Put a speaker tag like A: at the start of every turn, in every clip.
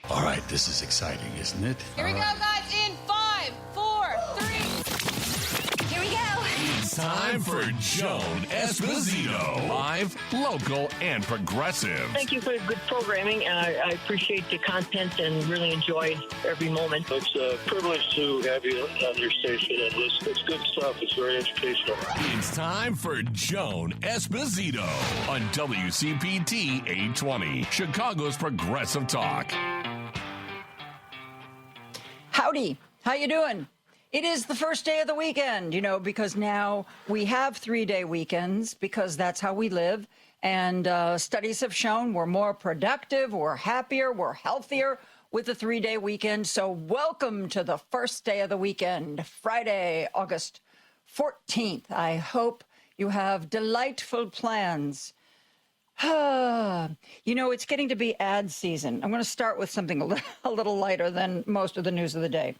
A: All right, this is exciting, isn't it?
B: Here we go, guys, in 5, 4, 3.
C: Here we go.
D: It's time for Joan Esposito. Live, local, and progressive.
E: Thank you for the good programming, and I appreciate the content and really enjoyed every moment.
F: It's a privilege to have you on your station, and it's good stuff. It's very educational.
D: It's time for Joan Esposito on WCPT 820, Chicago's Progressive Talk.
G: Howdy. How you doing? It is the first day of the weekend, because now we have 3-day weekends because that's how we live. And studies have shown we're more productive, we're happier, we're healthier with the 3-day weekend. So welcome to the first day of the weekend, Friday, August 14th. I hope you have delightful plans. It's getting to be ad season. I'm going to start with something a little lighter than most of the news of the day.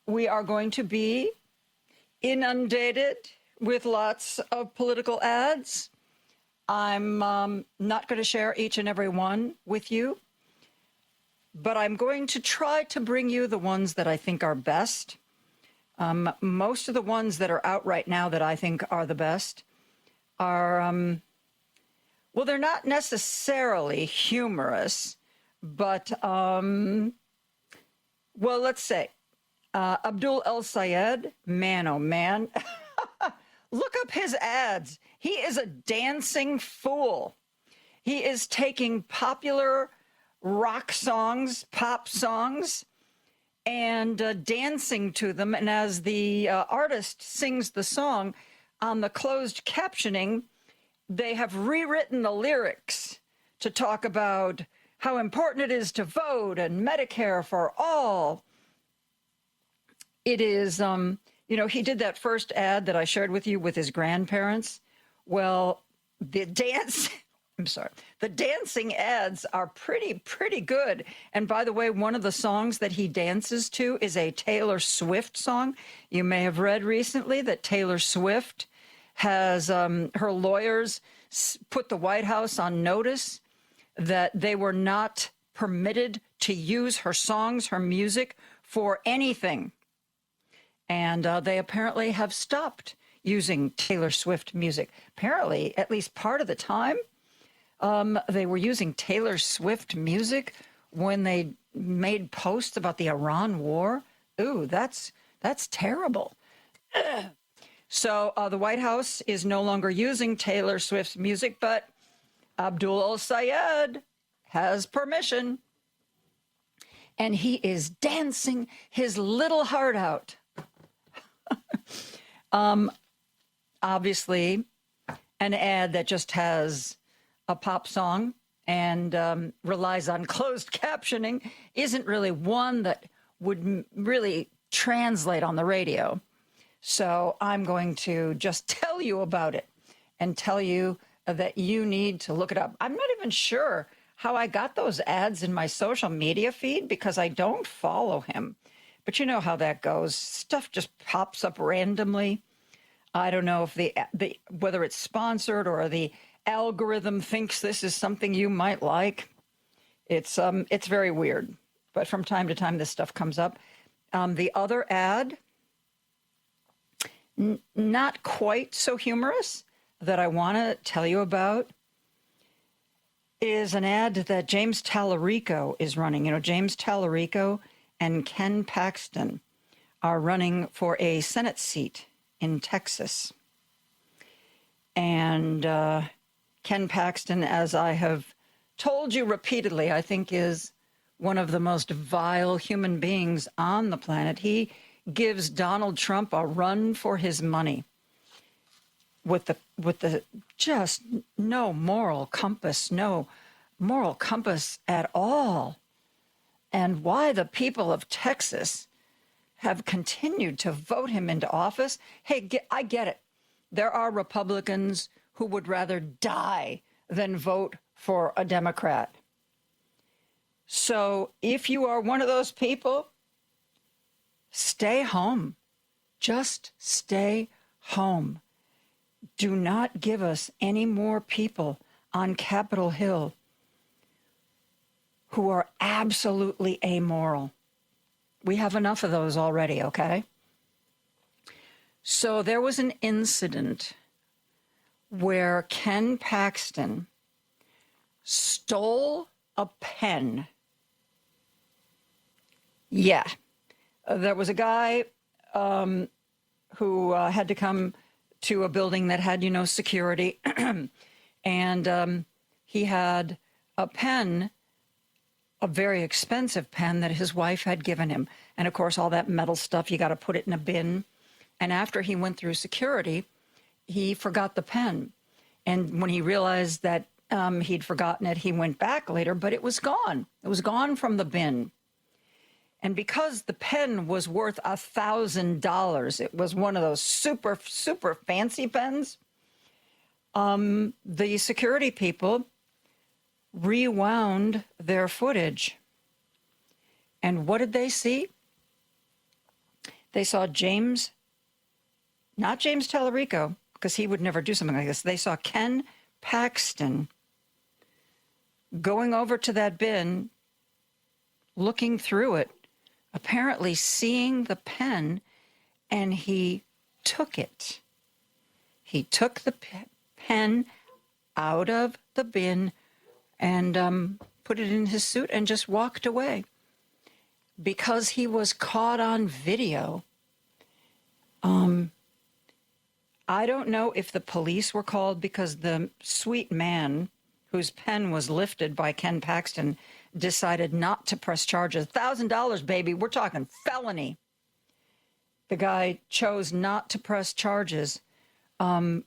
G: We are going to be inundated with lots of political ads. I'm not going to share each and every one with you, but I'm going to try to bring you the ones that I think are best. Most of the ones that are out right now that I think are the best are, they're not necessarily humorous, but, let's say, Abdul El Sayed, man, oh man, look up his ads. He is a dancing fool. He is taking popular rock songs, pop songs, and dancing to them. And as the artist sings the song, on the closed captioning, they have rewritten the lyrics to talk about how important it is to vote and Medicare for all. It is, he did that first ad that I shared with you with his grandparents. Well, the dancing ads are pretty good. And by the way, one of the songs that he dances to is a Taylor Swift song. You may have read recently that Taylor Swift has, her lawyers put the White House on notice that they were not permitted to use her songs, her music, for anything. And they apparently have stopped using Taylor Swift music. Apparently, at least part of the time, they were using Taylor Swift music when they made posts about the Iran war. Ooh, that's terrible. So the White House is no longer using Taylor Swift's music, but Abdul El Sayed has permission. And he is dancing his little heart out. Obviously, an ad that just has a pop song and relies on closed captioning isn't really one that would really translate on the radio. So I'm going to just tell you about it and tell you that you need to look it up. I'm not even sure how I got those ads in my social media feed because I don't follow him. But you know how that goes. Stuff just pops up randomly. I don't know if whether it's sponsored or the algorithm thinks this is something you might like. It's very weird. But from time to time, this stuff comes up. The other ad, not quite so humorous, that I want to tell you about is an ad that James Tallarico is running. James Tallarico and Ken Paxton are running for a Senate seat in Texas. And Ken Paxton, as I have told you repeatedly, I think is one of the most vile human beings on the planet. He gives Donald Trump a run for his money with the just no moral compass at all. And why the people of Texas have continued to vote him into office. Hey, I get it. There are Republicans who would rather die than vote for a Democrat. So if you are one of those people, stay home. Just stay home. Do not give us any more people on Capitol Hill who are absolutely amoral. We have enough of those already, okay? So there was an incident where Ken Paxton stole a pen. Yeah. There was a guy who had to come to a building that had, security. And he had a pen, a very expensive pen that his wife had given him. And, of course, all that metal stuff, you got to put it in a bin. And after he went through security, he forgot the pen. And when he realized that he'd forgotten it, he went back later, but it was gone. It was gone from the bin. And because the pen was worth $1,000, it was one of those super, super fancy pens, the security people rewound their footage. And what did they see? They saw not James Tallarico, because he would never do something like this. They saw Ken Paxton going over to that bin, looking through it, apparently seeing the pen, and he took it. He took the pen out of the bin and put it in his suit and just walked away. Because he was caught on video, I don't know if the police were called, because the sweet man whose pen was lifted by Ken Paxton decided not to press charges. $1,000, baby. We're talking felony. The guy chose not to press charges, but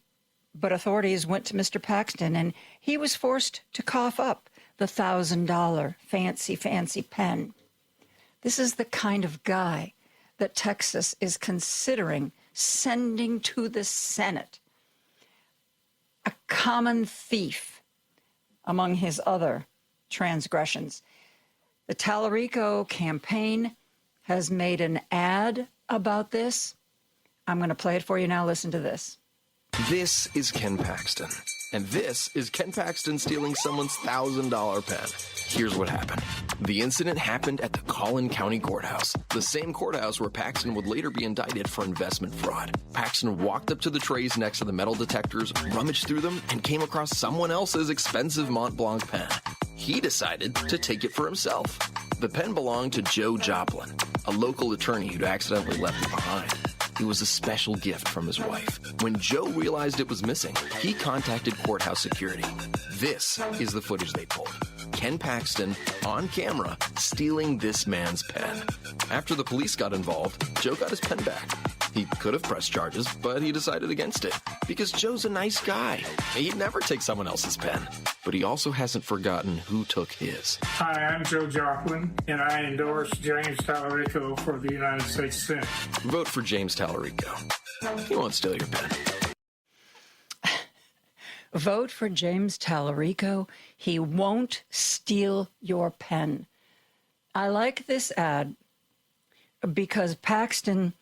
G: authorities went to Mr. Paxton, and he was forced to cough up the $1,000 fancy, fancy pen. This is the kind of guy that Texas is considering sending to the Senate. A common thief among his other transgressions. The Tallarico campaign has made an ad about this. I'm going to play it for you now. Listen to this.
C: This is Ken Paxton. And this is Ken Paxton stealing someone's $1,000 pen. Here's what happened. The incident happened at the Collin County Courthouse, the same courthouse where Paxton would later be indicted for investment fraud. Paxton walked up to the trays next to the metal detectors, rummaged through them, and came across someone else's expensive Mont Blanc pen. He decided to take it for himself. The pen belonged to Joe Joplin, a local attorney who'd accidentally left it behind. It was a special gift from his wife. When Joe realized it was missing, he contacted courthouse security. This is the footage they pulled. Ken Paxton, on camera, stealing this man's pen. After the police got involved, Joe got his pen back. He could have pressed charges, but he decided against it because Joe's a nice guy. He'd never take someone else's pen. But he also hasn't forgotten who took his.
H: Hi, I'm Joe Joplin, and I endorse James Tallarico for the United States Senate.
C: Vote for James Tallarico. He won't steal your pen.
G: Vote for James Tallarico. He won't steal your pen. I like this ad because Paxton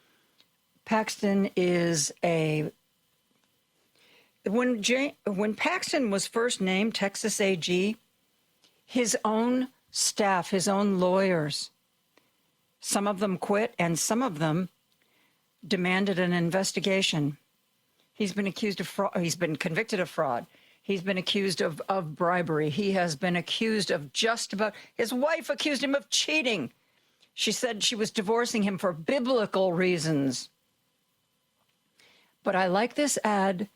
G: is a... When Paxton was first named Texas AG, his own staff, his own lawyers, some of them quit and some of them demanded an investigation. He's been accused of fraud. He's been convicted of fraud. He's been accused of bribery. He has been accused of just about... His wife accused him of cheating. She said she was divorcing him for biblical reasons. But I like this ad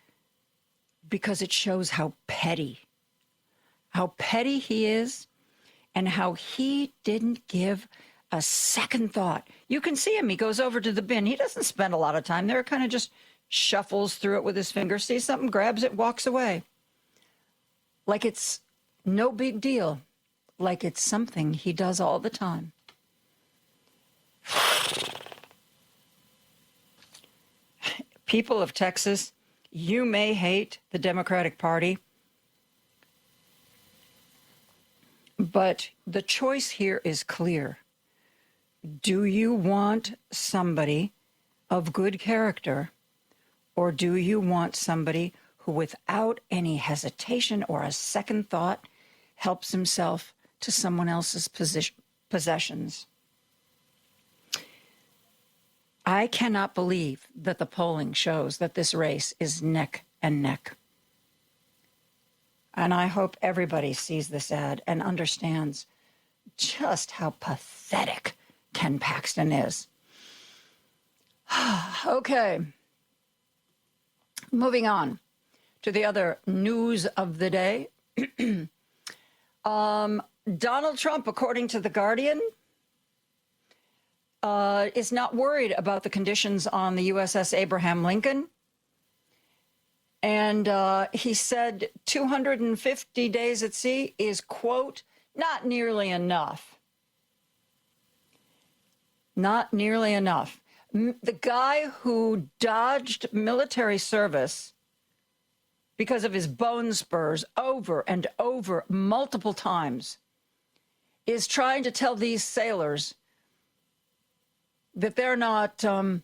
G: because it shows how petty he is and how he didn't give a second thought. You can see him. He goes over to the bin. He doesn't spend a lot of time there. Kind of just shuffles through it with his finger, sees something, grabs it, walks away. Like it's no big deal. Like it's something he does all the time. People of Texas, you may hate the Democratic Party, but the choice here is clear. Do you want somebody of good character, or do you want somebody who, without any hesitation or a second thought, helps himself to someone else's possessions. I cannot believe that the polling shows that this race is neck and neck. And I hope everybody sees this ad and understands just how pathetic Ken Paxton is. Okay. Moving on to the other news of the day. Donald Trump, according to The Guardian, is not worried about the conditions on the USS Abraham Lincoln. And he said 250 days at sea is, quote, not nearly enough. Not nearly enough. The guy who dodged military service because of his bone spurs over and over multiple times is trying to tell these sailors that they're not, they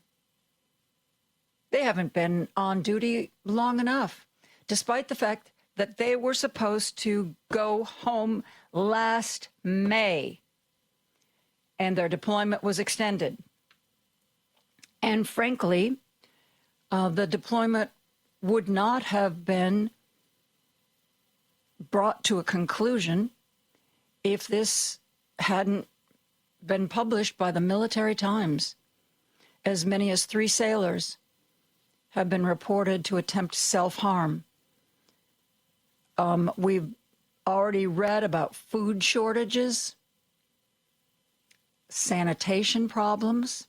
G: haven't been on duty long enough, despite the fact that they were supposed to go home last May and their deployment was extended. And frankly, the deployment would not have been brought to a conclusion if this hadn't been published by the Military Times. As many as 3 sailors have been reported to attempt self-harm. We've already read about food shortages, sanitation problems.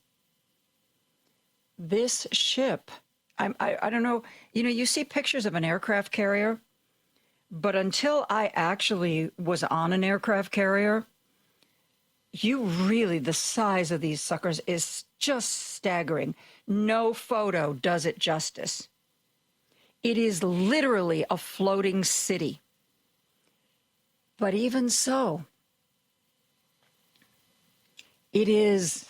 G: This ship, I don't know, you see pictures of an aircraft carrier, but until I actually was on an aircraft carrier, the size of these suckers is just staggering. No photo does it justice. It is literally a floating city. But even so, it is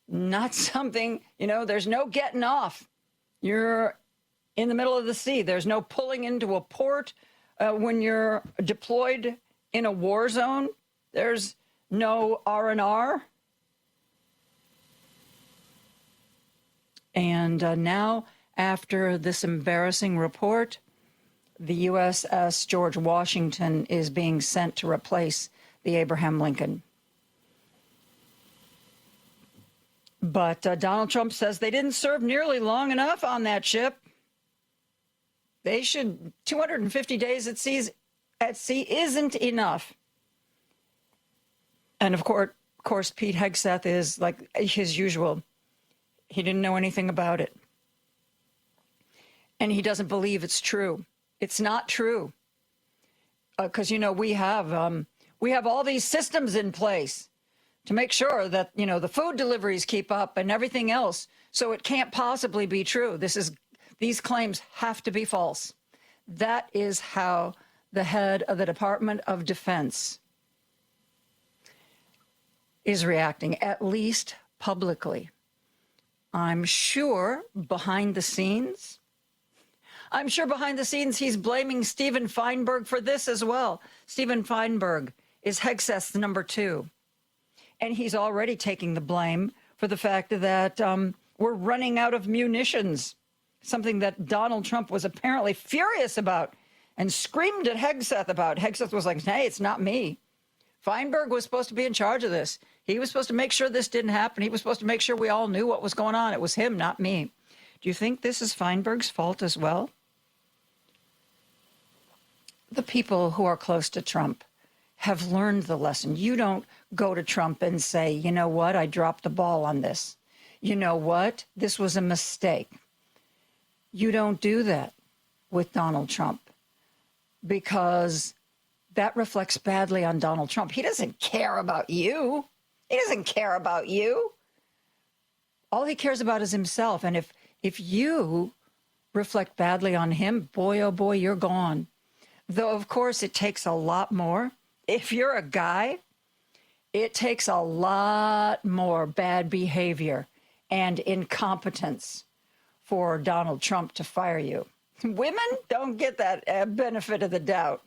G: not something, there's no getting off. You're in the middle of the sea. There's no pulling into a port when you're deployed in a war zone. There's no R&R. And now, after this embarrassing report, the USS George Washington is being sent to replace the Abraham Lincoln. But Donald Trump says they didn't serve nearly long enough on that ship. They should, 250 days at sea isn't enough. And of course, Pete Hegseth is like his usual. He didn't know anything about it. And he doesn't believe it's true. It's not true. Because, we have all these systems in place to make sure that, the food deliveries keep up and everything else. So it can't possibly be true. These claims have to be false. That is how the head of the Department of Defense is reacting, at least publicly. I'm sure behind the scenes, he's blaming Steven Feinberg for this as well. Steven Feinberg is Hegseth's number 2. And he's already taking the blame for the fact that we're running out of munitions, something that Donald Trump was apparently furious about and screamed at Hegseth about. Hegseth was like, hey, it's not me. Feinberg was supposed to be in charge of this. He was supposed to make sure this didn't happen. He was supposed to make sure we all knew what was going on. It was him, not me. Do you think this is Feinberg's fault as well? The people who are close to Trump have learned the lesson. You don't go to Trump and say, you know what, I dropped the ball on this. You know what, this was a mistake. You don't do that with Donald Trump because that reflects badly on Donald Trump. He doesn't care about you. He doesn't care about you. All he cares about is himself. And if you reflect badly on him, boy, oh boy, you're gone. Though, of course, it takes a lot more. If you're a guy, it takes a lot more bad behavior and incompetence for Donald Trump to fire you. Women don't get that benefit of the doubt.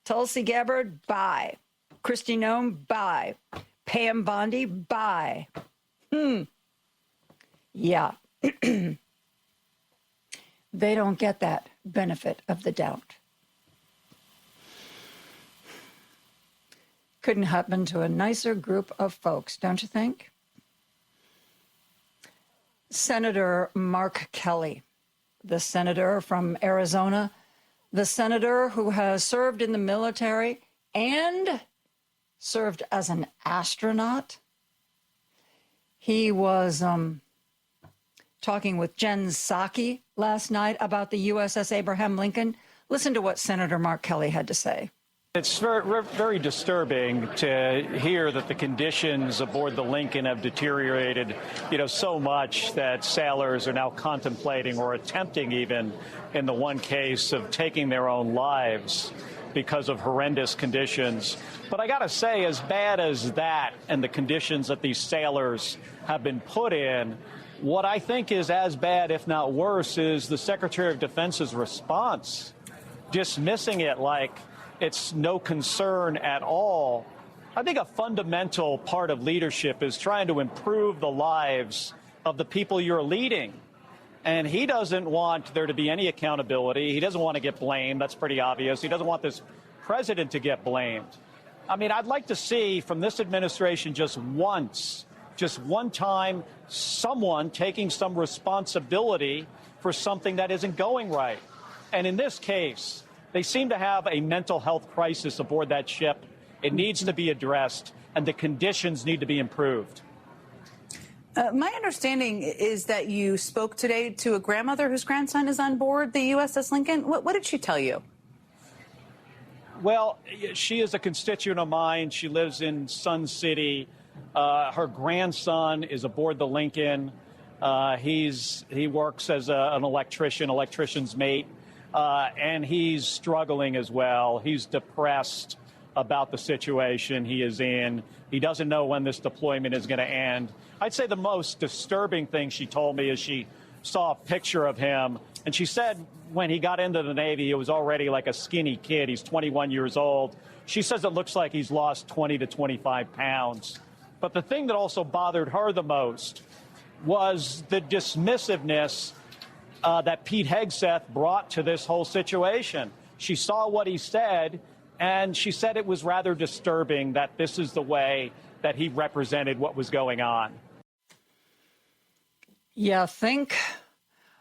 G: Tulsi Gabbard, bye. Kristi Noem, bye. Pam Bondi, bye. Yeah. They don't get that benefit of the doubt. Couldn't happen to a nicer group of folks, don't you think? Senator Mark Kelly, the senator from Arizona, the senator who has served in the military and served as an astronaut. He was talking with Jen Psaki last night about the USS Abraham Lincoln. Listen to what Senator Mark Kelly had to say.
I: It's very disturbing to hear that the conditions aboard the Lincoln have deteriorated, so much that sailors are now contemplating or attempting, even in the one case, of taking their own lives because of horrendous conditions. But I got to say, as bad as that and the conditions that these sailors have been put in, what I think is as bad, if not worse, is the Secretary of Defense's response, dismissing it like it's no concern at all. I think a fundamental part of leadership is trying to improve the lives of the people you're leading. And he doesn't want there to be any accountability. He doesn't want to get blamed. That's pretty obvious. He doesn't want this president to get blamed. I mean, I'd like to see from this administration just one time, someone taking some responsibility for something that isn't going right. And in this case, they seem to have a mental health crisis aboard that ship. It needs to be addressed, and the conditions need to be improved.
J: My understanding is that you spoke today to a grandmother whose grandson is on board the USS Lincoln. What did she tell you?
I: Well, she is a constituent of mine. She lives in Sun City. Her grandson is aboard the Lincoln. He works as an electrician's mate. And he's struggling as well. He's depressed about the situation he is in. He doesn't know when this deployment is going to end. I'd say the most disturbing thing she told me is she saw a picture of him, and she said when he got into the Navy, he was already like a skinny kid. He's 21 years old. She says it looks like he's lost 20 to 25 pounds. But the thing that also bothered her the most was the dismissiveness that Pete Hegseth brought to this whole situation. She saw what he said, and she said it was rather disturbing that this is the way that he represented what was going on.
G: Yeah, think,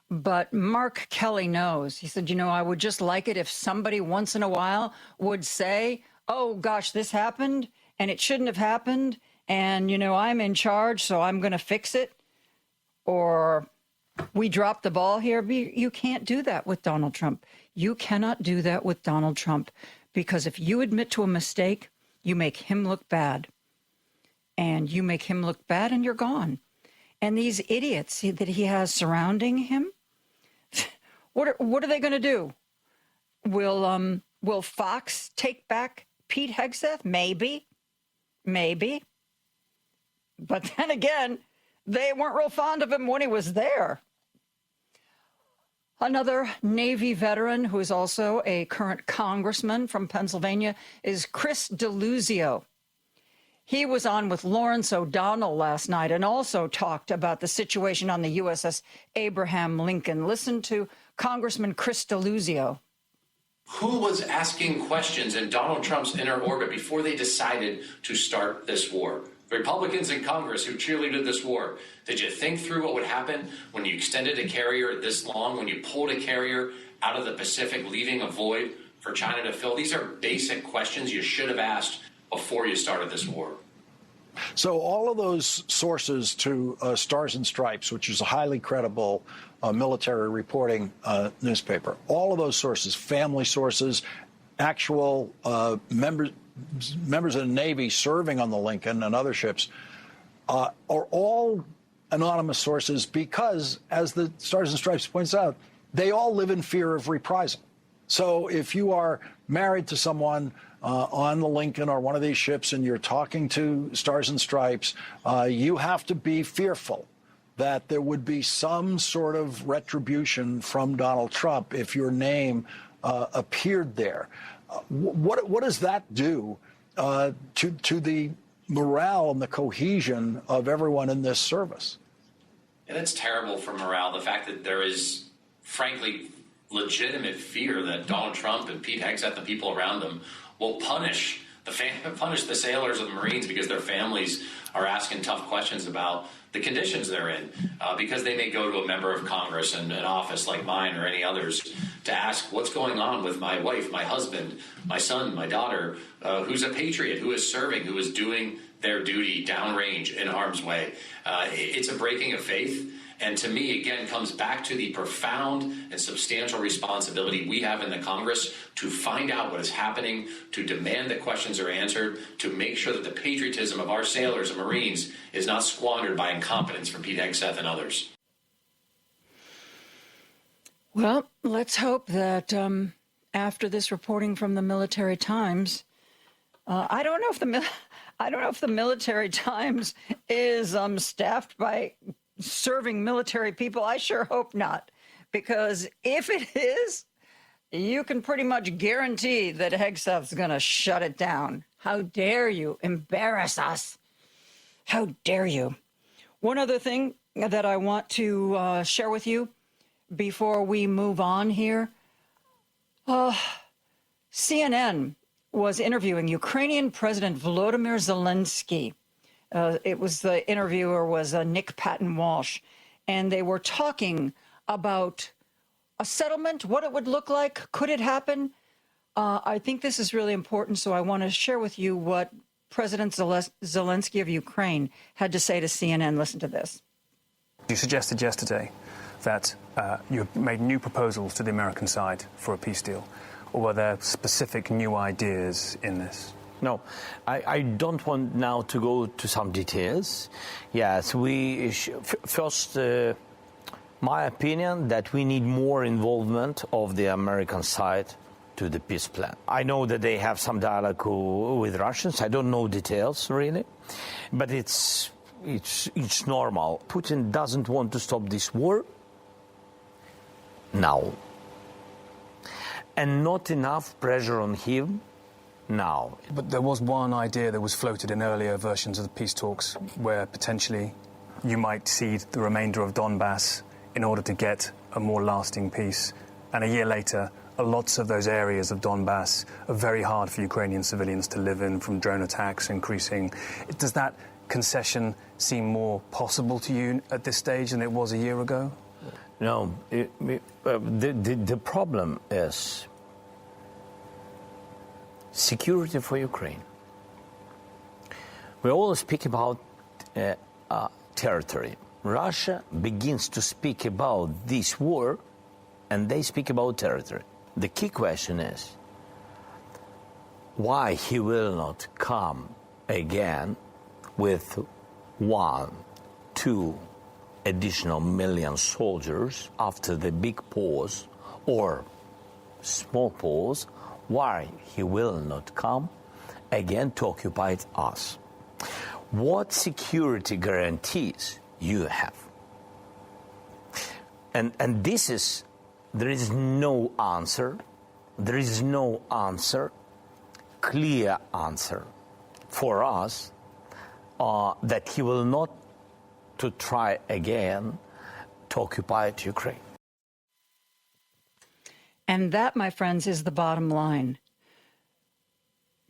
G: but Mark Kelly knows. He said, I would just like it if somebody once in a while would say, oh, gosh, this happened, and it shouldn't have happened, and, I'm in charge, so I'm going to fix it, or we dropped the ball here. You can't do that with Donald Trump. You cannot do that with Donald Trump, because if you admit to a mistake, you make him look bad. And you make him look bad and you're gone. And these idiots that he has surrounding him, what are they going to do? Will Fox take back Pete Hegseth? Maybe. But then again, they weren't real fond of him when he was there. Another Navy veteran who is also a current congressman from Pennsylvania is Chris DeLuzio. He was on with Lawrence O'Donnell last night and also talked about the situation on the USS Abraham Lincoln. Listen to Congressman Chris DeLuzio.
K: Who was asking questions in Donald Trump's inner orbit before they decided to start this war? The Republicans in Congress who cheerleaded this war, did you think through what would happen when you extended a carrier this long, when you pulled a carrier out of the Pacific, leaving a void for China to fill? These are basic questions you should have asked before you started this war.
L: So all of those sources to Stars and Stripes, which is a highly credible military reporting newspaper, all of those sources, family sources, actual members of the Navy serving on the Lincoln and other ships, are all anonymous sources because, as the Stars and Stripes points out, they all live in fear of reprisal. So if you are married to someone on the Lincoln or one of these ships and you're talking to Stars and Stripes, you have to be fearful that there would be some sort of retribution from Donald Trump if your name appeared there. What does that do to the morale and the cohesion of everyone in this service.
K: And it's terrible for morale, the fact that there is, frankly, legitimate fear that Donald Trump and Pete Hegseth, the people around them, will punish the sailors or the Marines because their families are asking tough questions about the conditions they're in, because they may go to a member of Congress in an office like mine or any others to ask what's going on with my wife, my husband, my son, my daughter, who's a patriot, who is serving, who is doing their duty downrange in harm's way. It's a breaking of faith. And to me, again, comes back to the profound and substantial responsibility we have in the Congress to find out what is happening, to demand that questions are answered, to make sure that the patriotism of our sailors and Marines is not squandered by incompetence from Pete Hegseth and others.
G: Well, let's hope that after this reporting from the Military Times, I don't know if the Military Times is staffed by serving military people. I sure hope not, because if it is, you can pretty much guarantee that Hegseth's going to shut it down. How dare you embarrass us? How dare you? One other thing that I want to share with you before we move on here. CNN was interviewing Ukrainian President Volodymyr Zelensky. The interviewer was Nick Patton-Walsh, and they were talking about a settlement, what it would look like, could it happen? I think this is really important, so I want to share with you what President Zelensky of Ukraine had to say to CNN. Listen to this.
M: You suggested yesterday that you made new proposals to the American side for a peace deal, or were there specific new ideas in this?
N: No, I don't want now to go to some details. Yes, first, my opinion that we need more involvement of the American side to the peace plan. I know that they have some dialogue with Russians. I don't know details really, but it's normal. Putin doesn't want to stop this war now, and not enough pressure on him now.
M: But there was one idea that was floated in earlier versions of the peace talks where potentially you might cede the remainder of Donbass in order to get a more lasting peace. And a year later, lots of those areas of Donbass are very hard for Ukrainian civilians to live in, from drone attacks increasing. Does that concession seem more possible to you at this stage than it was a year ago?
N: No, the problem is security for Ukraine. We always speak about territory. Russia begins to speak about this war, and they speak about territory. The key question is why he will not come again with 1-2 additional million soldiers after the big pause or small pause. Why he will not come again to occupy us? What security guarantees you have? And this is, there is no answer. There is no answer, clear answer for us that he will not to try again to occupy Ukraine.
G: And that, my friends, is the bottom line.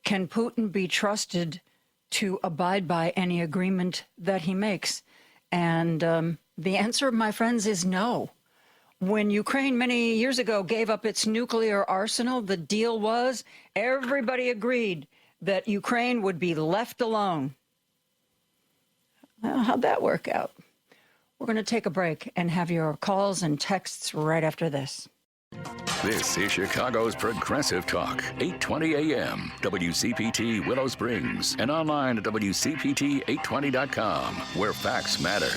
G: Can Putin be trusted to abide by any agreement that he makes? And the answer, my friends, is no. When Ukraine many years ago gave up its nuclear arsenal, the deal was everybody agreed that Ukraine would be left alone. Well, how'd that work out? We're going to take a break and have your calls and texts right after this.
O: This is Chicago's Progressive Talk, 820 AM, WCPT Willow Springs, and online at WCPT820.com, where facts matter.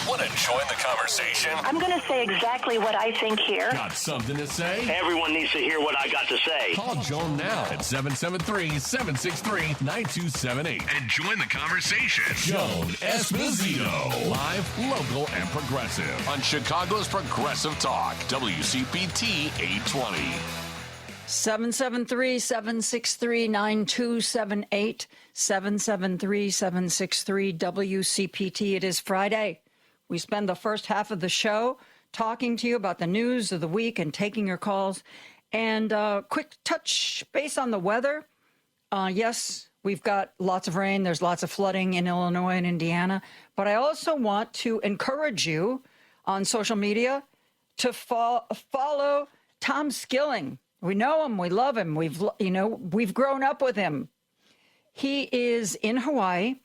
D: Want to join the conversation?
E: I'm going to say exactly what I think here.
D: Got something to say?
F: Everyone needs to hear what I got to say.
D: Call Joan now at 773-763-9278 and join the conversation. Joan Esposito, live, local, and progressive on Chicago's Progressive Talk, WCPT 820.
G: 773-763-9278, 773-763-WCPT. It is Friday. We spend the first half of the show talking to you about the news of the week and taking your calls. And quick touch base on the weather. Yes, we've got lots of rain. There's lots of flooding in Illinois and Indiana. But I also want to encourage you on social media to follow Tom Skilling. We know him. We love him. We've grown up with him. He is in Hawaii,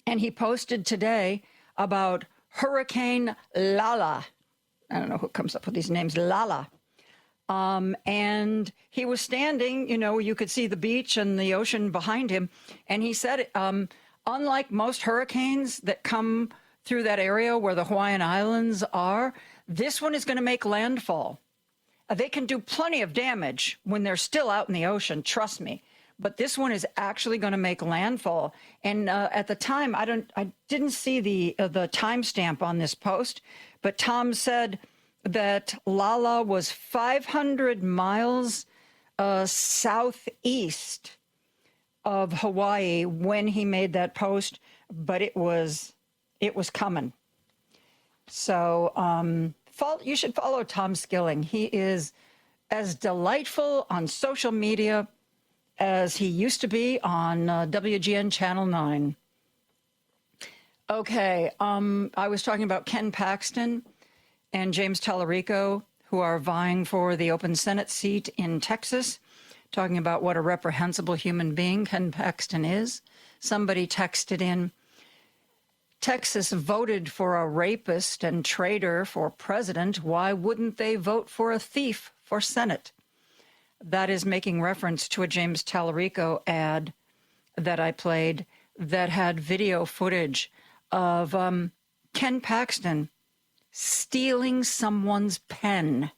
G: and he posted today about Hurricane Lala. I don't know who comes up with these names, Lala. And he was standing, you could see the beach and the ocean behind him. And he said, unlike most hurricanes that come through that area where the Hawaiian Islands are, this one is going to make landfall. They can do plenty of damage when they're still out in the ocean, trust me. But this one is actually going to make landfall. And at the time, I didn't see the timestamp on this post, but Tom said that Lala was 500 miles southeast of Hawaii when he made that post, but it was coming. So you should follow Tom Skilling. He is as delightful on social media as he used to be on WGN Channel 9. Okay, I was talking about Ken Paxton and James Tallarico, who are vying for the open Senate seat in Texas, talking about what a reprehensible human being Ken Paxton is. Somebody texted in, Texas voted for a rapist and traitor for president. Why wouldn't they vote for a thief for Senate? That is making reference to a James Tallarico ad that I played that had video footage of Ken Paxton stealing someone's pen.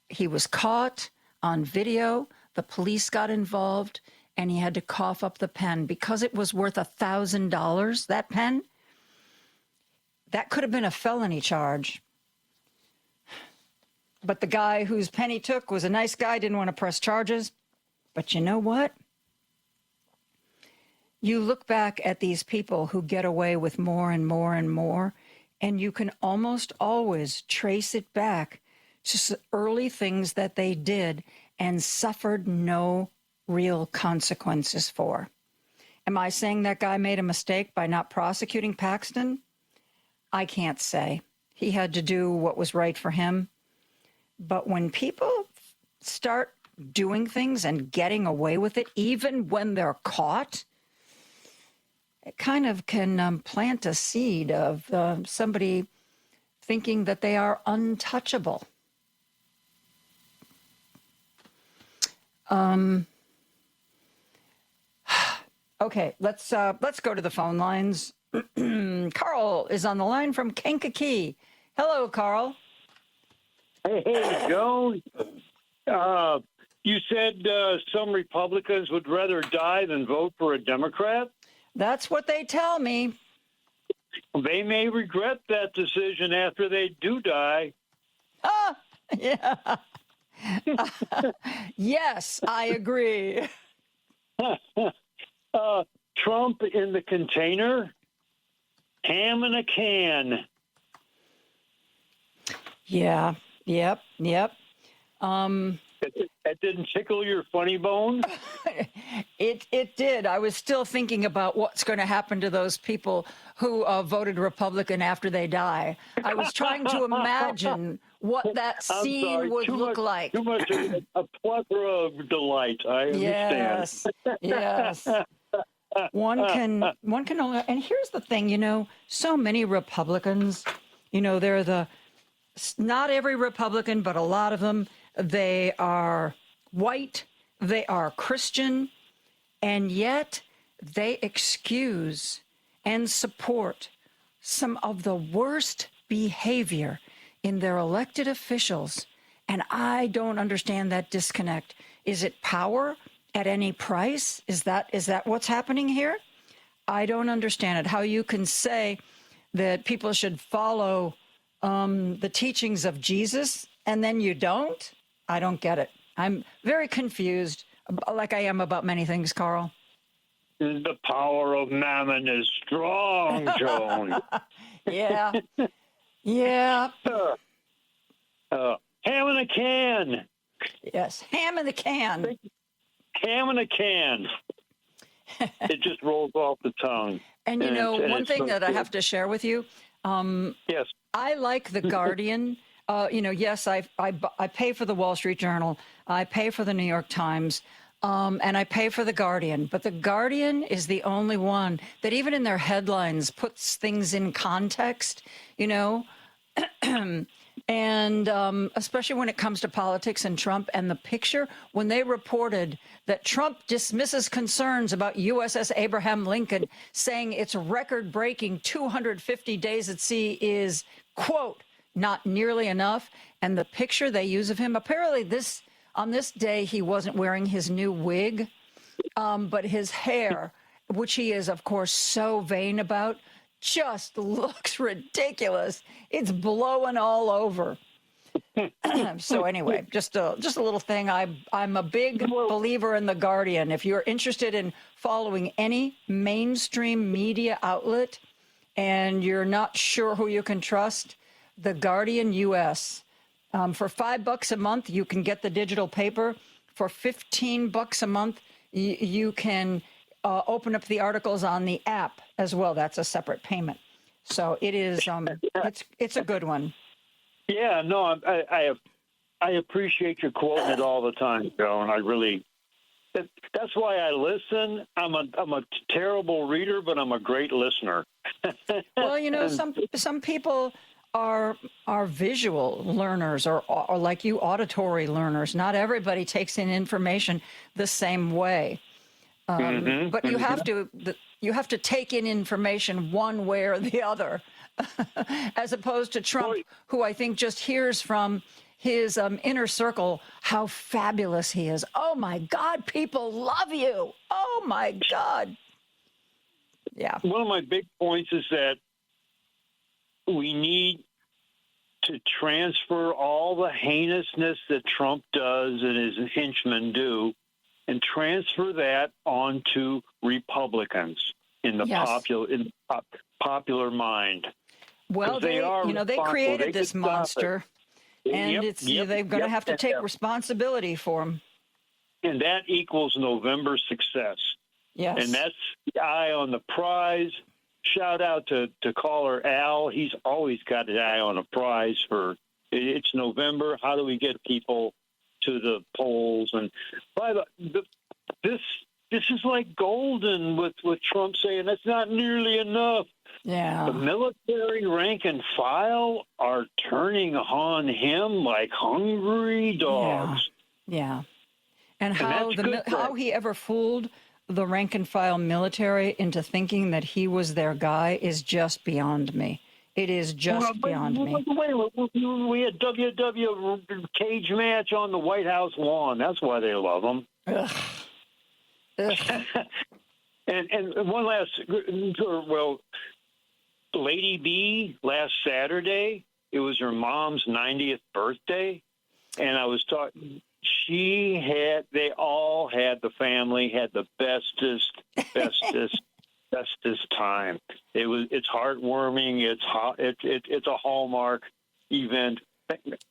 G: He was caught on video. The police got involved, and he had to cough up the pen because it was worth $1,000, that pen. That could have been a felony charge. But the guy whose pen he took was a nice guy, didn't want to press charges. But you know what? You look back at these people who get away with more and more and more, and you can almost always trace it back to early things that they did and suffered no real consequences for. Am I saying that guy made a mistake by not prosecuting Paxton? I can't say. He had to do what was right for him. But when people start doing things and getting away with it, even when they're caught, it kind of can plant a seed of somebody thinking that they are untouchable. Okay, let's go to the phone lines. Carl is on the line from Kankakee. Hello, Carl.
P: Hey, Joan. You said some Republicans would rather die than vote for a Democrat?
G: That's what they tell me.
P: They may regret that decision after they do die.
G: Yeah. Yes, I agree.
P: Trump in the container, ham in a can.
G: Yeah. Yep.
P: That didn't tickle your funny bone?
G: It did. I was still thinking about what's going to happen to those people who voted Republican after they die. I was trying to imagine what that scene would look like.
P: Too much a plethora of delight. I understand.
G: Yes. One can only, and here's the thing, so many Republicans, they're not every Republican, but a lot of them, they are white, they are Christian, and yet they excuse and support some of the worst behavior in their elected officials. And I don't understand that disconnect. Is it power at any price? Is that what's happening here? I don't understand it. How you can say that people should follow the teachings of Jesus and then you don't? I don't get it. I'm very confused, like I am about many things, Carl.
P: The power of mammon is strong, Joan.
G: Yeah. Yeah.
P: Ham in a can.
G: Yes, ham in the can.
P: Ham in a can. It just rolls off the tongue.
G: And you know, one thing that I have to share with you.
P: Yes.
G: I like The Guardian. Yes, I pay for the Wall Street Journal. I pay for the New York Times. And I pay for The Guardian. But The Guardian is the only one that even in their headlines puts things in context, you know. And especially when it comes to politics and Trump and the picture, when they reported that Trump dismisses concerns about USS Abraham Lincoln, saying its record-breaking 250 days at sea is, quote, not nearly enough. And the picture they use of him, apparently on this day, he wasn't wearing his new wig, but his hair, which he is, of course, so vain about, just looks ridiculous. It's blowing all over. So anyway, just a little thing. I'm a big believer in The Guardian. If you're interested in following any mainstream media outlet and you're not sure who you can trust, The Guardian US. For $5 a month, you can get the digital paper. For $15 a month, you can open up the articles on the app as well. That's a separate payment. So it is. It's a good one.
P: Yeah. No, I appreciate you quoting it all the time, Joe, and I really. That's why I listen. I'm a terrible reader, but I'm a great listener.
G: Well, you know, some people are visual learners or like you, auditory learners. Not everybody takes in information the same way. But you have to take in information one way or the other, as opposed to Trump, who I think just hears from his inner circle how fabulous he is. Oh my God, people love you. Oh my God. Yeah.
P: One of my big points is that we need to transfer all the heinousness that Trump does and his henchmen do, and transfer that onto Republicans in the popular mind.
G: Well, they created this monster, and they're going to have to take responsibility for him.
P: And that equals November success.
G: Yes.
P: And that's the eye on the prize. Shout out to caller Al. He's always got an eye on a prize for it's November. How do we get people to the polls? And by this is like golden with Trump saying that's not nearly enough.
G: Yeah.
P: The military rank and file are turning on him like hungry dogs.
G: Yeah. And how he ever fooled the rank and file military into thinking that he was their guy is just beyond me. It is just beyond me.
P: We had WW cage match on the White House lawn. That's why they love him.
G: Ugh.
P: And one last, Lady B last Saturday, it was her mom's 90th birthday, and I was talking. The family had the bestest time. It's heartwarming. It's a Hallmark event.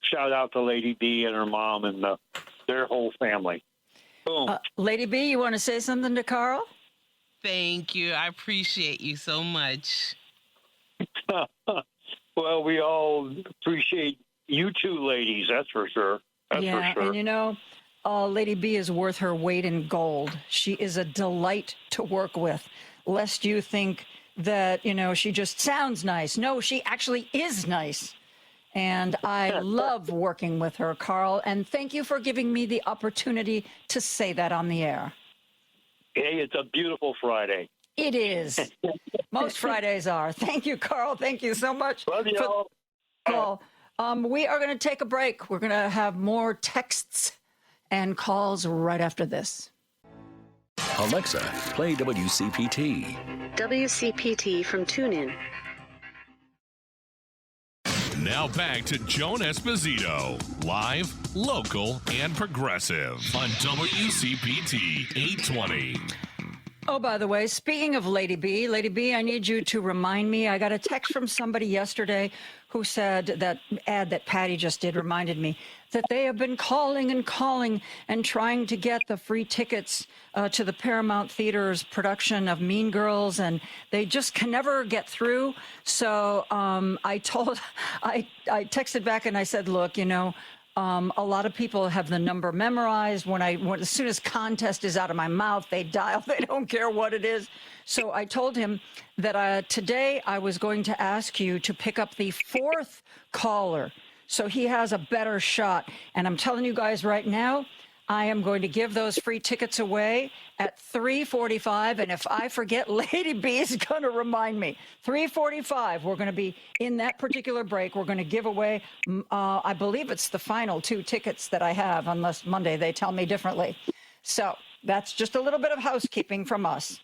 P: Shout out to Lady B and her mom and their whole family. Boom.
G: Lady B, you want to say something to Carl?
Q: Thank you. I appreciate you so much.
P: Well, we all appreciate you two ladies. That's for sure. That's for sure.
G: And you know, Lady B is worth her weight in gold. She is a delight to work with, lest you think that, you know, she just sounds nice. No, she actually is nice. And I love working with her, Carl. And thank you for giving me the opportunity to say that on the air.
P: Hey, it's a beautiful Friday.
G: It is. Most Fridays are. Thank you, Carl. Thank you so much.
P: Love you all.
G: Call. We are going to take a break. We're going to have more texts and calls right after this.
O: Alexa, play WCPT.
R: WCPT from TuneIn.
D: Now back to Joan Esposito, live, local, and progressive on WCPT 820.
G: Oh, by the way, speaking of Lady B, I need you to remind me. I got a text from somebody yesterday who said that ad that Patty just did reminded me that they have been calling and trying to get the free tickets to the Paramount Theater's production of Mean Girls, and they just can never get through. So I texted back and I said, look, a lot of people have the number memorized. As soon as contest is out of my mouth, they dial. They don't care what it is. So I told him that today I was going to ask you to pick up the fourth caller, so he has a better shot. And I'm telling you guys right now, I am going to give those free tickets away at 3:45. And if I forget, Lady B is going to remind me. 3:45, we're going to be in that particular break. We're going to give away, I believe it's the final 2 tickets that I have, unless Monday they tell me differently. So that's just a little bit of housekeeping from us.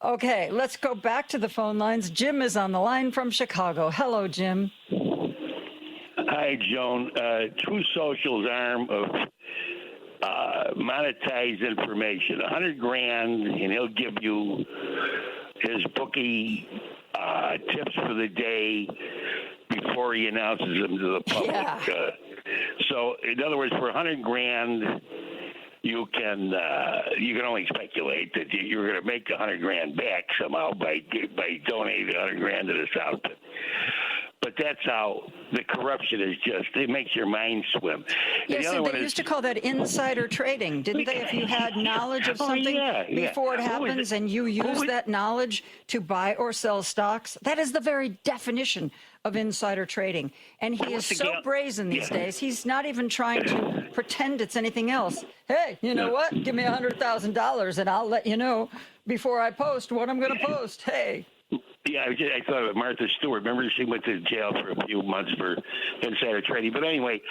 G: Okay, let's go back to the phone lines. Jim is on the line from Chicago. Hello, Jim.
R: Hi, Joan. True Social's arm of monetized information, $100,000, and he'll give you his bookie tips for the day before he announces them to the public.
G: Yeah.
R: So, in other words, for $100,000, you can only speculate that you're going to make $100,000 back somehow by donating $100,000 to this outfit. But that's how the corruption is it makes your mind swim.
G: Yes, and they used to call that insider trading, didn't they? If you had knowledge of something before it happens and you use that knowledge to buy or sell stocks, that is the very definition of insider trading. And he is so brazen these days, he's not even trying to pretend it's anything else. Hey, you know what? Give me $100,000 and I'll let you know before I post what I'm going to post. Hey.
R: Yeah, I thought of Martha Stewart. Remember, she went to jail for a few months for insider trading. But anyway,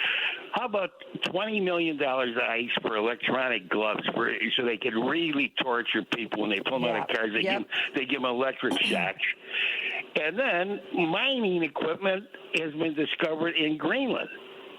R: how about $20 million ice for electronic gloves so they can really torture people when they pull them out of cars? They give them electric shocks. And then mining equipment has been discovered in Greenland.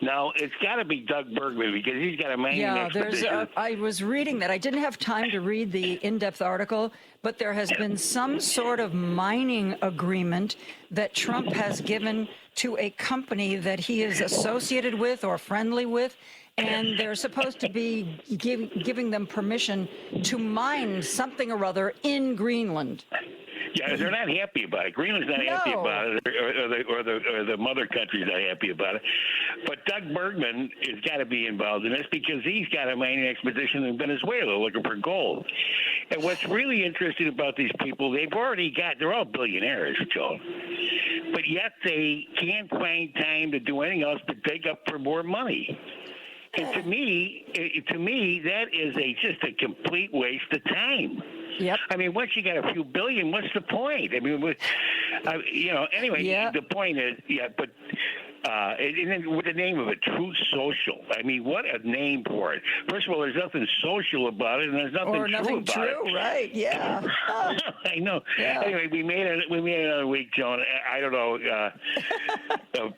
R: Now, it's got to be Doug Bergman because he's got a mining expedition.
G: I was reading that. I didn't have time to read the in-depth article, but there has been some sort of mining agreement that Trump has given to a company that he is associated with or friendly with, and they're supposed to be giving them permission to mine something or other in Greenland.
R: Yeah, they're not happy about it. Greenland's not happy about it, or the mother country's not happy about it. But Doug Bergman has got to be involved in this because he's got a mining expedition in Venezuela looking for gold. And what's really interesting about they're all billionaires, Joe. But yet they can't find time to do anything else but dig up for more money. And to me, that is just a complete waste of time.
G: Yep.
R: I mean, once you got a few billion, what's the point? I mean, anyway, the point is, but and then with the name of it, True Social. I mean, what a name for it. First of all, there's nothing social about it, and there's nothing true about it.
G: Right? Yeah.
R: I know.
G: Yeah.
R: Anyway, we made another week, Joan. I don't know,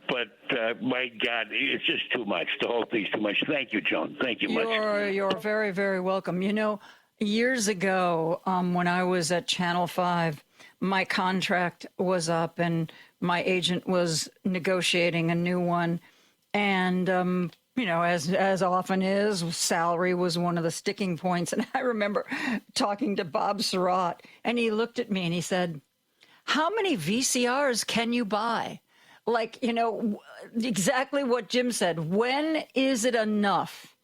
R: but my God, it's just too much. The whole thing's too much. Thank you, Joan. Thank you much.
G: You're very, very welcome. Years ago, when I was at Channel 5, my contract was up and my agent was negotiating a new one. And, as often is, salary was one of the sticking points. And I remember talking to Bob Surratt, and he looked at me and he said, "How many VCRs can you buy?" Like, exactly what Jim said. When is it enough?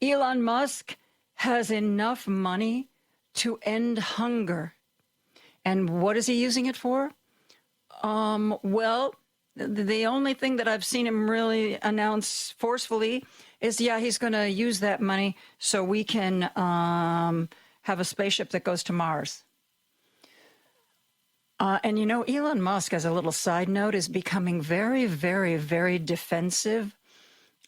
G: Elon Musk has enough money to end hunger. And what is he using it for? Well, the only thing that I've seen him really announce forcefully is, he's going to use that money so we can have a spaceship that goes to Mars. And Elon Musk, as a little side note, is becoming very, very, very defensive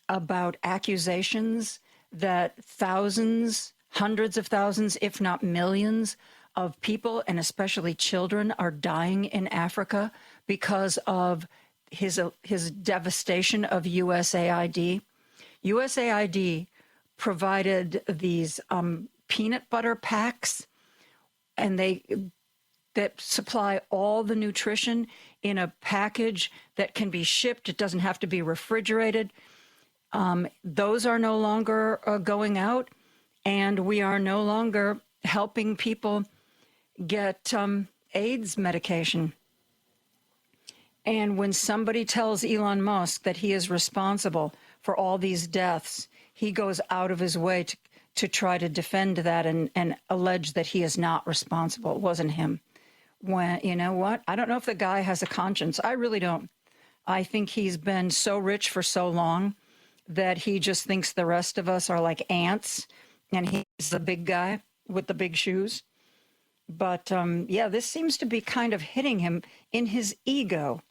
G: about accusations that thousands, hundreds of thousands, if not millions of people, and especially children, are dying in Africa because of his devastation of USAID. USAID provided these peanut butter packs, and that supply all the nutrition in a package that can be shipped. It doesn't have to be refrigerated. Those are no longer going out, and we are no longer helping people get AIDS medication. And when somebody tells Elon Musk that he is responsible for all these deaths, he goes out of his way to try to defend that and allege that he is not responsible. It wasn't him. When, you know what? I don't know if the guy has a conscience. I really don't. I think he's been so rich for so long that he just thinks the rest of us are like ants, and he's the big guy with the big shoes. But yeah, this seems to be kind of hitting him in his ego.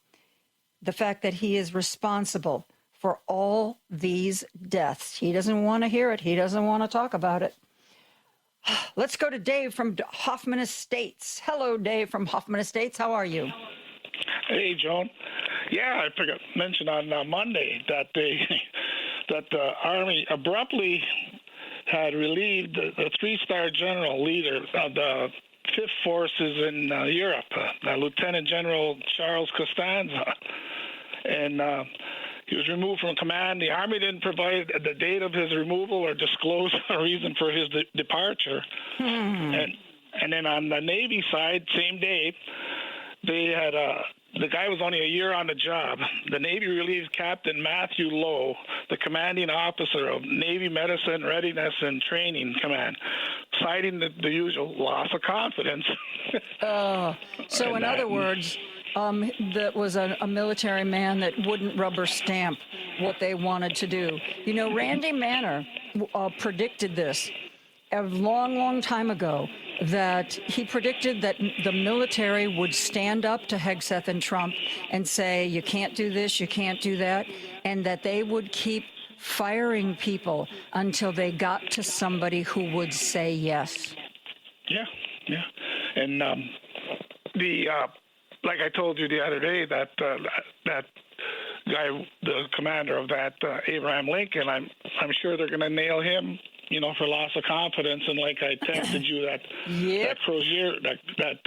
G: The fact that he is responsible for all these deaths. He doesn't want to hear it. He doesn't want to talk about it. Let's go to Dave from Hoffman Estates. Hello, Dave from Hoffman Estates. How are you?
S: Hey, Joan. Yeah, I forgot to mention on Monday that the Army abruptly had relieved the three-star general leader of the Fifth Forces in Europe, Lieutenant General Charles Costanza, and he was removed from command. The Army didn't provide the date of his removal or disclose a reason for his departure. And then on the Navy side, same day, they had the guy was only a year on the job. The Navy relieved Captain Matthew Lowe, the commanding officer of Navy Medicine Readiness and Training Command, citing the usual loss of confidence.
G: So in other words, that was a military man that wouldn't rubber stamp what they wanted to do. You know, Randy Manor predicted this a long, long time ago, that he predicted that the military would stand up to Hegseth and Trump and say, you can't do this, you can't do that, and that they would keep firing people until they got to somebody who would say yes.
S: Yeah. And like I told you the other day, that guy, the commander of that, Abraham Lincoln, I'm sure they're going to nail him, you know, for loss of confidence. And like I texted you, that Crozier, that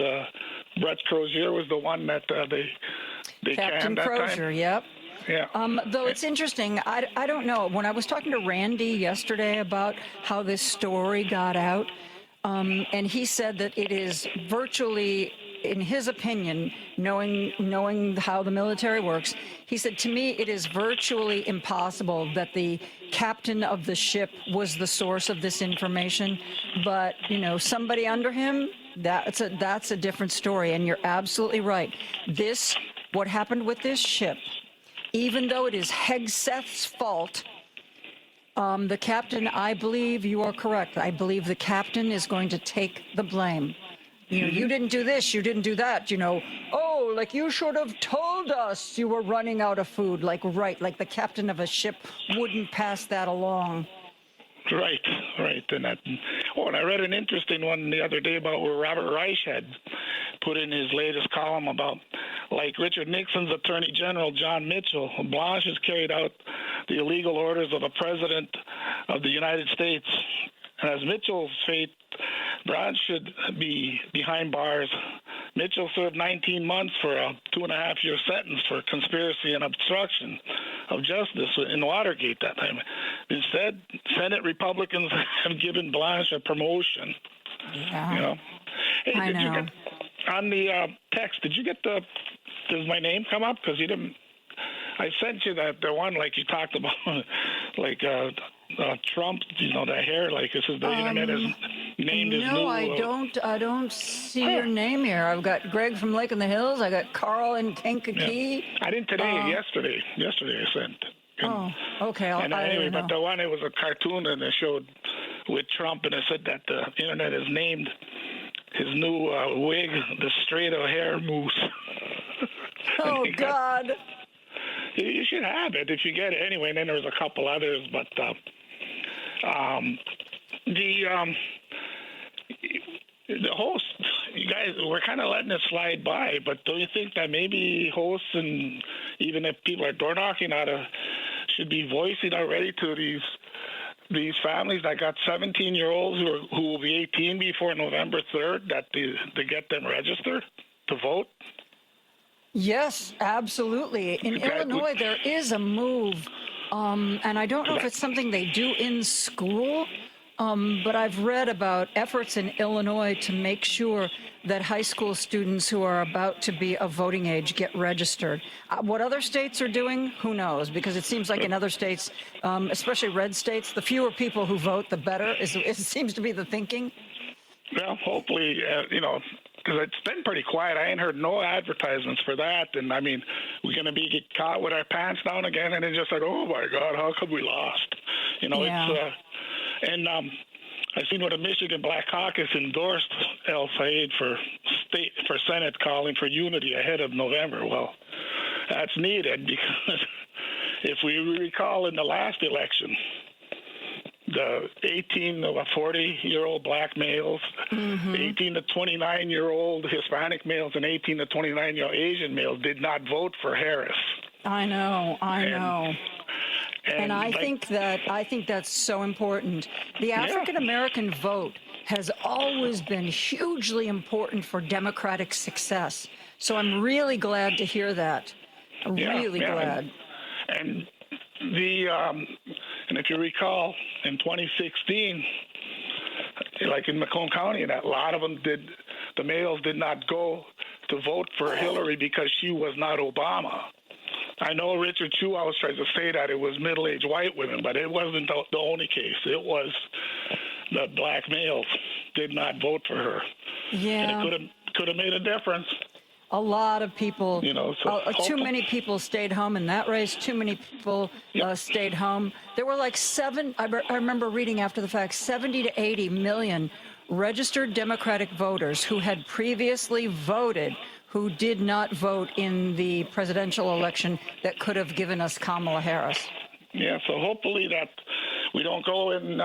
S: Brett Crozier was the one that they
G: Captain
S: that
G: Crozier,
S: time.
G: Yep.
S: Yeah.
G: Though it's interesting, I don't know. When I was talking to Randy yesterday about how this story got out, and he said that it is virtually, in his opinion, knowing how the military works, he said, to me, it is virtually impossible that the captain of the ship was the source of this information. But, you know, somebody under him, that's a different story. And you're absolutely right. What happened with this ship, even though it is Hegseth's fault, the captain, I believe you are correct. I believe the captain is going to take the blame. You know, you didn't do this, you didn't do that, you know. Oh, like you should have told us you were running out of food. Like the captain of a ship wouldn't pass that along.
S: Right. And I read an interesting one the other day about where Robert Reich had put in his latest column about, like Richard Nixon's Attorney General, John Mitchell, Blanche has carried out the illegal orders of the President of the United States. And as Mitchell's fate, Blanche should be behind bars. Mitchell served 19 months for a 2.5-year sentence for conspiracy and obstruction of justice in Watergate that time. Instead, Senate Republicans have given Blanche a promotion.
G: Yeah.
S: You know? Hey,
G: I know.
S: You get, on the text, did you get does my name come up? Because you didn't. I sent you the one like you talked about, like Trump, you know, the hair, like this is the internet is named as new.
G: No, I don't see your name here. I've got Greg from Lake in the Hills. I got Carl in Kankakee.
S: Yeah. I didn't today. Yesterday I sent.
G: Okay.
S: But the one, it was a cartoon and it showed with Trump, and it said that the internet is named his new wig the straight of hair moose.
G: Oh God.
S: You should have it if you get it anyway. And then there was a couple others, but the host, you guys, we're kind of letting it slide by. But don't you think that maybe hosts and even if people are door knocking, should be voicing already to these families that got 17-year-olds who will be 18 before November 3rd, that to get them registered to vote.
G: Yes, absolutely. In Illinois, there is a move, and I don't know if it's something they do in school, but I've read about efforts in Illinois to make sure that high school students who are about to be of voting age get registered. What other states are doing, who knows? Because it seems like in other states, especially red states, the fewer people who vote, the better. It seems to be the thinking.
S: Well, hopefully, because it's been pretty quiet. I ain't heard no advertisements for that. And, I mean, we're going to get caught with our pants down again, and it's just like, oh, my God, how come we lost? I've seen where the Michigan Black Caucus endorsed El Sayed for Senate, calling for unity ahead of November. Well, that's needed because if we recall in the last election, the 18 to 40-year-old black males, 18 to 29-year-old Hispanic males, and 18 to 29-year-old Asian males did not vote for Harris.
G: I know. And I think that's so important. The African American vote has always been hugely important for Democratic success. So I'm really glad to hear that. Really glad.
S: And and if you recall, in 2016, like in Macomb County, a lot of them the males did not go to vote for Hillary because she was not Obama. I know Richard Chu always tries to say that it was middle-aged white women, but it wasn't the only case. It was the black males did not vote for her.
G: Yeah.
S: And it could have made a difference.
G: A lot of people, too many people stayed home in that race. Too many people stayed home. There were like I remember reading after the fact, 70 to 80 million registered Democratic voters who had previously voted who did not vote in the presidential election that could have given us Kamala Harris.
S: Yeah, so hopefully that we don't go and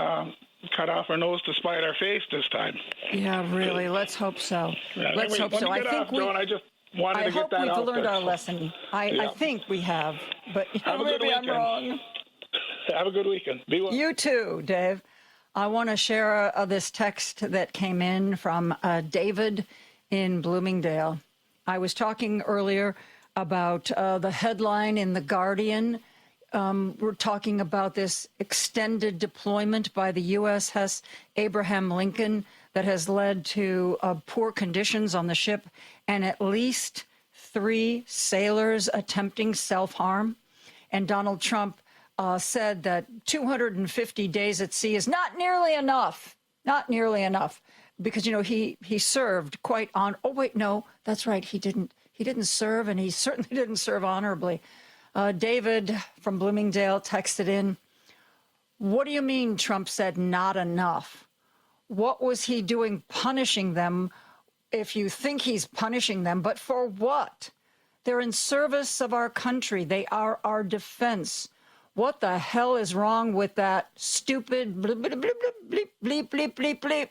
S: cut off our nose to spite our face this time.
G: Yeah, really. Let's hope so.
S: Yeah,
G: Let's hope so. I think
S: I just wanted to get that out.
G: I hope we've learned our lesson. I think we have, but maybe I'm wrong.
S: Have a good weekend. Be well.
G: You too, Dave. I want to share this text that came in from David in Bloomingdale. I was talking earlier about the headline in The Guardian. We're talking about this extended deployment by the USS Abraham Lincoln that has led to poor conditions on the ship and at least 3 sailors attempting self-harm. And Donald Trump said that 250 days at sea is not nearly enough. Not nearly enough. Because, he served quite on. Oh, wait, no, that's right. He didn't serve, and he certainly didn't serve honorably. David from Bloomingdale texted in, what do you mean Trump said not enough? What was he doing punishing them if you think he's punishing them? But for what? They're in service of our country. They are our defense. What the hell is wrong with that stupid bleep, bleep, bleep, bleep, bleep, bleep, bleep, bleep?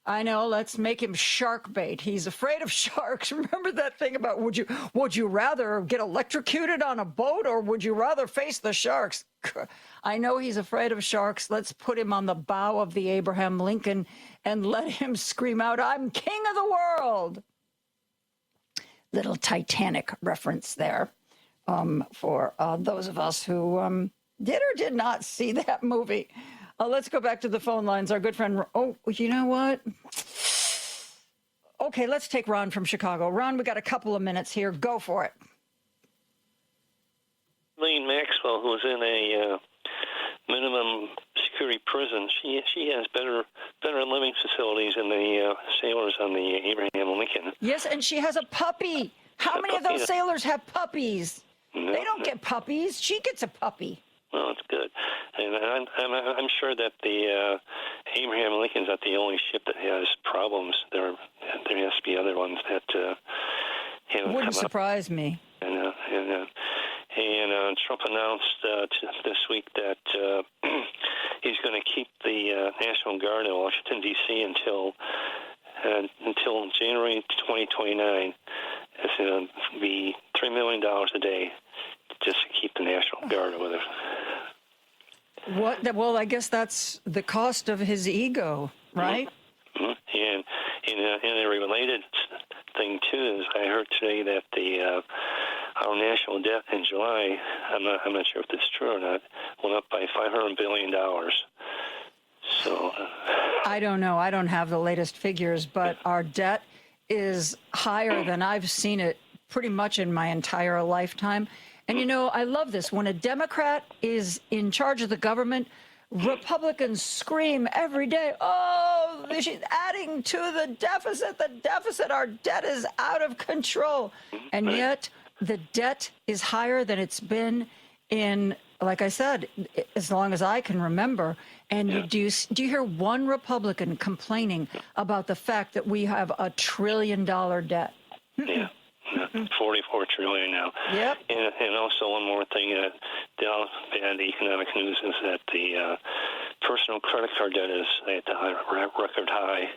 G: I know, let's make him shark bait. He's afraid of sharks. Remember that thing about would you rather get electrocuted on a boat or would you rather face the sharks? I know he's afraid of sharks. Let's put him on the bow of the Abraham Lincoln and let him scream out, I'm king of the world. Little Titanic reference there for those of us who did or did not see that movie. Let's go back to the phone lines. Our good friend, you know what? Okay, let's take Ron from Chicago. Ron, we got a couple of minutes here. Go for it.
T: Lane Maxwell, who's in a minimum security prison, she has better living facilities than the sailors on the Abraham Lincoln.
G: Yes, and she has a puppy. How many of those sailors have puppies? No, they don't get puppies. She gets a puppy.
T: Well, that's good. And I'm sure that the Abraham Lincoln's not the only ship that has problems. There has to be other ones that have
G: wouldn't surprise me.
T: And Trump announced this week that he's going to keep the National Guard in Washington, D.C. until January 2029. It's going to be $3 million a day just to keep the National Guard with it.
G: Well, I guess that's the cost of his ego, right?
T: Mm-hmm. And a related thing too is I heard today that our national debt in July, I'm not sure if this is true or not, went up by $500 billion. So
G: I don't know. I don't have the latest figures, but our debt is higher than I've seen it pretty much in my entire lifetime. And, you know, I love this. When a Democrat is in charge of the government, Republicans scream every day, oh, she's adding to the deficit, our debt is out of control. And yet the debt is higher than it's been in, like I said, as long as I can remember. And do you hear one Republican complaining about the fact that we have $1 trillion debt?
T: Yeah. 44 trillion now.
G: Yep.
T: And also one more thing, the bad economic news is that the personal credit card debt is at the record high.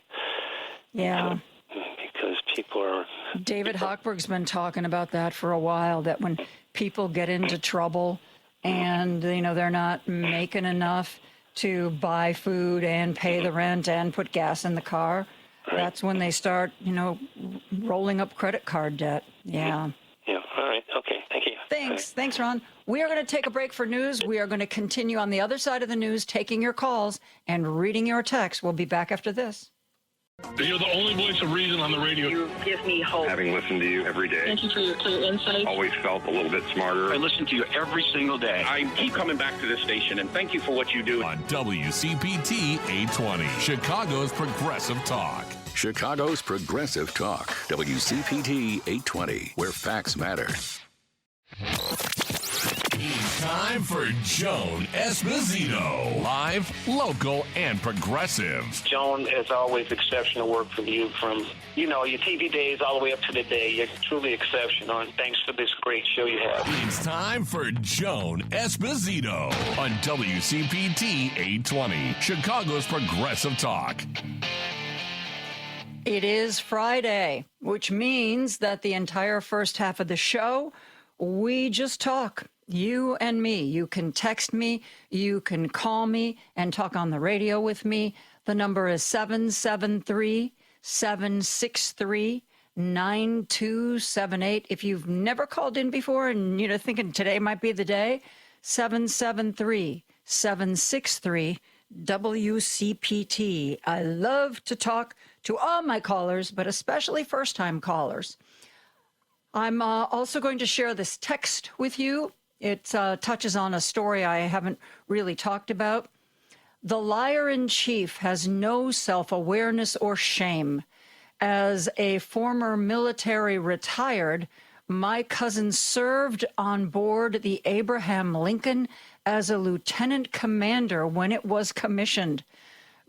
G: Yeah.
T: Because people are...
G: David Hochberg's been talking about that for a while, that when people get into trouble and, you know, they're not making enough to buy food and pay the rent and put gas in the car, that's when they start, you know, rolling up credit card debt. Yeah.
T: Yeah. All right. Okay. Thank you.
G: Thanks. Thanks, Ron. We are going to take a break for news. We are going to continue on the other side of the news, taking your calls and reading your texts. We'll be back after this.
U: You're the only voice of reason on the radio.
V: You give me hope.
W: Having listened to you every day.
V: Thank you for your clear insight.
W: Always felt a little bit smarter.
X: I listen to you every single day.
W: I keep coming back to this station, and thank you for what you do.
D: On WCPT 820, Chicago's Progressive Talk.
O: Chicago's Progressive Talk. WCPT 820, where facts matter.
D: It's time for Joan Esposito. Live, local, and progressive.
V: Joan, as always, exceptional work from you from, you know, your TV days all the way up to the day. You're truly exceptional, and thanks for this great show you have.
D: It's time for Joan Esposito on WCPT 820, Chicago's Progressive Talk.
G: It is Friday, which means that the entire first half of the show, we just talk. You and me. You can text me. You can call me and talk on the radio with me. The number is 773-763-9278. If you've never called in before and you're thinking today might be the day, 773-763-WCPT. I love to talk to all my callers, but especially first-time callers. I'm also going to share this text with you. It touches on a story I haven't really talked about. The liar in chief has no self-awareness or shame. As a former military retired, my cousin served on board the Abraham Lincoln as a lieutenant commander when it was commissioned.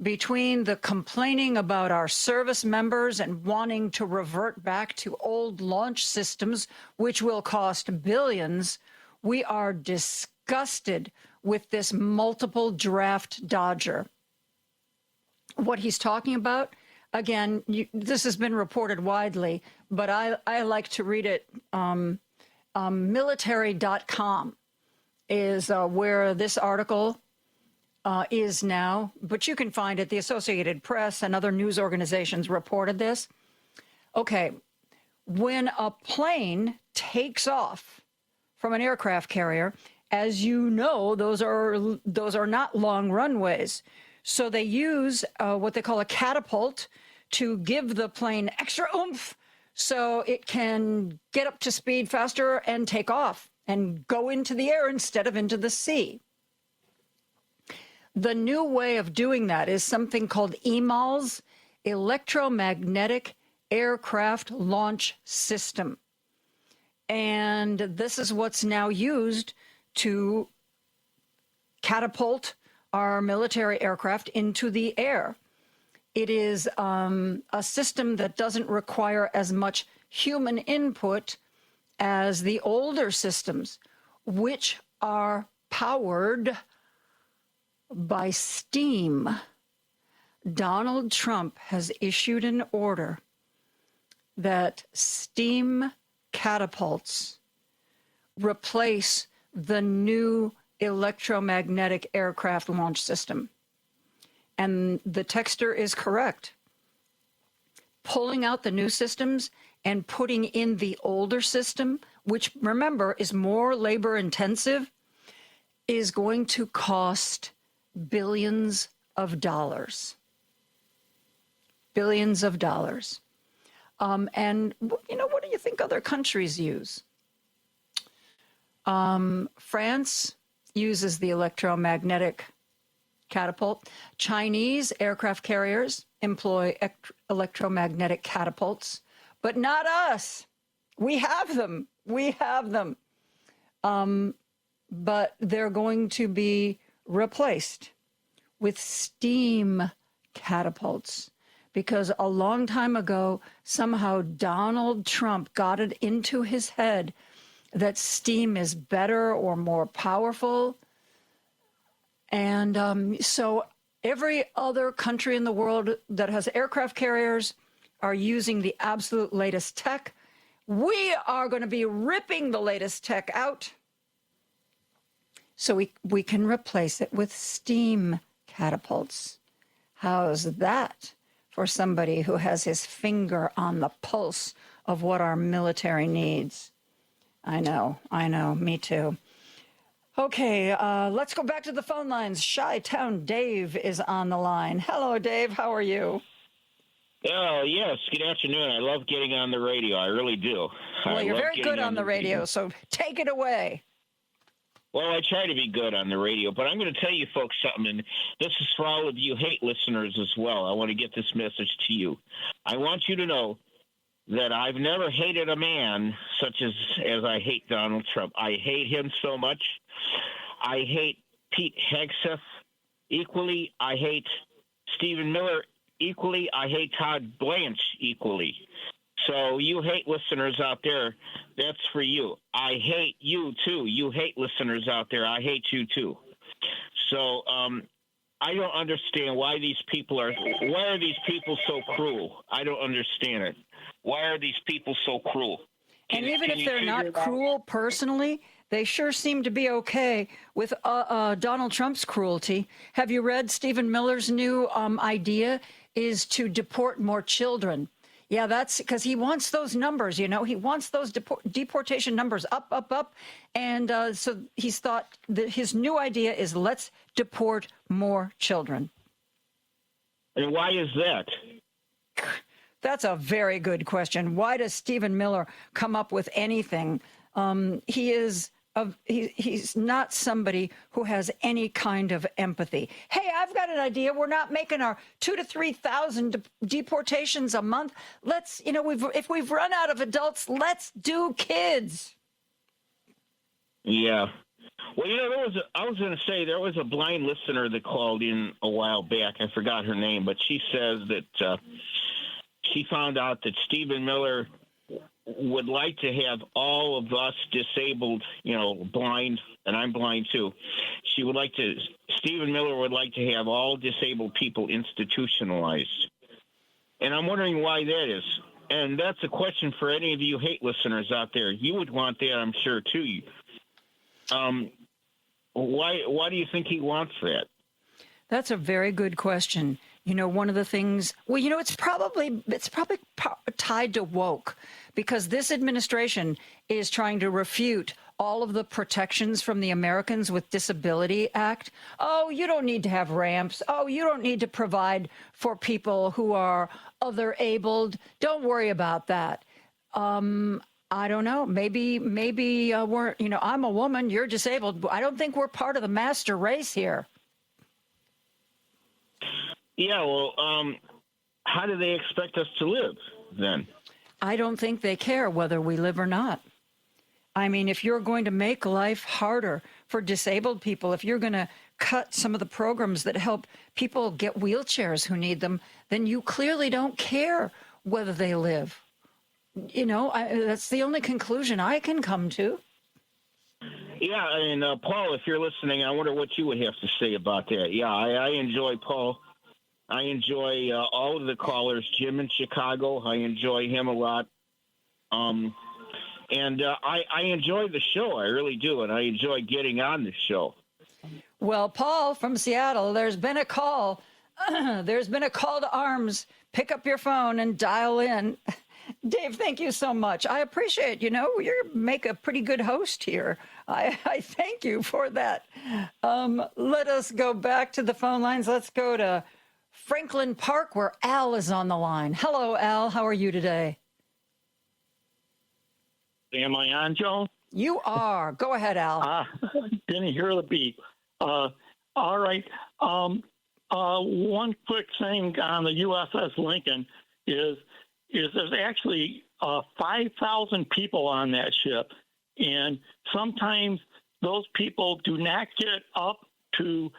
G: Between the complaining about our service members and wanting to revert back to old launch systems, which will cost billions, we are disgusted with this multiple draft dodger. What he's talking about, again, this has been reported widely, but I like to read it. Military.com is where this article is now, but you can find it. The Associated Press and other news organizations reported this. Okay, when a plane takes off from an aircraft carrier, as you know, those are not long runways. So they use what they call a catapult to give the plane extra oomph so it can get up to speed faster and take off and go into the air instead of into the sea. The new way of doing that is something called EMALS, Electromagnetic Aircraft Launch System. And this is what's now used to catapult our military aircraft into the air. It is a system that doesn't require as much human input as the older systems, which are powered by steam. Donald Trump has issued an order that steam catapults replace the new electromagnetic aircraft launch system. And the texter is correct. Pulling out the new systems and putting in the older system, which, remember, is more labor intensive, is going to cost billions of dollars. Billions of dollars. And, you know, what do you think other countries use? France uses the electromagnetic catapult. Chinese aircraft carriers employ electromagnetic catapults, but not us. We have them. We have them. But they're going to be replaced with steam catapults, because a long time ago, somehow Donald Trump got it into his head that steam is better or more powerful. And so every other country in the world that has aircraft carriers are using the absolute latest tech. We are going to be ripping the latest tech out so we can replace it with steam catapults. How's that for somebody who has his finger on the pulse of what our military needs? I know, me too. Okay, let's go back to the phone lines. Chi-Town Dave is on the line. Hello, Dave. How are you?
A: Oh, yes. Good afternoon. I love getting on the radio. I really do.
G: Well, you're very good on the radio, so take it away.
A: Well, I try to be good on the radio, but I'm going to tell you folks something, and this is for all of you hate listeners as well. I want to get this message to you. I want you to know that I've never hated a man such as I hate Donald Trump. I hate him so much. I hate Pete Hegseth equally. I hate Stephen Miller equally. I hate Todd Blanche equally. So you hate listeners out there, that's for you. I hate you too. You hate listeners out there. I hate you too. So I don't understand why are these people so cruel? I don't understand it. Why are these people so cruel?
G: And even if they're not cruel personally, they sure seem to be okay with Donald Trump's cruelty. Have you read Stephen Miller's new idea is to deport more children? Yeah, that's because he wants those numbers, you know. He wants those deportation numbers up. And so he's thought that his new idea is let's deport more children.
A: And why is that?
G: That's a very good question. Why does Stephen Miller come up with anything? He's not somebody who has any kind of empathy. Hey, I've got an idea. We're not making our 2,000 to 3,000 deportations a month. Let's, you know, if we've run out of adults, let's do kids.
A: Yeah. Well, you know, I was going to say there was a blind listener that called in a while back. I forgot her name, but she says that she found out that Stephen Miller would like to have all of us disabled, you know, blind, and I'm blind too. Stephen Miller would like to have all disabled people institutionalized. And I'm wondering why that is. And that's a question for any of you hate listeners out there. You would want that, I'm sure, too. Why do you think he wants that?
G: That's a very good question. You know, one of the things, well, you know, it's probably tied to woke, because this administration is trying to refute all of the protections from the Americans with Disability Act. Oh, you don't need to have ramps. Oh, you don't need to provide for people who are other abled. Don't worry about that. I don't know. Maybe we're, you know, I'm a woman, you're disabled. But I don't think we're part of the master race here.
A: Yeah, well, how do they expect us to live then?
G: I don't think they care whether we live or not. I mean, if you're going to make life harder for disabled people, if you're going to cut some of the programs that help people get wheelchairs who need them, then you clearly don't care whether they live. You know, that's the only conclusion I can come to.
A: Yeah, and Paul, if you're listening, I wonder what you would have to say about that. Yeah, I enjoy Paul. I enjoy all of the callers. Jim in Chicago, I enjoy him a lot. And I enjoy the show. I really do. And I enjoy getting on the show.
G: Well, Paul from Seattle, there's been a call. There's been a call to arms. Pick up your phone and dial in. Dave, thank you so much. I appreciate, you make a pretty good host here. I thank you for that. Let us go back to the phone lines. Let's go to Franklin Park, where Al is on the line. Hello, Al. How are you today?
B: Am I on, Joan?
G: You are. Go ahead, Al.
B: Didn't hear the beep. All right. One quick thing on the USS Lincoln is there's actually 5,000 people on that ship, and sometimes those people do not get up to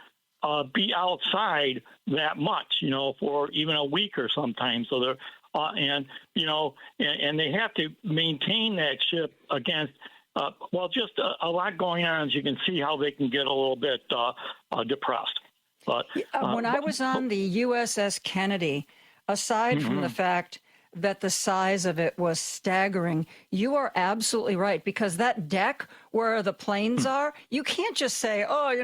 B: be outside that much, for even a week or sometimes. So they're and they have to maintain that ship against just a lot going on. As you can see, how they can get a little bit depressed. But
G: when I was on the USS Kennedy, aside from the fact that the size of it was staggering, you are absolutely right, because that deck where the planes are, you can't just say, I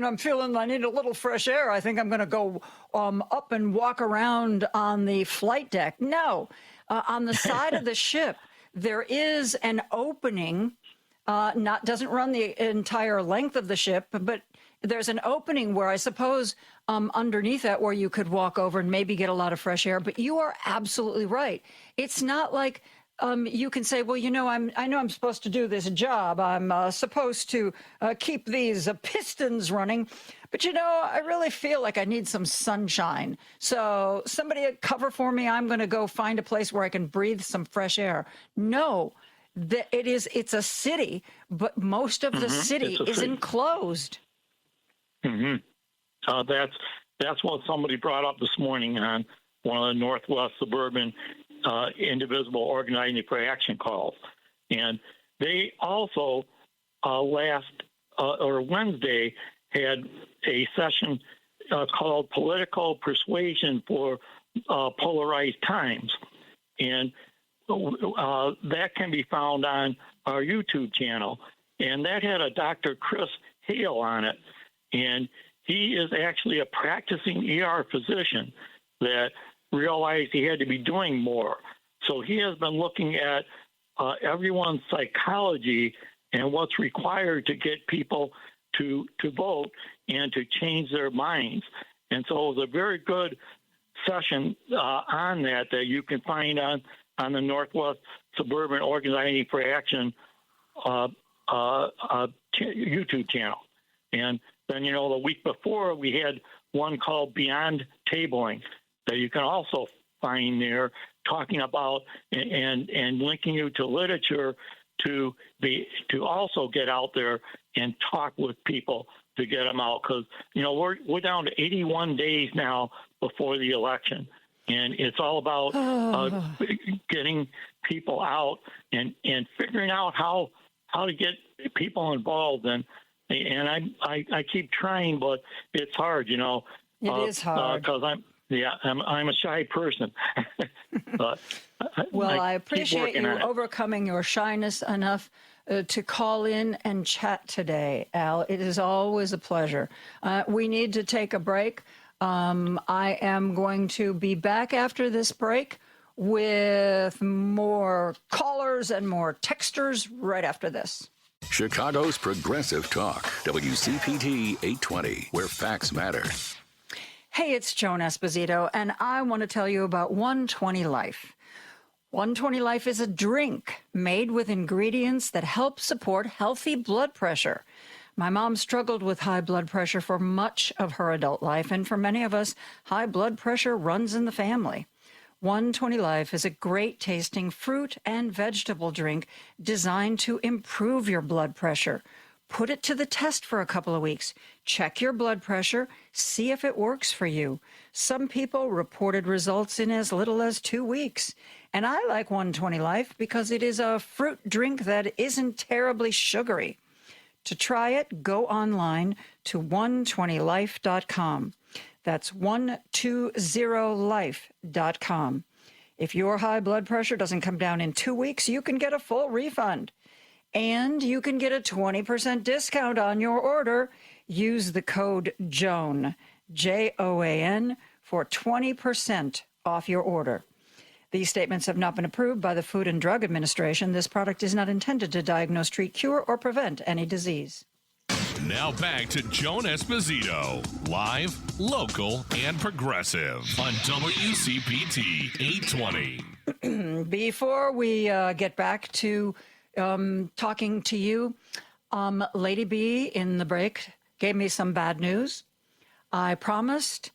G: need a little fresh air. I think I'm going to go up and walk around on the flight deck. No, on the side of the ship, there is an opening, doesn't run the entire length of the ship, but there's an opening where I suppose underneath that where you could walk over and maybe get a lot of fresh air. But you are absolutely right. It's not like you can say, well, I know I'm supposed to do this job. I'm supposed to keep these pistons running. But, I really feel like I need some sunshine. So somebody cover for me. I'm going to go find a place where I can breathe some fresh air. No, it's a city, but most of the city is enclosed.
B: That's what somebody brought up this morning on one of the Northwest Suburban Indivisible Organizing for Action calls, and they also Wednesday had a session called "Political Persuasion for Polarized Times," and that can be found on our YouTube channel, and that had a Dr. Chris Hale on it. And he is actually a practicing ER physician that realized he had to be doing more. So he has been looking at everyone's psychology and what's required to get people to vote and to change their minds. And so it was a very good session on that you can find on the Northwest Suburban Organizing for Action YouTube channel. And then, the week before, we had one called Beyond Tabling that you can also find there, talking about and linking you to literature to also get out there and talk with people to get them out. Because, we're down to 81 days now before the election. And it's all about getting people out and figuring out how to get people involved. And I keep trying, but it's hard, It
G: is hard
B: because I'm a shy person. But
G: I appreciate you overcoming your shyness enough to call in and chat today, Al. It is always a pleasure. We need to take a break. I am going to be back after this break with more callers and more texters right after this.
O: Chicago's Progressive Talk, WCPT 820, where facts matter.
G: Hey, it's Joan Esposito, and I want to tell you about 120 Life. 120 Life is a drink made with ingredients that help support healthy blood pressure. My mom struggled with high blood pressure for much of her adult life, and for many of us, high blood pressure runs in the family. 120 Life is a great-tasting fruit and vegetable drink designed to improve your blood pressure. Put it to the test for a couple of weeks. Check your blood pressure. See if it works for you. Some people reported results in as little as 2 weeks. And I like 120 Life because it is a fruit drink that isn't terribly sugary. To try it, go online to 120life.com. That's 120life.com. If your high blood pressure doesn't come down in 2 weeks, you can get a full refund. And you can get a 20% discount on your order. Use the code JOAN, JOAN, for 20% off your order. These statements have not been approved by the Food and Drug Administration. This product is not intended to diagnose, treat, cure, or prevent any disease.
D: Now back to Joan Esposito, live, local, and progressive on WCPT 820.
G: Before we get back to talking to you, Lady B in the break gave me some bad news. I promised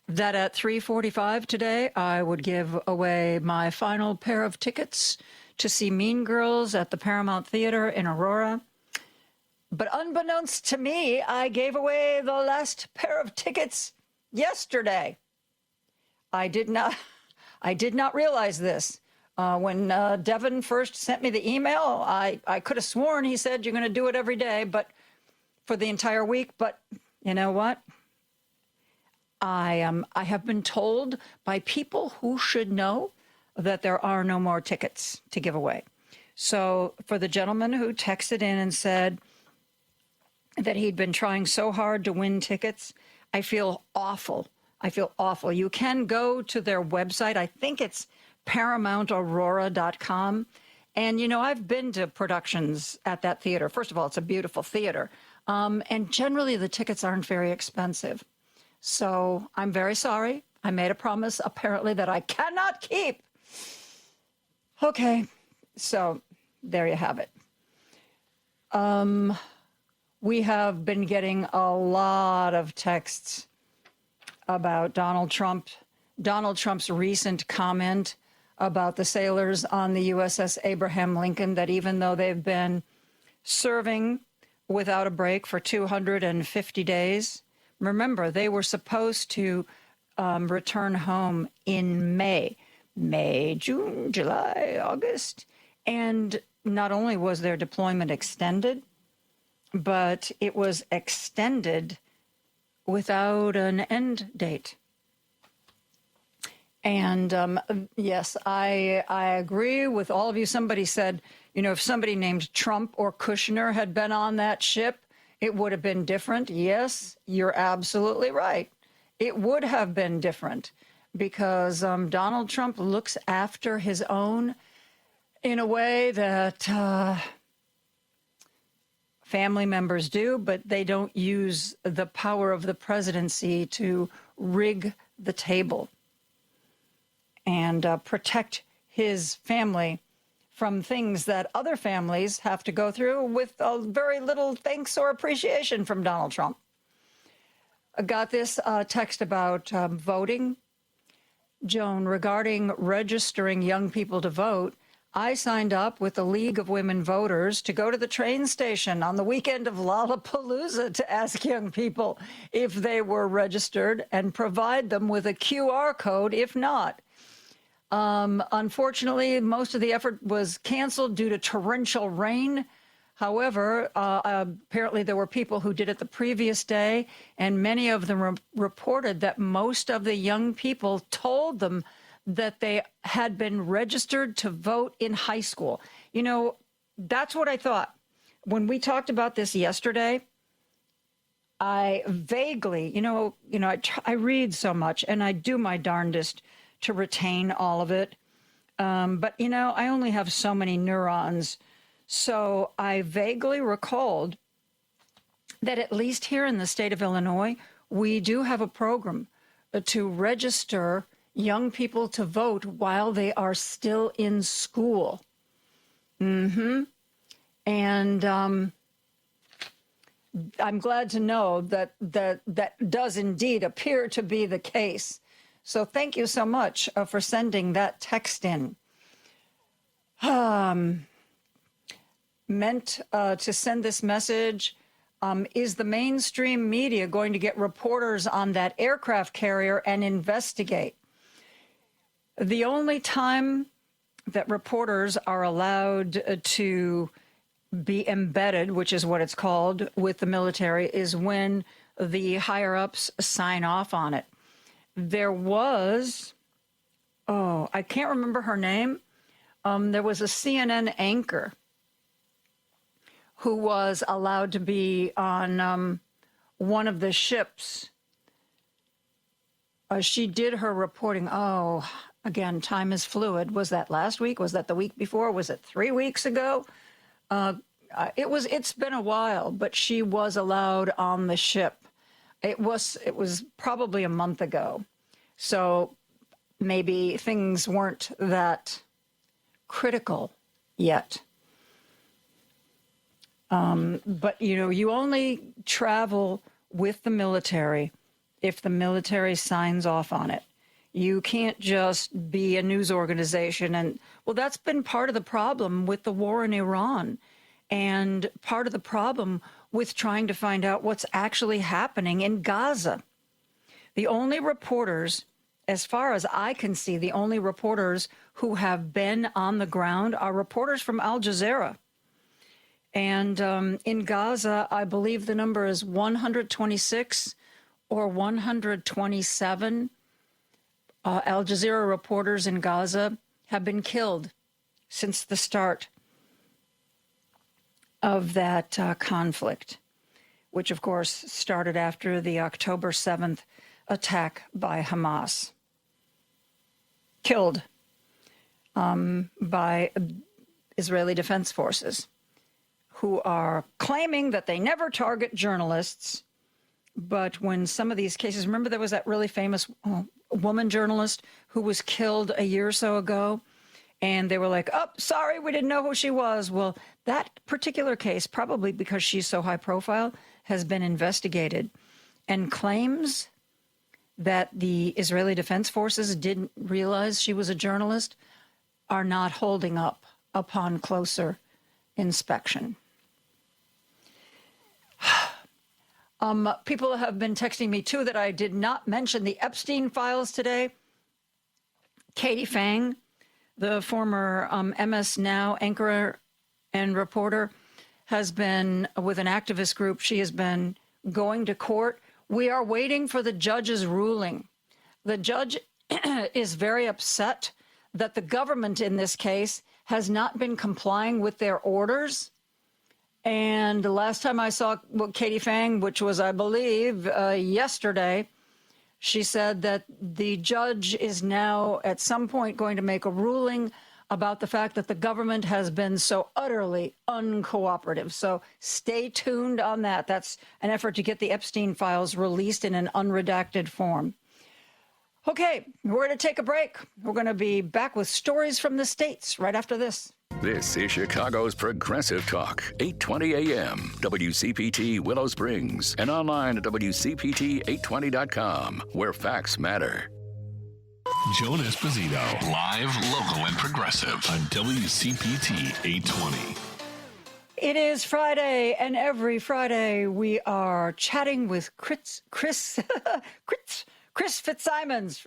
G: that at 3:45 today, I would give away my final pair of tickets to see Mean Girls at the Paramount Theater in Aurora. But unbeknownst to me, I gave away the last pair of tickets yesterday. I did not realize this. When Devin first sent me the email, I could have sworn he said you're going to do it every day, but for the entire week. But you know what? I have been told by people who should know that there are no more tickets to give away. So for the gentleman who texted in and said that he'd been trying so hard to win tickets, I feel awful. I feel awful. You can go to their website. I think it's ParamountAurora.com. And, you know, I've been to productions at that theater. First of all, it's a beautiful theater. And generally the tickets aren't very expensive. So I'm very sorry. I made a promise, apparently, that I cannot keep. Okay, so there you have it. We have been getting a lot of texts about Donald Trump. Donald Trump's recent comment about the sailors on the USS Abraham Lincoln, that even though they've been serving without a break for 250 days, remember, they were supposed to return home in May, June, July, August. And not only was their deployment extended, but it was extended without an end date. And yes, I agree with all of you. Somebody said, you know, if somebody named Trump or Kushner had been on that ship, it would have been different. Yes, you're absolutely right. It would have been different because Donald Trump looks after his own in a way that family members do, but they don't use the power of the presidency to rig the table and protect his family from things that other families have to go through with very little thanks or appreciation from Donald Trump. I got this text about voting. Joan, regarding registering young people to vote, I signed up with the League of Women Voters to go to the train station on the weekend of Lollapalooza to ask young people if they were registered and provide them with a QR code if not. Unfortunately, most of the effort was canceled due to torrential rain. However, apparently there were people who did it the previous day, and many of them reported that most of the young people told them that they had been registered to vote in high school. You know, that's what I thought. When we talked about this yesterday, I vaguely, I read so much and I do my darndest to retain all of it. But, I only have so many neurons. So I vaguely recalled that at least here in the state of Illinois, we do have a program to register young people to vote while they are still in school. And I'm glad to know that does indeed appear to be the case. So thank you so much for sending that text in. Meant to send this message. Is the mainstream media going to get reporters on that aircraft carrier and investigate? The only time that reporters are allowed to be embedded, which is what it's called with the military, is when the higher-ups sign off on it. There was, I can't remember her name. There was a CNN anchor who was allowed to be on one of the ships. She did her reporting. Oh, again, time is fluid. Was that last week? Was that the week before? Was it 3 weeks ago? It's been a while, but she was allowed on the ship. It was probably a month ago. So maybe things weren't that critical yet. But, you only travel with the military if the military signs off on it. You can't just be a news organization. And, well, that's been part of the problem with the war in Iran and part of the problem with trying to find out what's actually happening in Gaza. The only reporters, as far as I can see, the only reporters who have been on the ground are reporters from Al Jazeera. And in Gaza, I believe the number is 126 or 127 Al Jazeera reporters in Gaza have been killed since the start of that conflict, which, of course, started after the October 7th attack by Hamas. Killed by Israeli Defense Forces, who are claiming that they never target journalists. But when some of these cases, remember there was that really famous woman journalist who was killed a year or so ago, and they were like, oh, sorry, we didn't know who she was. Well, that particular case, probably because she's so high profile, has been investigated, and claims that the Israeli Defense Forces didn't realize she was a journalist are not holding up upon closer inspection. People have been texting me, too, that I did not mention the Epstein files today. Katie Fang, the former MS Now anchor and reporter, has been with an activist group. She has been going to court. We are waiting for the judge's ruling. The judge is very upset that the government in this case has not been complying with their orders. And the last time I saw Katie Fang, which was, I believe, yesterday, she said that the judge is now at some point going to make a ruling about the fact that the government has been so utterly uncooperative. So stay tuned on that. That's an effort to get the Epstein files released in an unredacted form. Okay, we're going to take a break. We're going to be back with stories from the States right after this.
O: This is Chicago's Progressive Talk, 820 AM, WCPT Willow Springs, and online at WCPT820.com, where facts matter.
D: Joan Esposito, live, local, and progressive on WCPT 820.
G: It is Friday, and every Friday we are chatting with Chris Fitzsimons,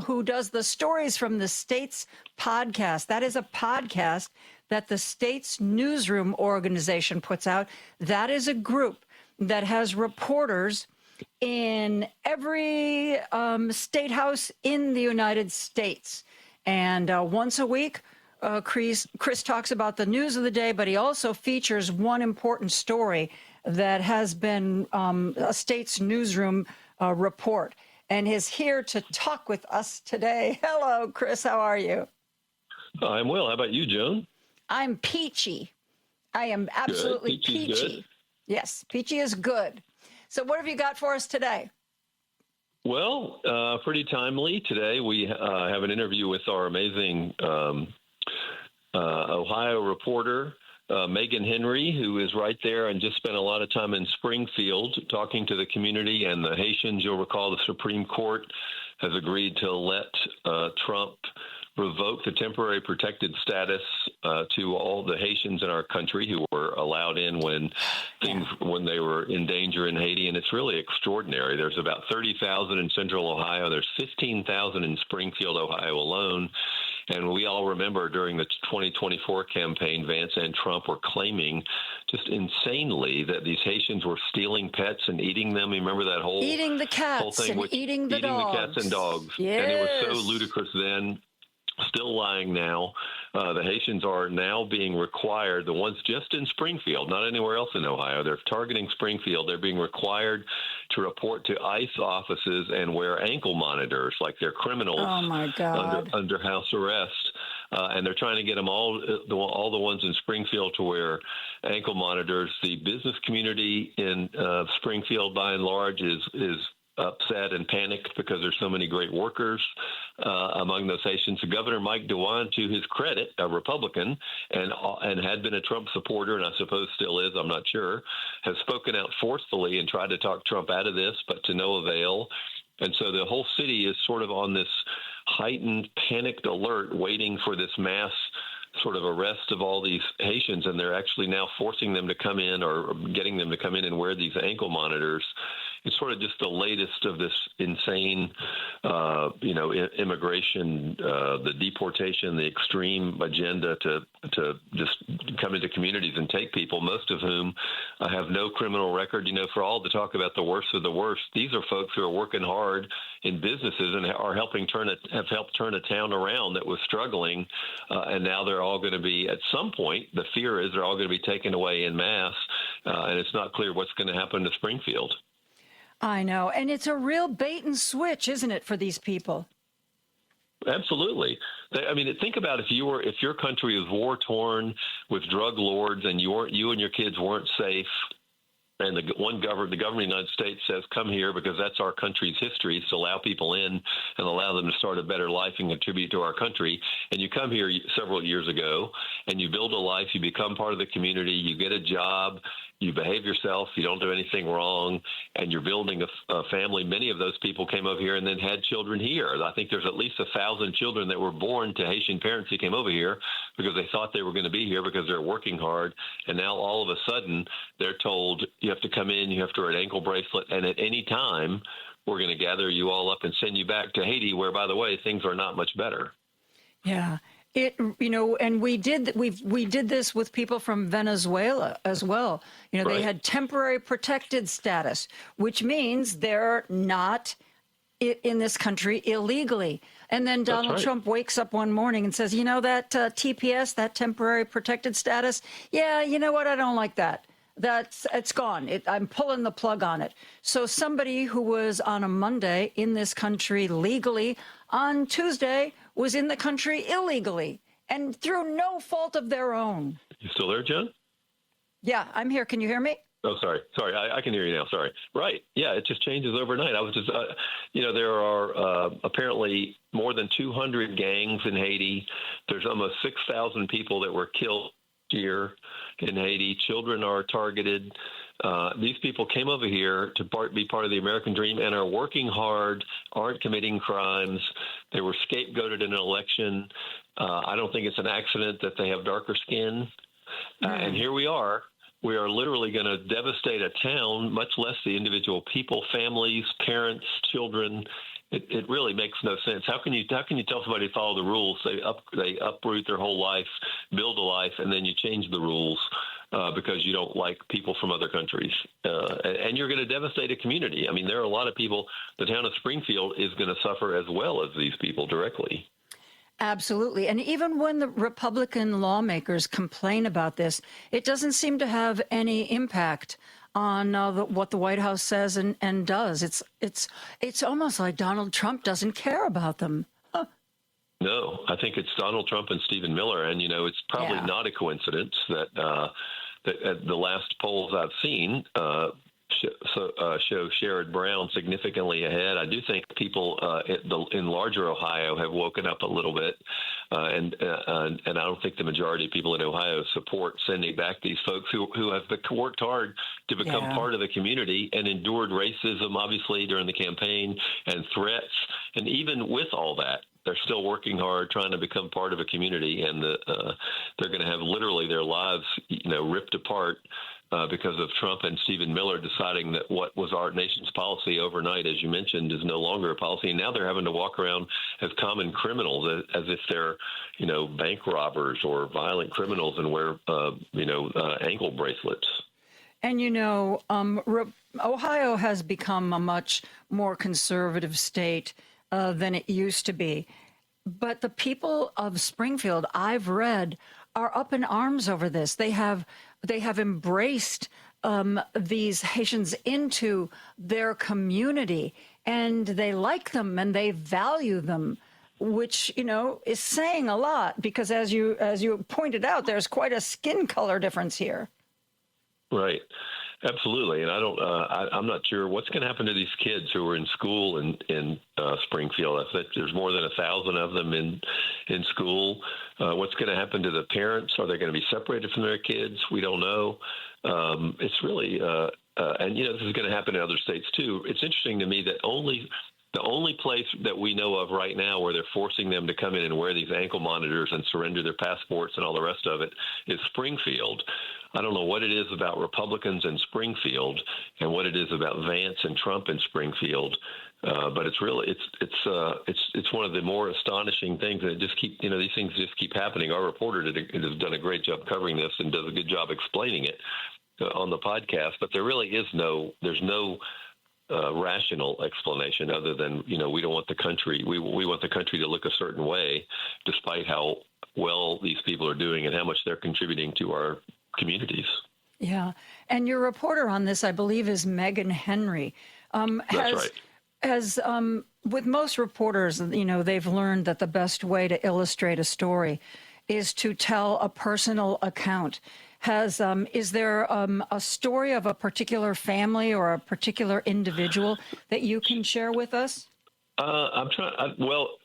G: who does the Stories from the States podcast. That is a podcast that the States Newsroom organization puts out. That is a group that has reporters in every state house in the United States. And once a week, Chris talks about the news of the day, but he also features one important story that has been a States Newsroom report, and is here to talk with us today. Hello, Chris. How are you?
C: I'm well. How about you, Joan?
G: I'm peachy. I am absolutely peachy.
C: Good.
G: Yes, peachy is good. So what have you got for us today?
C: Well, pretty timely. Today we have an interview with our amazing Ohio reporter, Megan Henry, who is right there and just spent a lot of time in Springfield talking to the community and the Haitians. You'll recall the Supreme Court has agreed to let Trump revoke the temporary protected status to all the Haitians in our country who were allowed in when they were in danger in Haiti. And it's really extraordinary. There's about 30,000 in central Ohio. There's 15,000 in Springfield, Ohio alone. And we all remember during the 2024 campaign, Vance and Trump were claiming just insanely that these Haitians were stealing pets and eating them. You remember that whole
G: eating the cats
C: whole thing,
G: and eating the dogs.
C: The cats and dogs.
G: Yes.
C: And it was so ludicrous then, still lying now. The Haitians are now being required, the ones just in Springfield, not anywhere else in Ohio, they're targeting Springfield. They're being required to report to ICE offices and wear ankle monitors like they're criminals under house arrest. And they're trying to get them all the ones in Springfield to wear ankle monitors. The business community in Springfield, by and large, is upset and panicked because there's so many great workers among those Haitians. Governor Mike DeWine, to his credit, a Republican and had been a Trump supporter, and I suppose still is, I'm not sure, has spoken out forcefully and tried to talk Trump out of this, but to no avail. And so the whole city is sort of on this heightened, panicked alert, waiting for this mass sort of arrest of all these Haitians, and they're actually now forcing them to come in or getting them to come in and wear these ankle monitors. It's sort of just the latest of this insane, immigration, the deportation, the extreme agenda to just come into communities and take people, most of whom have no criminal record. For all the talk about the worst of the worst, these are folks who are working hard in businesses and are have helped turn a town around that was struggling, and now they're all going to be, at some point, the fear is they're all going to be taken away en masse, and it's not clear what's going to happen to Springfield.
G: I know. And it's a real bait and switch, isn't it, for these people?
C: Absolutely. Think about if your country was war torn with drug lords and you and your kids weren't safe, and the government of the United States says, come here because that's our country's history, to allow people in and allow them to start a better life and contribute to our country. And you come here several years ago and you build a life, you become part of the community, you get a job, you behave yourself, you don't do anything wrong, and you're building a family. Many of those people came over here and then had children here. I think there's at least 1,000 children that were born to Haitian parents who came over here because they thought they were going to be here because they're working hard. And now all of a sudden they're told you have to come in, you have to wear an ankle bracelet, and at any time we're going to gather you all up and send you back to Haiti, where, by the way, things are not much better.
G: Yeah. And we did this with people from Venezuela as well. They had temporary protected status, which means they're not in this country illegally. And then Donald Trump wakes up one morning and says, that TPS, that temporary protected status, you know what? I don't like that. It's gone. I'm pulling the plug on it. So somebody who was on a Monday in this country legally on Tuesday was in the country illegally and through no fault of their own.
C: You still there, Jen?
G: Yeah, I'm here. Can you hear me?
C: Oh, sorry. I can hear you now. Sorry. Right. Yeah, it just changes overnight. I was just, there are apparently more than 200 gangs in Haiti. There's almost 6,000 people that were killed here in Haiti. Children are targeted. These people came over here to be part of the American dream and are working hard, aren't committing crimes. They were scapegoated in an election. I don't think it's an accident that they have darker skin. And here we are. We are literally going to devastate a town, much less the individual people, families, parents, children. It really makes no sense. How can you tell somebody to follow the rules? They uproot their whole life, build a life, and then you change the rules because you don't like people from other countries. And you're going to devastate a community. There are a lot of people. The town of Springfield is going to suffer as well as these people directly.
G: Absolutely. And even when the Republican lawmakers complain about this, it doesn't seem to have any impact on what the White House says and does. It's almost like Donald Trump doesn't care about them. Huh.
C: No, I think it's Donald Trump and Stephen Miller. And, it's probably not a coincidence that the last polls I've seen show Sherrod Brown significantly ahead. I do think people in larger Ohio have woken up a little bit, and I don't think the majority of people in Ohio support sending back these folks who have worked hard to become part of the community and endured racism, obviously, during the campaign and threats. And even with all that, they're still working hard, trying to become part of a community, and they're going to have literally their lives, ripped apart because of Trump and Stephen Miller deciding that what was our nation's policy overnight, as you mentioned, is no longer a policy. And now they're having to walk around as common criminals, as if they're, bank robbers or violent criminals, and wear, ankle bracelets.
G: And, Ohio has become a much more conservative state than it used to be. But the people of Springfield, I've read, are up in arms over this. They have embraced these Haitians into their community, and they like them and they value them, which, is saying a lot, because as you pointed out, there's quite a skin color difference here.
C: Right. Absolutely. And I'm not sure what's going to happen to these kids who are in school in Springfield. I think there's more than 1,000 of them in school. What's going to happen to the parents? Are they going to be separated from their kids? We don't know. It's really, and this is going to happen in other states too. It's interesting to me that the only place that we know of right now where they're forcing them to come in and wear these ankle monitors and surrender their passports and all the rest of it is Springfield. I don't know what it is about Republicans in Springfield and what it is about Vance and Trump in Springfield, but it's really it's one of the more astonishing things that just keep these things just keep happening. Our reporter has done a great job covering this and does a good job explaining it on the podcast. But there really is no rational explanation other than we don't want the country. We want the country to look a certain way, despite how well these people are doing and how much they're contributing to our communities.
G: Yeah. And your reporter on this, I believe, is Megan Henry.
C: That's right.
G: As with most reporters, they've learned that the best way to illustrate a story is to tell a personal account. Is there a story of a particular family or a particular individual that you can share with us?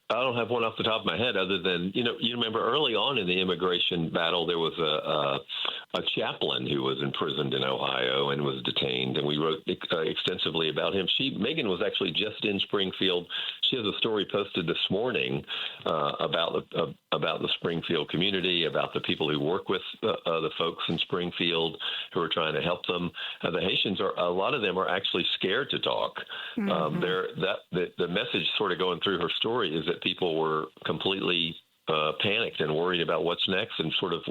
G: I don't have one off the top of my head other than, you remember early on in the immigration battle, there was a chaplain who was imprisoned in Ohio and was detained, and we wrote extensively about him. Megan was actually just in Springfield. She has a story posted this morning about the Springfield community, about the people who work with the folks in Springfield who are trying to help them. The Haitians a lot of them are actually scared to talk. Mm-hmm. The message sort of going through her story is that people were completely panicked and worried about what's next and sort of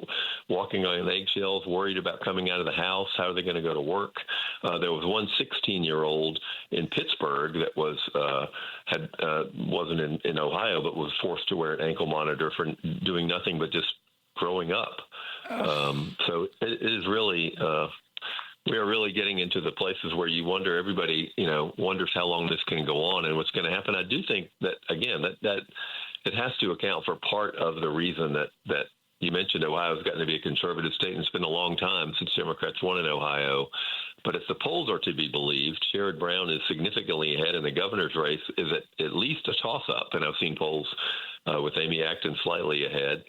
G: walking on eggshells, worried about coming out of the house. How are they going to go to work? There was one 16-year-old in Pittsburgh that wasn't in Ohio, but was forced to wear an ankle monitor for doing nothing but just growing up. So it is really we are really getting into the places where you wonder, everybody, wonders how long this can go on and what's going to happen. I do think that, again, that it has to account for part of the reason that you mentioned Ohio's gotten to be a conservative state, and it's been a long time since Democrats won in Ohio. But if the polls are to be believed, Sherrod Brown is significantly ahead, and the governor's race is at least a toss-up. And I've seen polls with Amy Acton slightly ahead.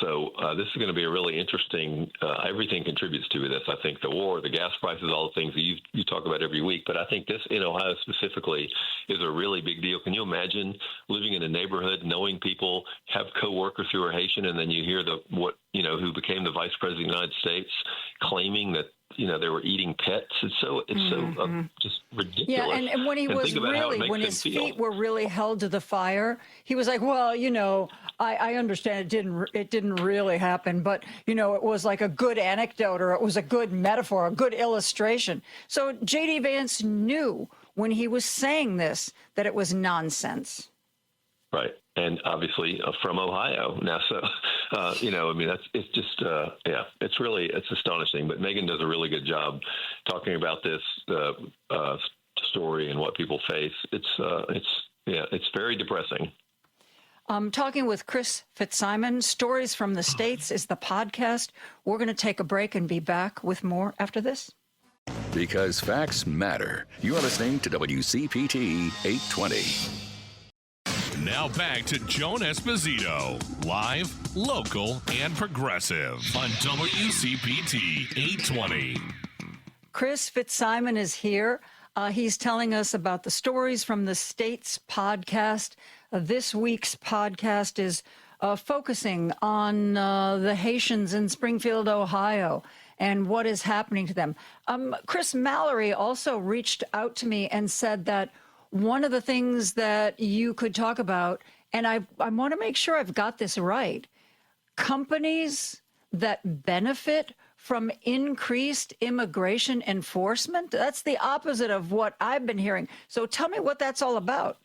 G: So this is going to be a really interesting, everything contributes to this. I think the war, the gas prices, all the things that you talk about every week. But I think this in Ohio specifically is a really big deal. Can you imagine living in a neighborhood, knowing people, have coworkers who are Haitian, and then you hear who became the vice president of the United States claiming that, they were eating pets. It's so just ridiculous. Yeah, and when when his feet were really held to the fire, he was like, well, I understand it didn't really happen, but, it was like a good anecdote, or it was a good metaphor, a good illustration. So J.D. Vance knew when he was saying this that it was nonsense.
C: Right. And obviously from Ohio now. So, it's astonishing. But Megan does a really good job talking about this story and what people face. It's very depressing.
G: Talking with Chris Fitzsimon, Stories from the States is the podcast. We're going to take a break and be back with more after this.
O: Because facts matter. You're listening to WCPT 820.
D: Now back to Joan Esposito, live, local, and progressive on WCPT 820.
G: Chris Fitzsimon is here. He's telling us about the Stories from the States podcast. This week's podcast is focusing on the Haitians in Springfield, Ohio, and what is happening to them. Chris Mallory also reached out to me and said that one of the things that you could talk about, and I want to make sure I've got this right, companies that benefit from increased immigration enforcement. That's the opposite of what I've been hearing. So tell me what that's all about.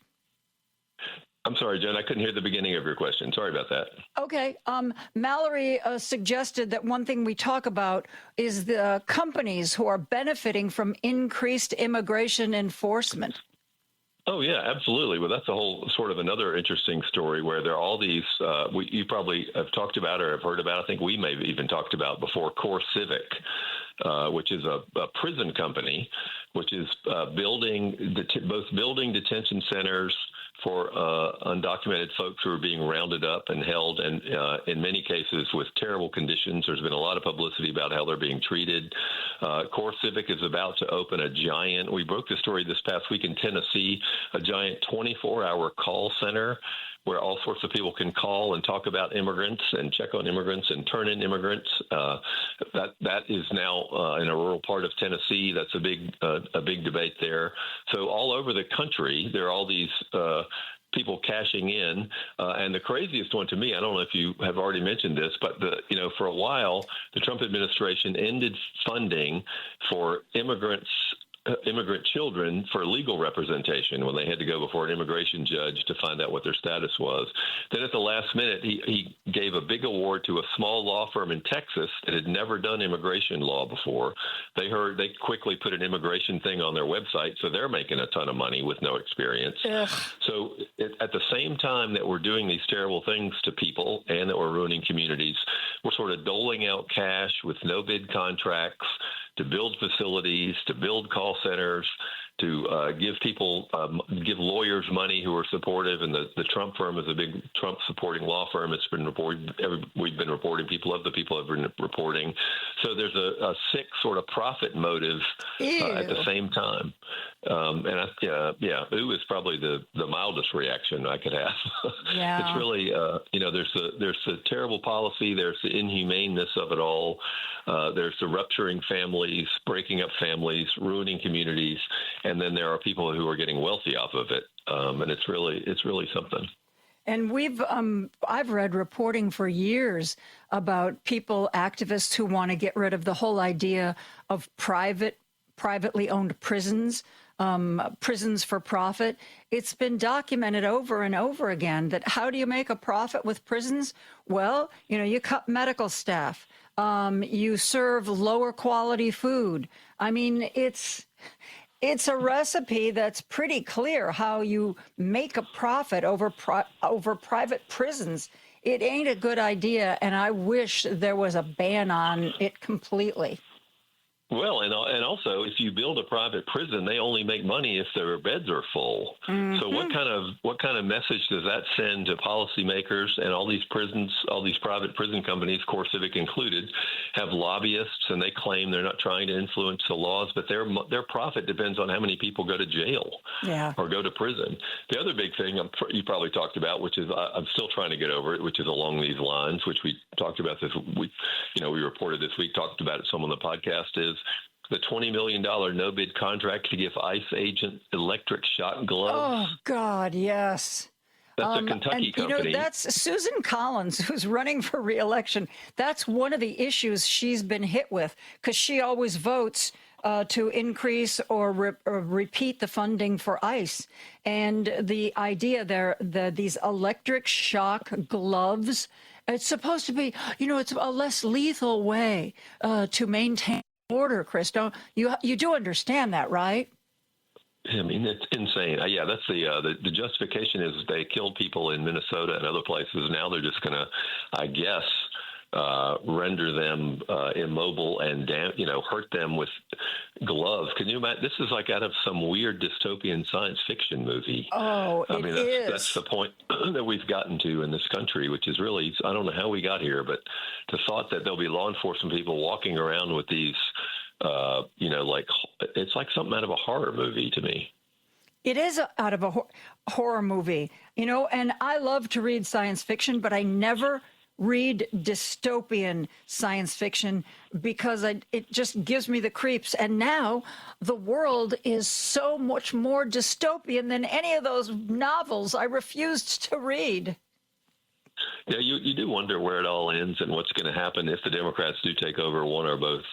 C: I'm sorry, Jen, I couldn't hear the beginning of your question. Sorry about that.
G: Okay. Mallory suggested that one thing we talk about is the companies who are benefiting from increased immigration enforcement.
C: Oh, yeah, absolutely. Well, that's a whole sort of another interesting story where there are all these, you probably have talked about or have heard about, I think we may have even talked about before, Core Civic, which is a prison company, which is both building detention centers for undocumented folks who are being rounded up and held, and in many cases with terrible conditions. There's been a lot of publicity about how they're being treated. Core Civic is about to open a giant, we broke the story this past week in Tennessee, a giant 24-hour call center where all sorts of people can call and talk about immigrants and check on immigrants and turn in immigrants. That is now in a rural part of Tennessee. That's a big debate there. So all over the country, there are all these people cashing in. And the craziest one to me, I don't know if you have already mentioned this, but for a while, the Trump administration ended funding for immigrant children for legal representation when they had to go before an immigration judge to find out what their status was. Then at the last minute, he gave a big award to a small law firm in Texas that had never done immigration law before. They quickly put an immigration thing on their website, so they're making a ton of money with no experience. Ugh. So at the same time that we're doing these terrible things to people and that we're ruining communities, we're sort of doling out cash with no bid contracts to build facilities, to build call centers, to give lawyers money who are supportive. And the Trump firm is a big Trump supporting law firm. It's been reported. We've been reporting. People have been reporting. So there's a sick sort of profit motive at the same time. Ooh is probably the mildest reaction I could have. Yeah. It's really, there's the terrible policy. There's the inhumaneness of it all. There's the rupturing families, breaking up families, ruining communities, and then there are people who are getting wealthy off of it. And it's really something.
G: And I've read reporting for years about activists who want to get rid of the whole idea of privately owned prisons. Prisons for profit. It's been documented over and over again that how do you make a profit with prisons? Well, you cut medical staff. You serve lower quality food. I mean, it's a recipe that's pretty clear how you make a profit over private prisons. It ain't a good idea, and I wish there was a ban on it completely.
C: Well, and also, if you build a private prison, they only make money if their beds are full. Mm-hmm. So what kind of message does that send to policymakers? And all these prisons, all these private prison companies, Core Civic included, have lobbyists, and they claim they're not trying to influence the laws, but their profit depends on how many people go to jail or go to prison. The other big thing you probably talked about, which is I'm still trying to get over it, which is along these lines, which we talked about this week. We reported this week, talked about it some on the podcast, is the $20 million no-bid contract to give ICE agent electric shock gloves.
G: Oh, God, yes.
C: That's a Kentucky company.
G: That's Susan Collins, who's running for re-election. That's one of the issues she's been hit with, because she always votes to increase or repeat the funding for ICE. And the idea there, these electric shock gloves, it's supposed to be, it's a less lethal way to maintain order, Chris. You do understand that, right?
C: I mean, it's insane. Yeah, that's the justification is they killed people in Minnesota and other places. Now they're just going to, I guess, render them immobile and hurt them with gloves. Can you imagine? This is like out of some weird dystopian science fiction movie.
G: Oh, I mean,
C: that's the point that we've gotten to in this country, which is really, I don't know how we got here, but the thought that there'll be law enforcement people walking around with these, it's like something out of a horror movie to me.
G: It is out of a horror movie, and I love to read science fiction, but I never read dystopian science fiction because it just gives me the creeps. And now the world is so much more dystopian than any of those novels I refused to read.
C: Yeah, you do wonder where it all ends and what's going to happen if the Democrats do take over one or both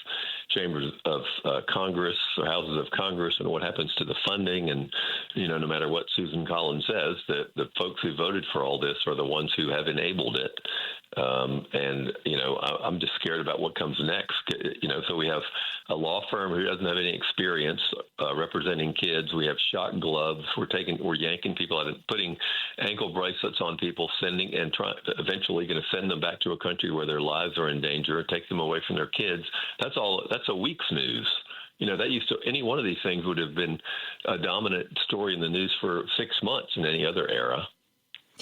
C: chambers of Congress or houses of Congress, and what happens to the funding. And, no matter what Susan Collins says, the folks who voted for all this are the ones who have enabled it. I'm just scared about what comes next. So we have a law firm who doesn't have any experience representing kids. We have shot gloves. We're yanking people out, putting ankle bracelets on people, eventually going to send them back to a country where their lives are in danger, take them away from their kids. That's a week's news. Any one of these things would have been a dominant story in the news for 6 months in any other era.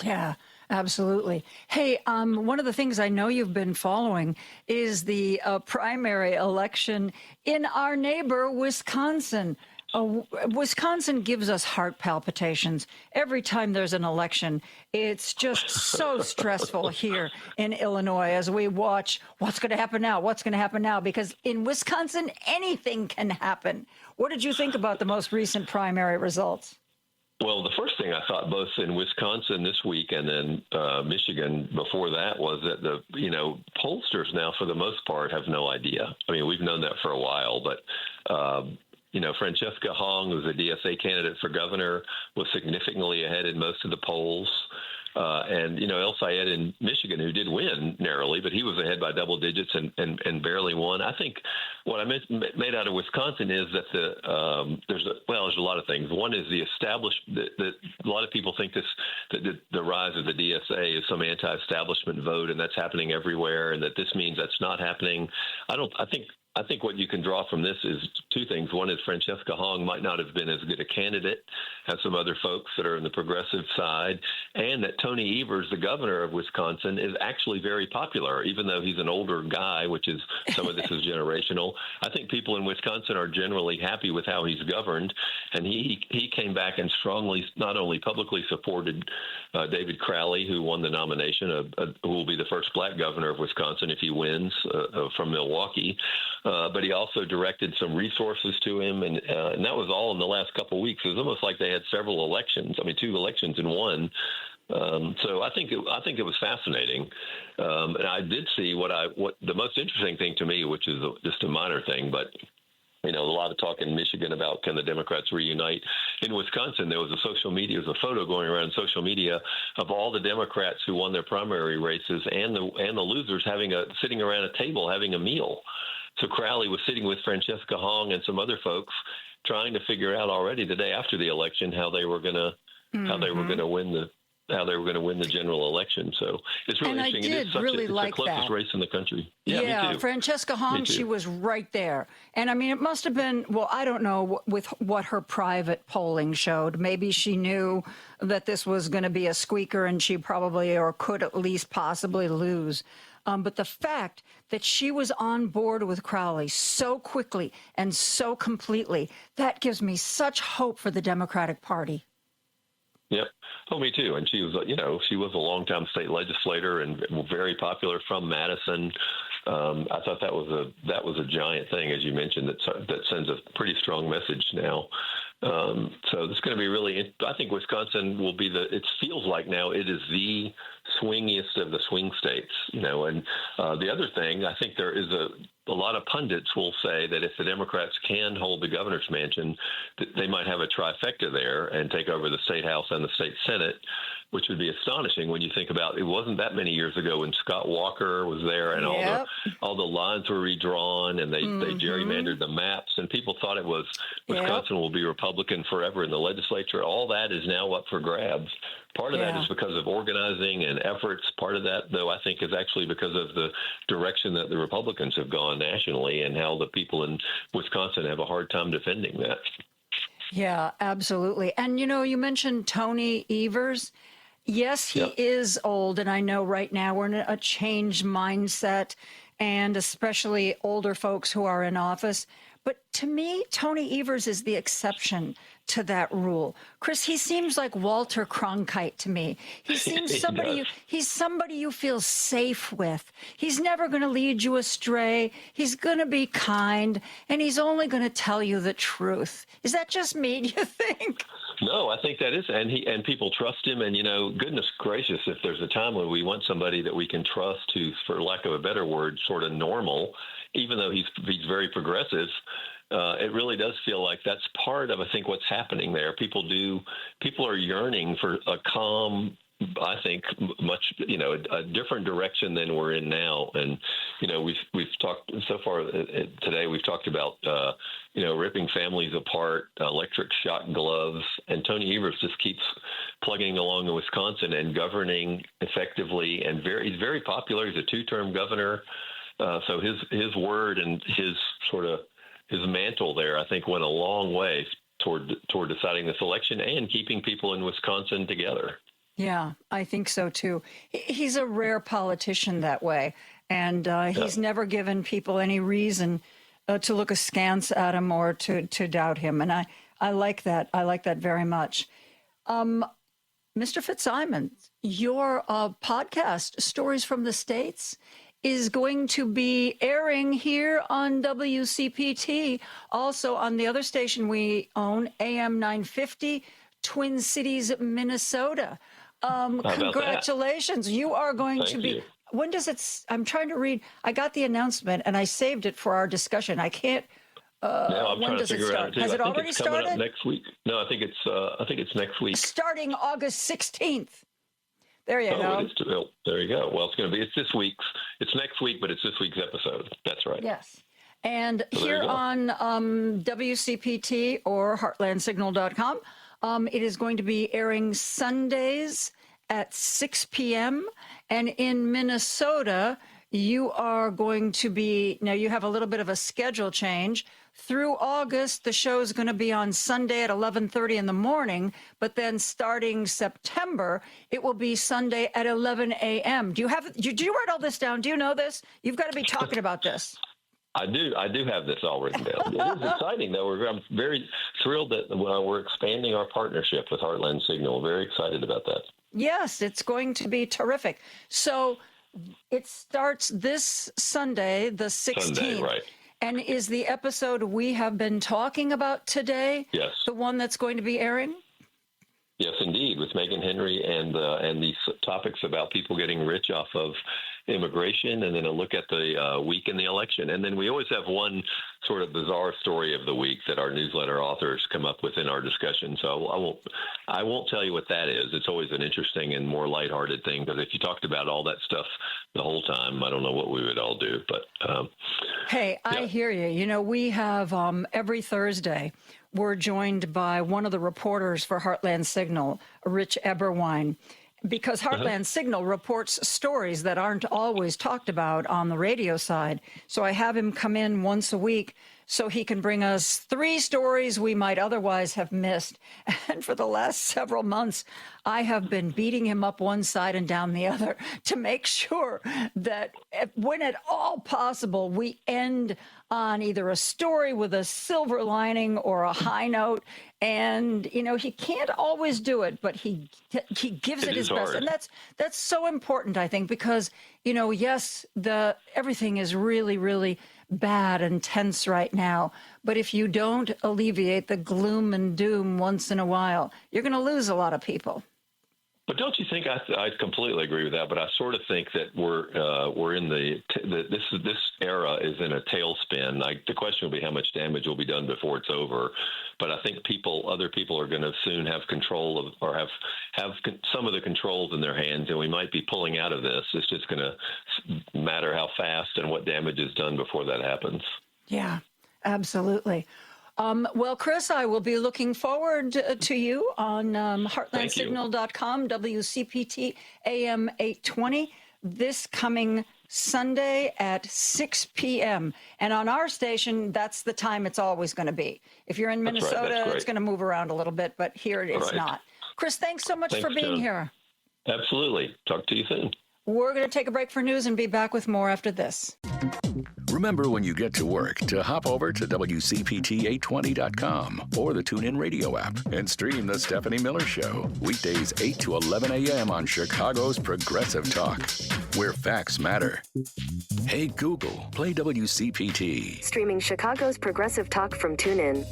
G: Yeah, absolutely. Hey, one of the things I know you've been following is the primary election in our neighbor, Wisconsin. Wisconsin gives us heart palpitations every time there's an election. It's just so stressful here in Illinois as we watch what's going to happen now, because in Wisconsin, anything can happen. What did you think about the most recent primary results?
C: Well, the first thing I thought, both in Wisconsin this week and then Michigan before that, was that the pollsters now, for the most part, have no idea. I mean, we've known that for a while, but Francesca Hong, who's a DSA candidate for governor, was significantly ahead in most of the polls. And El Sayed in Michigan, who did win narrowly, but he was ahead by double digits and barely won. I think what I made out of Wisconsin is that there's a lot of things. One is the a lot of people think that the rise of the DSA is some anti-establishment vote, and that's happening everywhere, and that this means that's not happening. I think what you can draw from this is two things. One is Francesca Hong might not have been as good a candidate as some other folks that are in the progressive side, and that Tony Evers, the governor of Wisconsin, is actually very popular, even though he's an older guy, which is some of this is generational. I think people in Wisconsin are generally happy with how he's governed, and he came back and strongly, not only publicly supported David Crowley, who won the nomination, who will be the first black governor of Wisconsin if he wins from Milwaukee, but he also directed some resources to him, and that was all in the last couple of weeks. It was almost like they had several elections. I mean, 2 elections in one. So I think it was fascinating, and I did see what the most interesting thing to me, which is just a minor thing, but a lot of talk in Michigan about can the Democrats reunite. In Wisconsin, there was a photo going around social media of all the Democrats who won their primary races and the losers sitting around a table having a meal. So Crowley was sitting with Francesca Hong and some other folks trying to figure out already the day after the election how they were going to win the general election. So it's really interesting. It is the closest race in the country. Yeah, me too.
G: Francesca Hong, she was right there. And I mean, it must have been, I don't know with what her private polling showed. Maybe she knew that this was going to be a squeaker and she probably or could at least possibly lose. But the fact that she was on board with Crowley so quickly and so completely, that gives me such hope for the Democratic Party.
C: Yep. Oh, me too. And she was, she was a longtime state legislator and very popular from Madison. I thought that was a giant thing, as you mentioned, that sends a pretty strong message now. So this is going to be really. I think Wisconsin will be it feels like now it is the swingiest of the swing states. And the other thing, I think there is a lot of pundits will say that if the Democrats can hold the governor's mansion, that they might have a trifecta there and take over the state house and the state senate, which would be astonishing when you think about it. Wasn't that many years ago when Scott Walker was there and all the lines were redrawn and they gerrymandered the maps and people thought it was Wisconsin will be Republican forever in the legislature. All that is now up for grabs. Part of that is because of organizing and efforts. Part of that, though, I think is actually because of the direction that the Republicans have gone nationally and how the people in Wisconsin have a hard time defending that.
G: Yeah, absolutely. And, you mentioned Tony Evers. Yes, he is old, and I know right now we're in a changed mindset, and especially older folks who are in office. But to me, Tony Evers is the exception to that rule. Chris, he seems like Walter Cronkite to me. He seems he's somebody you feel safe with. He's never going to lead you astray. He's going to be kind, and he's only going to tell you the truth. Is that just me, do you think?
C: No, I think that is, and people trust him. And goodness gracious, if there's a time when we want somebody that we can trust, who's, for lack of a better word, sort of normal, even though he's very progressive. It really does feel like that's part of, I think, what's happening there. People are yearning for a calm, I think, much, a different direction than we're in now. And, we've talked so far today, we've talked about, ripping families apart, electric shock gloves, and Tony Evers just keeps plugging along in Wisconsin and governing effectively, and he's very popular. He's a 2-term governor. So his word and his mantle there, I think, went a long way toward deciding this election and keeping people in Wisconsin together.
G: Yeah, I think so, too. He's a rare politician that way, and he's never given people any reason to look askance at him or to doubt him, and I like that. I like that very much. Mr. Fitzsimons, your podcast, Stories from the States, is going to be airing here on WCPT, also on the other station we own, AM 950, Twin Cities, Minnesota. Congratulations. You are going to be... When does it... I'm trying to read. I got the announcement, and I saved it for our discussion. I can't... when does it start? Has it already started?
C: Up next week. No, I think it's next week.
G: Starting August 16th. There you go.
C: There you go. Well, it's this week's. It's next week, but it's this week's episode. That's right.
G: Yes. And so here on WCPT or heartlandsignal.com, it is going to be airing Sundays at 6 p.m. And in Minnesota, you are going to be, now you have a little bit of a schedule change. Through August, the show is going to be on Sunday at 11:30 in the morning, but then starting September, it will be Sunday at 11 a.m. Do you write all this down? Do you know this? You've got to be talking about this.
C: I do have this all written down. It is exciting, though. I'm very thrilled that we're expanding our partnership with Heartland Signal. Very excited about that.
G: Yes, it's going to be terrific. So it starts this Sunday, the 16th.
C: Sunday, right.
G: And is the episode we have been talking about today the one that's going to be airing?
C: Yes, indeed, with Megan Henry and these topics about people getting rich off of immigration, and then a look at the week in the election. And then we always have one sort of bizarre story of the week that our newsletter authors come up with in our discussion. So I won't tell you what that is. It's always an interesting and more lighthearted thing, because if you talked about all that stuff the whole time, I don't know what we would all do. But
G: hey, I hear you. You know, we have every Thursday, we're joined by one of the reporters for Heartland Signal, Rich Eberwein, because Heartland Signal reports stories that aren't always talked about on the radio side. So I have him come in once a week so he can bring us 3 stories we might otherwise have missed. And for the last several months, I have been beating him up one side and down the other to make sure that when at all possible, we end on either a story with a silver lining or a high note. And, you know, he can't always do it, but he gives it his best. And that's so important, I think, because, you know, yes, everything is really, really bad and tense right now. But if you don't alleviate the gloom and doom once in a while, you're going to lose a lot of people.
C: But don't you think I completely agree with that? But I sort of think that we're in this era is in a tailspin. The question will be how much damage will be done before it's over. But I think other people are going to soon have control of, or have some of the controls in their hands, and we might be pulling out of this. It's just going to matter how fast and what damage is done before that happens. Yeah,
G: absolutely. Well, Chris, I will be looking forward to you on heartlandsignal.com, WCPT AM 820, this coming Sunday at 6 p.m. And on our station, that's the time it's always going to be. If you're in Minnesota, it's going to move around a little bit, but here it is not. Chris, thanks so much for being here.
C: Absolutely. Talk to you soon.
G: We're going to take a break for news and be back with more after this.
O: Remember when you get to work to hop over to WCPT820.com or the TuneIn Radio app and stream The Stephanie Miller Show. Weekdays 8 to 11 a.m. on Chicago's Progressive Talk, where facts matter. Hey, Google, play WCPT.
H: Streaming Chicago's Progressive Talk from TuneIn.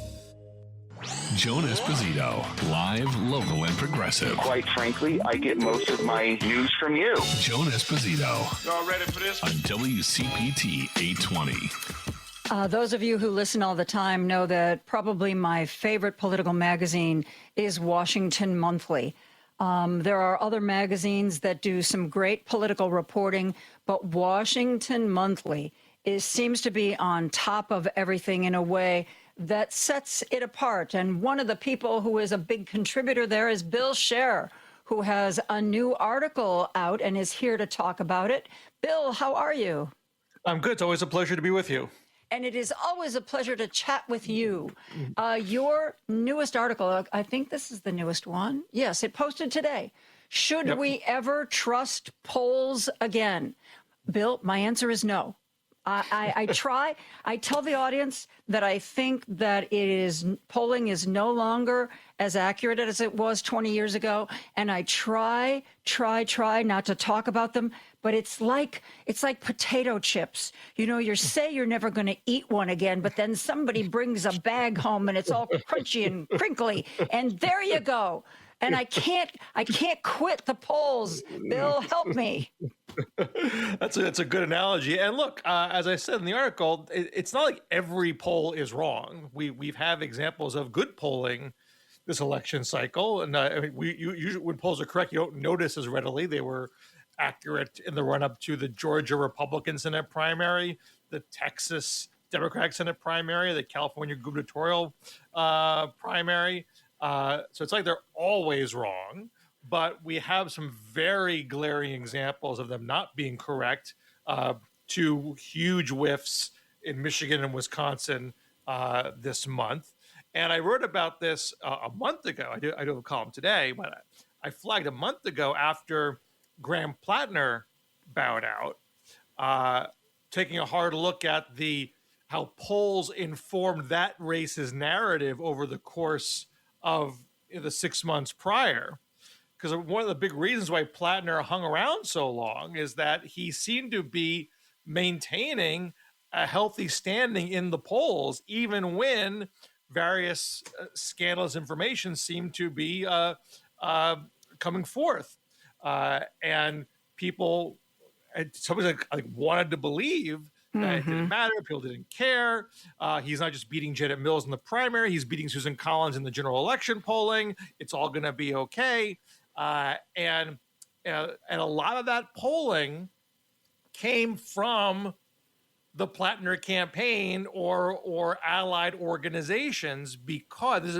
D: Joan Esposito, live, local, and progressive.
X: Quite frankly, I get most of my news from you.
D: Joan Esposito.
U: Y'all ready for this?
D: On WCPT 820.
G: Those of you who listen all the time know that probably my favorite political magazine is Washington Monthly. There are other magazines that do some great political reporting, but Washington Monthly seems to be on top of everything in a way that sets it apart. And one of the people who is a big contributor there is Bill Scher, who has a new article out and is here to talk about it. Bill, how are you?
H: I'm good. It's always a pleasure to be with you.
G: And it is always a pleasure to chat with you. Your newest article, I think this is the newest one. Yes, it posted today. Should we ever trust polls again? Bill, my answer is no. I tell the audience that I think that polling is no longer as accurate as it was 20 years ago. And I try not to talk about them, but it's like potato chips. You say you're never going to eat one again, but then somebody brings a bag home and it's all crunchy and crinkly. And there you go. And I can't quit the polls. Bill, help me.
H: That's a good analogy. And look, as I said in the article, it's not like every poll is wrong. We've had examples of good polling this election cycle, and usually when polls are correct, you don't notice as readily. They were accurate in the run-up to the Georgia Republican Senate primary, the Texas Democratic Senate primary, the California gubernatorial primary. So it's like they're always wrong, but we have some very glaring examples of them not being correct. Two huge whiffs in Michigan and Wisconsin this month. And I wrote about this a month ago. I do have a column today, but I flagged a month ago after Graham Plattner bowed out, taking a hard look at how polls informed that race's narrative over the course of the 6 months prior. Because one of the big reasons why Plattner hung around so long is that he seemed to be maintaining a healthy standing in the polls, even when various scandalous information seemed to be coming forth. And people, somebody wanted to believe that it didn't matter. People didn't care. He's not just beating Janet Mills in the primary. He's beating Susan Collins in the general election polling. It's all going to be okay. And a lot of that polling came from the Plattner campaign or allied organizations, because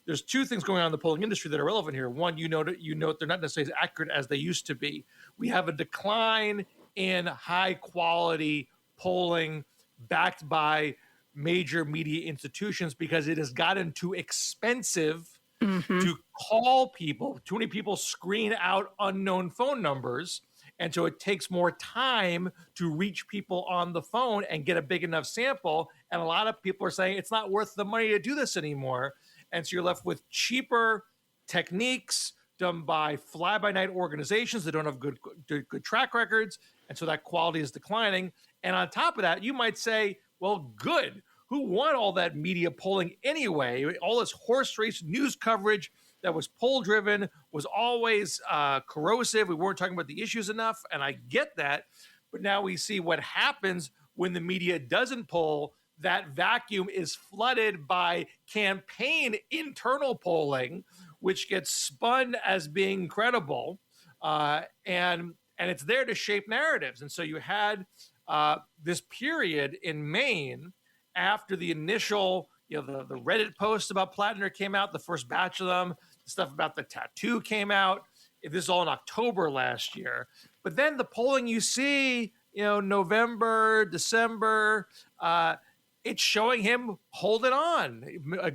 H: there's two things going on in the polling industry that are relevant here. One, you note they're not necessarily as accurate as they used to be. We have a decline in high quality polling backed by major media institutions because it has gotten too expensive to call people. Too many people screen out unknown phone numbers. And so it takes more time to reach people on the phone and get a big enough sample. And a lot of people are saying it's not worth the money to do this anymore. And so you're left with cheaper techniques done by fly-by-night organizations that don't have good track records. And so that quality is declining. And on top of that, you might say, well, good. Who won all that media polling anyway? All this horse race news coverage that was poll-driven was always corrosive. We weren't talking about the issues enough, and I get that. But now we see what happens when the media doesn't poll. That vacuum is flooded by campaign internal polling, which gets spun as being credible, and it's there to shape narratives. And so you had this period in Maine after the initial, the Reddit posts about Plattner came out, the first batch of them, the stuff about the tattoo came out. This is all in October last year. But then the polling you see, November, December, it's showing him holding on,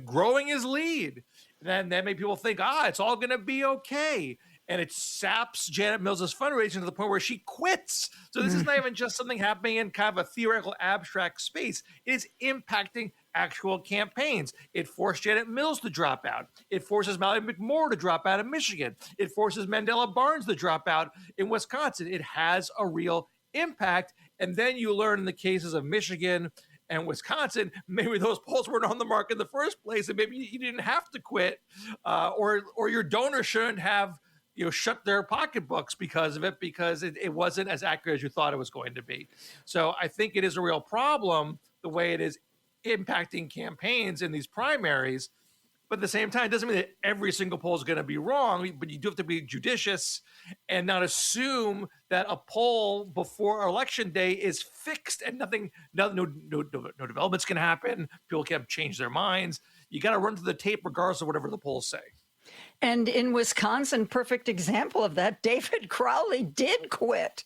H: growing his lead. And then made people think, it's all going to be okay. And it saps Janet Mills' fundraising to the point where she quits. So this is not even just something happening in kind of a theoretical abstract space. It is impacting actual campaigns. It forced Janet Mills to drop out. It forces Mallory McMorrow to drop out of Michigan. It forces Mandela Barnes to drop out in Wisconsin. It has a real impact. And then you learn in the cases of Michigan and Wisconsin, maybe those polls weren't on the mark in the first place, and maybe you didn't have to quit, or your donor shouldn't have shut their pocketbooks because of it, because it wasn't as accurate as you thought it was going to be. So I think it is a real problem the way it is impacting campaigns in these primaries. But at the same time, it doesn't mean that every single poll is going to be wrong, but you do have to be judicious and not assume that a poll before election day is fixed and no developments can happen. People can change their minds. You got to run through the tape regardless of whatever the polls say.
G: And in Wisconsin, perfect example of that, David Crowley did quit.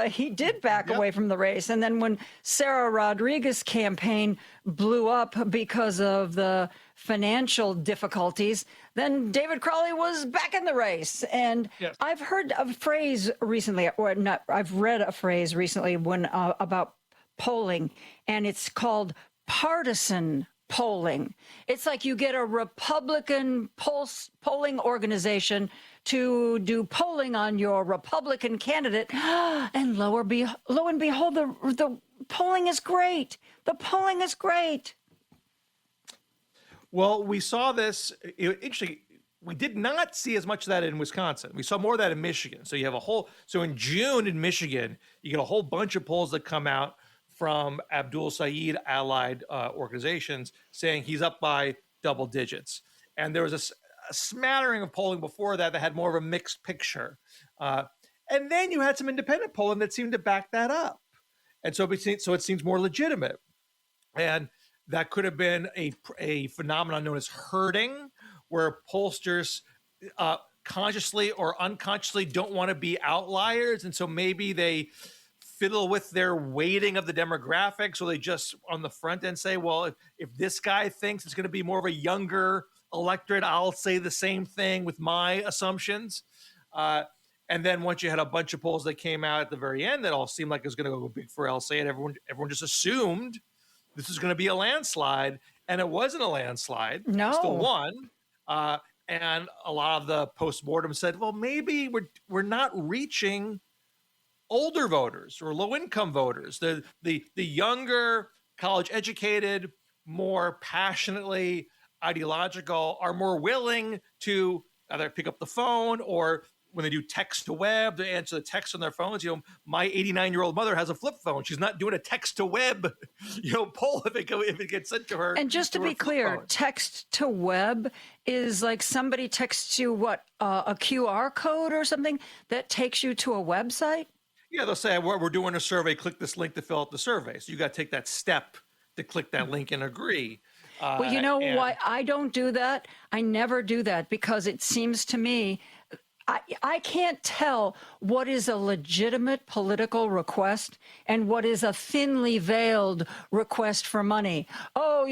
G: He did back away from the race. And then when Sarah Rodriguez's campaign blew up because of the financial difficulties, then David Crowley was back in the race. And I've heard a phrase recently, or not, I've read a phrase recently when about polling, and it's called partisan polling. It's like you get a Republican polling organization to do polling on your Republican candidate, and lo and behold, the polling is great. The polling is great.
H: Well, we saw this. Interesting. We did not see as much of that in Wisconsin. We saw more of that in Michigan. So you have so in June in Michigan, you get a whole bunch of polls that come out from Abdul Saeed allied organizations saying he's up by double digits. And there was a smattering of polling before that had more of a mixed picture. And then you had some independent polling that seemed to back that up. And so it seems more legitimate. And that could have been a phenomenon known as herding, where pollsters consciously or unconsciously don't want to be outliers. And so maybe they fiddle with their weighting of the demographics, or they just on the front end say, well, if this guy thinks it's going to be more of a younger electorate, I'll say the same thing with my assumptions. And then once you had a bunch of polls that came out at the very end that all seemed like it was going to go big for LC, and everyone just assumed this was going to be a landslide, and it wasn't a landslide.
G: No.
H: Still won. And a lot of the postmortem said, well, maybe we're not reaching older voters or low-income voters. The younger, college-educated, more passionately ideological are more willing to either pick up the phone, or when they do text to web, to answer the text on their phones. My 89-year-old mother has a flip phone. She's not doing a text to web, poll if it gets sent to her.
G: And just to be clear, text to web is like somebody texts you a QR code or something that takes you to a website?
H: Yeah, they'll say, we're doing a survey, click this link to fill out the survey. So you got to take that step to click that link and agree.
G: Well, you know why I don't do that? I never do that, because it seems to me I can't tell what is a legitimate political request and what is a thinly veiled request for money. Oh,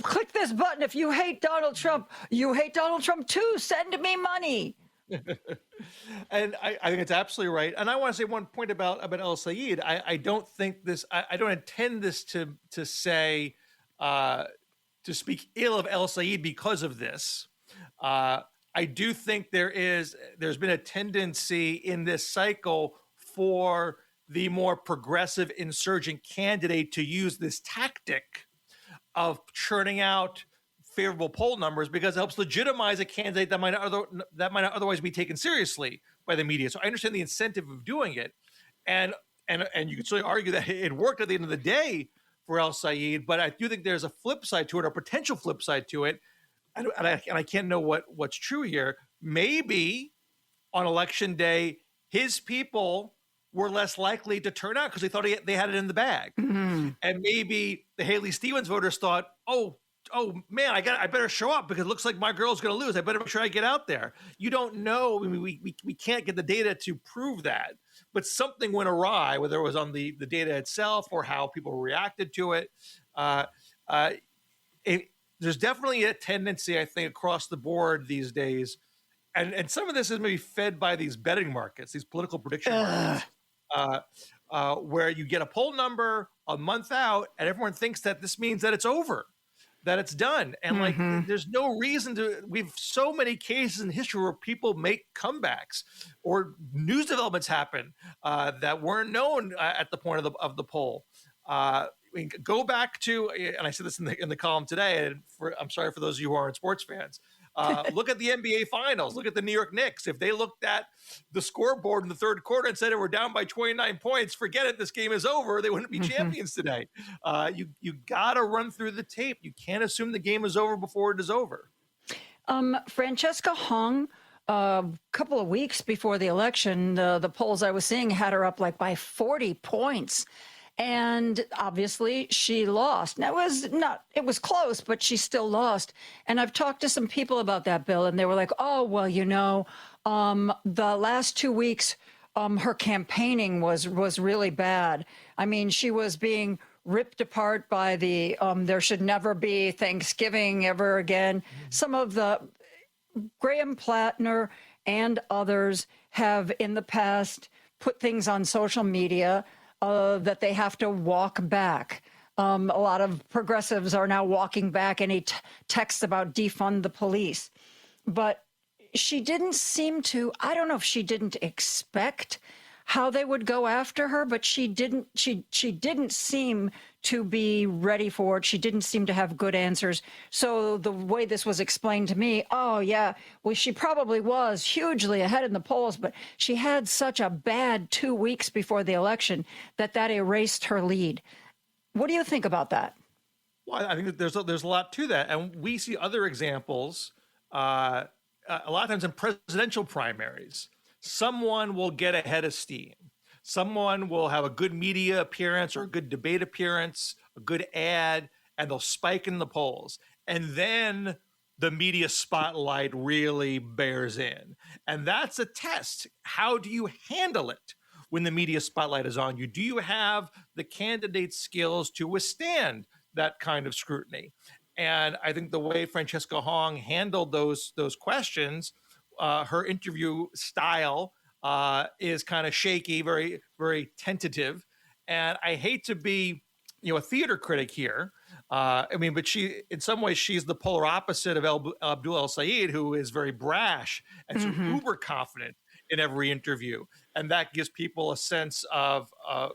G: click this button if you hate Donald Trump. You hate Donald Trump too. Send me money.
H: And I think it's absolutely right. And I want to say one point about El Sayed. I don't think this. I don't intend this to say to speak ill of El Sayed because of this. I do think there's been a tendency in this cycle for the more progressive insurgent candidate to use this tactic of churning out favorable poll numbers, because it helps legitimize a candidate that might not otherwise be taken seriously by the media. So I understand the incentive of doing it, and you could certainly argue that it worked at the end of the day for El Sayed, but I do think there's a flip side to it, or a potential flip side to it, and I can't know what's true here. Maybe on election day, his people were less likely to turn out because they thought they had it in the bag, and maybe the Haley Stevens voters thought, oh man, I better show up because it looks like my girl's going to lose. I better make sure I get out there. You don't know. I mean, we can't get the data to prove that, but something went awry, whether it was on the data itself or how people reacted to it. There's definitely a tendency, I think, across the board these days, and some of this is maybe fed by these betting markets, these political prediction markets, where you get a poll number a month out, and everyone thinks that this means that it's over, that it's done. And there's no reason to. We've so many cases in history where people make comebacks or news developments happen that weren't known at the point of the poll. mean, go back to, and I said this in the column today, and I'm sorry for those of you who aren't sports fans. Look at the NBA Finals. Look at the New York Knicks. If they looked at the scoreboard in the third quarter and said we're down by 29 points, forget it, this game is over, they wouldn't be champions today. You got to run through the tape. You can't assume the game is over before it is over.
G: Francesca Hong, a couple of weeks before the election, the polls I was seeing had her up like by 40 points. And obviously she lost. Now, it was close, but she still lost. And I've talked to some people about that, Bill, and they were like, oh, well, the last 2 weeks, her campaigning was really bad. I mean, she was being ripped apart by the there should never be Thanksgiving ever again. Some of the Graham Plattner and others have in the past put things on social media that they have to walk back. A lot of progressives are now walking back any texts about defund the police. But she didn't seem to, I don't know if she didn't expect how they would go after her, but she didn't seem to be ready for it. She didn't seem to have good answers. So the way this was explained to me, oh yeah, well, she probably was hugely ahead in the polls, but she had such a bad 2 weeks before the election that erased her lead. What do you think about that?
H: Well, I think that there's a lot to that. And we see other examples a lot of times in presidential primaries. Someone will get ahead of steam. Someone will have a good media appearance or a good debate appearance, a good ad, and they'll spike in the polls. And then the media spotlight really bears in. And that's a test. How do you handle it when the media spotlight is on you? Do you have the candidate's skills to withstand that kind of scrutiny? And I think the way Francesca Hong handled those questions, her interview style is kind of shaky, very, very tentative. And I hate to be, a theater critic here. But she, in some ways, she's the polar opposite of Abdul El-Sayed, who is very brash and so uber confident in every interview. And that gives people a sense of,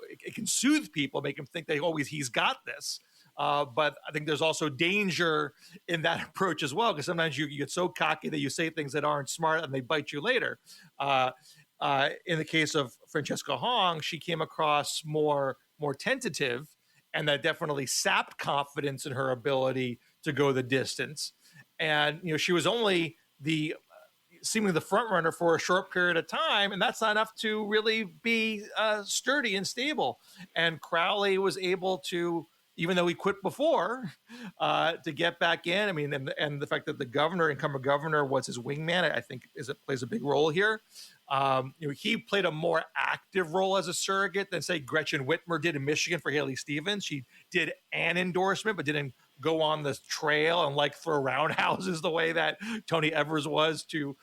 H: it can soothe people, make them think he's got this. But I think there's also danger in that approach as well, because sometimes you get so cocky that you say things that aren't smart and they bite you later. In the case of Francesca Hong, she came across more tentative, and that definitely sapped confidence in her ability to go the distance. And she was only seemingly the front runner for a short period of time, and that's not enough to really be sturdy and stable. And Crowley was able to, even though he quit before, to get back in. And the fact that the incumbent governor was his wingman, I think plays a big role here. He played a more active role as a surrogate than, say, Gretchen Whitmer did in Michigan for Haley Stevens. She did an endorsement, but didn't go on the trail and throw roundhouses the way that Tony Evers was to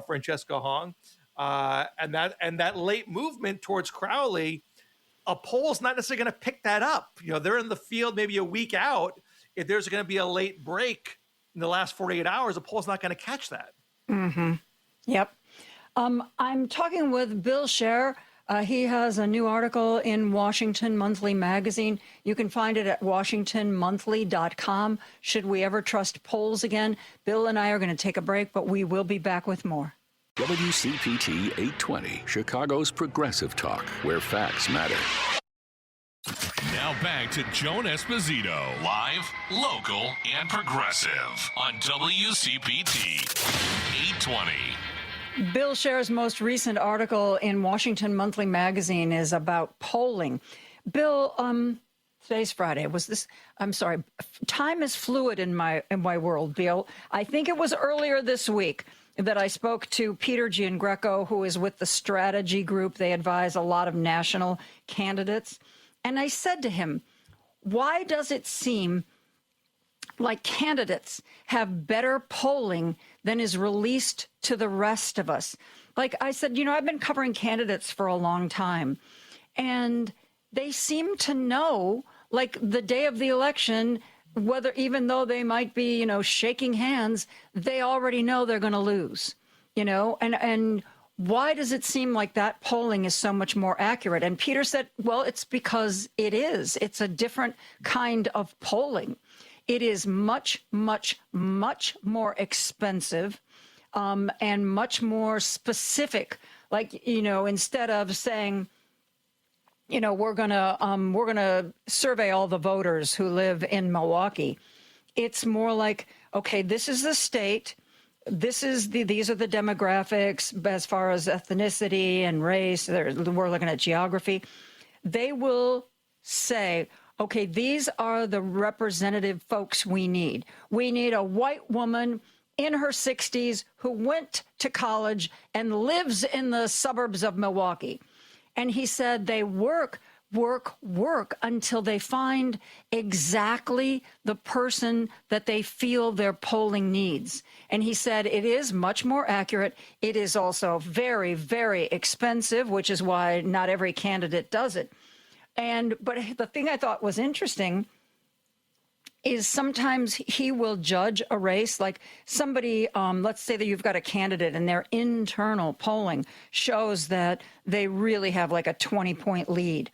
H: Francesca Hong. And that late movement towards Crowley, a poll's not necessarily going to pick that up. They're in the field maybe a week out. If there's going to be a late break in the last 48 hours, a poll's not going to catch that.
G: Mm-hmm. Yep. I'm talking with Bill Scher. He has a new article in Washington Monthly magazine. You can find it at washingtonmonthly.com. Should we ever trust polls again? Bill and I are going to take a break, but we will be back with more.
O: WCPT 820, Chicago's progressive talk, where facts matter.
D: Now back to Joan Esposito, live, local, and progressive on WCPT 820.
G: Bill Scher's most recent article in Washington Monthly magazine is about polling. Bill, today's Friday. Time is fluid in my world, Bill. I think it was earlier this week that I spoke to Peter Giangreco, who is with the Strategy Group. They advise a lot of national candidates. And I said to him, why does it seem like candidates have better polling than is released to the rest of us? Like I said, I've been covering candidates for a long time, and they seem to know, the day of the election, even though they might be, shaking hands, they already know they're going to lose, and why does it seem like that polling is so much more accurate? And Peter said, well, it's because it is. It's a different kind of polling. It is much, much, much more expensive and much more specific. Like, instead of saying, we're gonna survey all the voters who live in Milwaukee, it's more like, okay, this is the state. These are the demographics as far as ethnicity and race. We're looking at geography. They will say, okay, these are the representative folks we need. We need a white woman in her 60s who went to college and lives in the suburbs of Milwaukee. And he said they work until they find exactly the person that they feel their polling needs. And he said it is much more accurate. It is also very, very expensive, which is why not every candidate does it. But the thing I thought was interesting is sometimes he will judge a race, like somebody, let's say that you've got a candidate and their internal polling shows that they really have like a 20-point lead.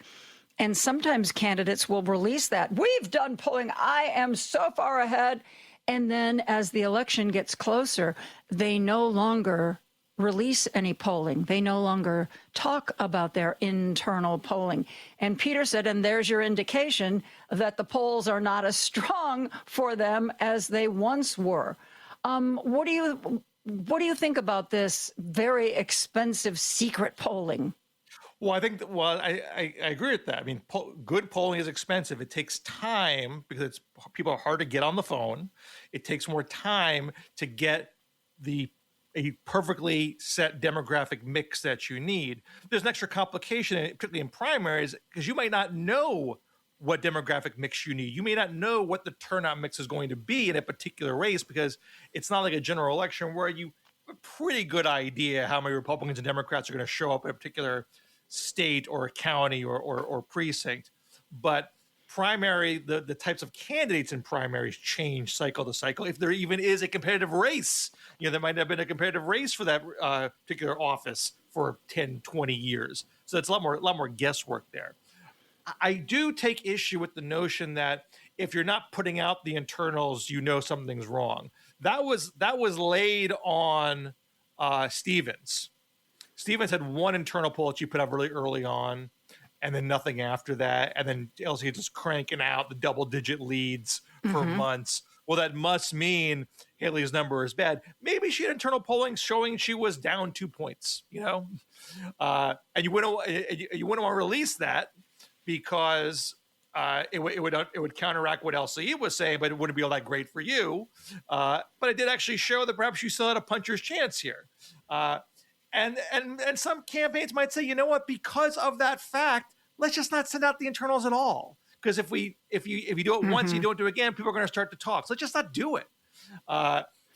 G: And sometimes candidates will release that. We've done polling. I am so far ahead. And then as the election gets closer, they no longer release any polling. They no longer talk about their internal polling. And Peter said, and there's your indication that the polls are not as strong for them as they once were. What do you think about this very expensive secret polling?
H: Well, I think I agree with that. I mean, good polling is expensive. It takes time because people are hard to get on the phone. It takes more time to get a perfectly set demographic mix that you need. There's an extra complication, particularly in primaries, because you might not know what demographic mix you need. You may not know what the turnout mix is going to be in a particular race because it's not like a general election where you have a pretty good idea how many Republicans and Democrats are going to show up in a particular state or a county or precinct. But primary, the types of candidates in primaries change cycle to cycle. If there even is a competitive race, there might have been a competitive race for that particular office for 10, 20 years. So it's a lot more guesswork there. I do take issue with the notion that if you're not putting out the internals, something's wrong. That was laid on Stevens. Stevens had one internal poll that she put out really early on, and then nothing after that. And then LC just cranking out the double-digit leads for months. Well, that must mean Haley's number is bad. Maybe she had internal polling showing she was down 2 points, and you wouldn't want to release that because it would counteract what LCE was saying, but it wouldn't be all that great for you. But it did actually show that perhaps you still had a puncher's chance here. And some campaigns might say, you know what, because of that fact, let's just not send out the internals at all. Because if you do it once, you don't do it again, people are going to start to talk. So let's just not do it.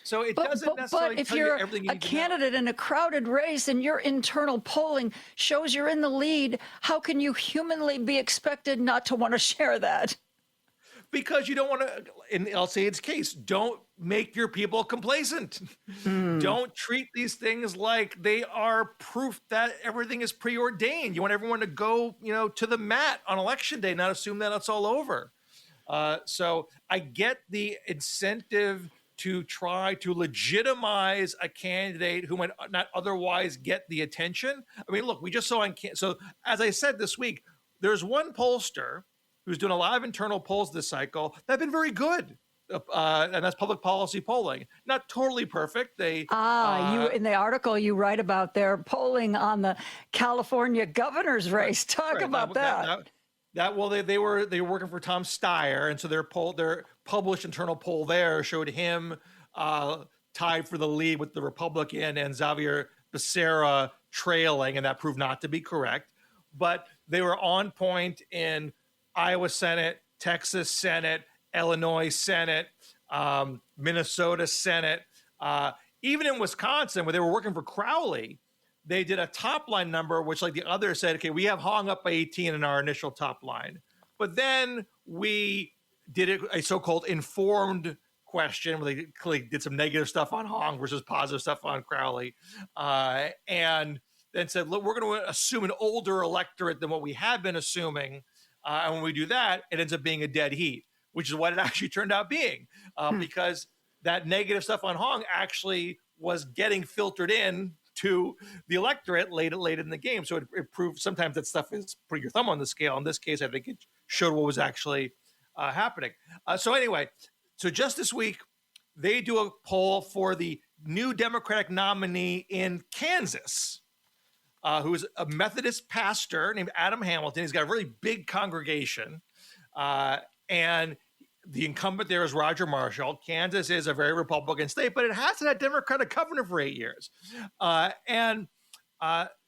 H: So it doesn't necessarily
G: but
H: tell you everything you need to know.
G: If you're a candidate in a crowded race and your internal polling shows you're in the lead, how can you humanly be expected not to want to share that?
H: Because you don't want to, in LCA's case, don't make your people complacent. Don't treat these things like they are proof that everything is preordained. You want everyone to go, to the mat on election day, not assume that it's all over. So I get the incentive to try to legitimize a candidate who might not otherwise get the attention. I mean, look, we just saw so as I said this week, there's one pollster who's doing a lot of internal polls this cycle that have been very good. And that's public policy polling. Not totally perfect. You in the article you write about their polling on the California governor's race. Talk about that. They were working for Tom Steyer, and so their published internal poll there showed him tied for the lead with the Republican and Xavier Becerra trailing, and that proved not to be correct. But they were on point in Iowa Senate, Texas Senate, Illinois Senate, Minnesota Senate, even in Wisconsin, where they were working for Crowley, they did a top line number, which like the others said, okay, we have Hong up by 18 in our initial top line. But then we did a so-called informed question where they clearly did some negative stuff on Hong versus positive stuff on Crowley, and then said, look, we're going to assume an older electorate than what we have been assuming. And when we do that, it ends up being a dead heat, which is what it actually turned out being, because that negative stuff on Hong actually was getting filtered in to the electorate late in the game. So it proved sometimes that stuff is putting your thumb on the scale. In this case, I think it showed what was actually happening. So anyway, so just this week, they do a poll for the new Democratic nominee in Kansas, who is a Methodist pastor named Adam Hamilton. He's got a really big congregation. And the incumbent there is Roger Marshall. Kansas is a very Republican state, but it hasn't had Democratic governor for 8 years. And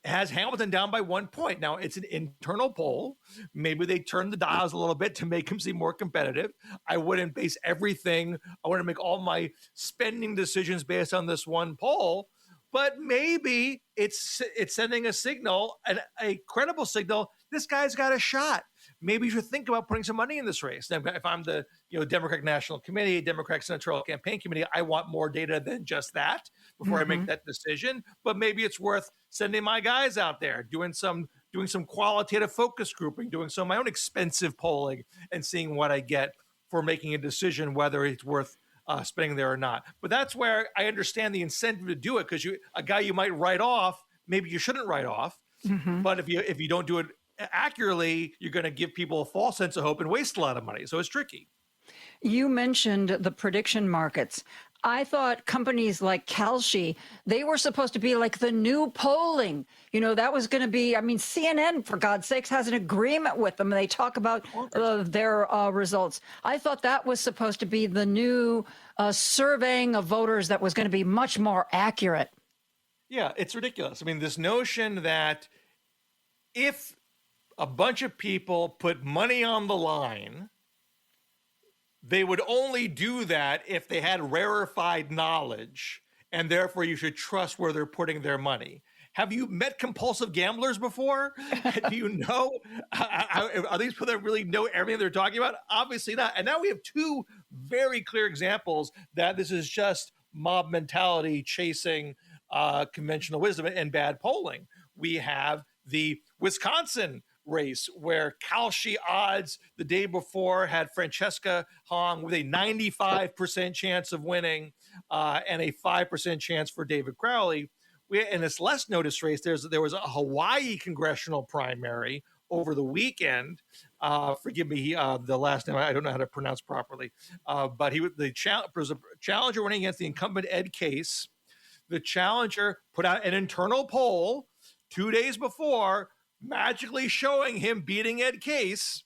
H: has Hamilton down by 1 point. Now, it's an internal poll. Maybe they turn the dials a little bit to make him seem more competitive. I wouldn't base everything, I wouldn't make all my spending decisions based on this one poll, but maybe it's sending a signal, a credible signal, this guy's got a shot. Maybe you should think about putting some money in this race. Now, if I'm the Democratic National Committee, Democratic Senatorial Campaign Committee, I want more data than just that before I make that decision. But maybe it's worth sending my guys out there, doing some qualitative focus grouping, doing some of my own expensive polling, and seeing what I get for making a decision whether it's worth spending there or not. But that's where I understand the incentive to do it, because a guy you might write off, maybe you shouldn't write off. But if you don't do it accurately, you're going to give people a false sense of hope and waste a lot of money. So it's tricky.
G: You mentioned the prediction markets. I thought companies like Kalshi, they were supposed to be like the new polling. That was going to be, CNN, for God's sakes, has an agreement with them. They talk about their results. I thought that was supposed to be the new surveying of voters that was going to be much more accurate.
H: Yeah, it's ridiculous. This notion that if a bunch of people put money on the line, they would only do that if they had rarefied knowledge, and therefore you should trust where they're putting their money. Have you met compulsive gamblers before? Do you know? Are these people that really know everything they're talking about? Obviously not. And now we have two very clear examples that this is just mob mentality chasing conventional wisdom and bad polling. We have the Wisconsin race where Kalshi odds the day before had Francesca Hong with a 95% chance of winning and a 5% chance for David Crowley. In this less noticed race, there was a Hawaii congressional primary over the weekend. Forgive me, the last name I don't know how to pronounce properly, but he was a challenger winning against the incumbent Ed Case. The challenger put out an internal poll 2 days before, magically showing him beating Ed Case,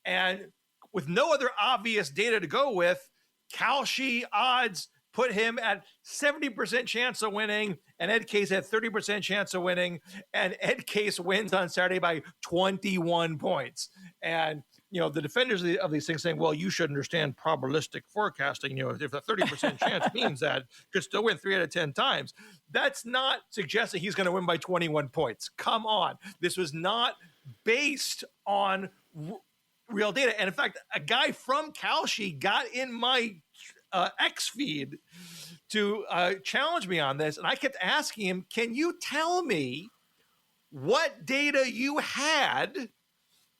H: and with no other obvious data to go with, Kalshi odds put him at 70% chance of winning, and Ed Case had 30% chance of winning, and Ed Case wins on Saturday by 21 points. And the defenders of these things saying, well, you should understand probabilistic forecasting. If a 30% chance means that could still win 3 out of 10 times. That's not suggesting he's going to win by 21 points. Come on. This was not based on real data. And in fact, a guy from Kalshi got in my X feed to challenge me on this. And I kept asking him, can you tell me what data you had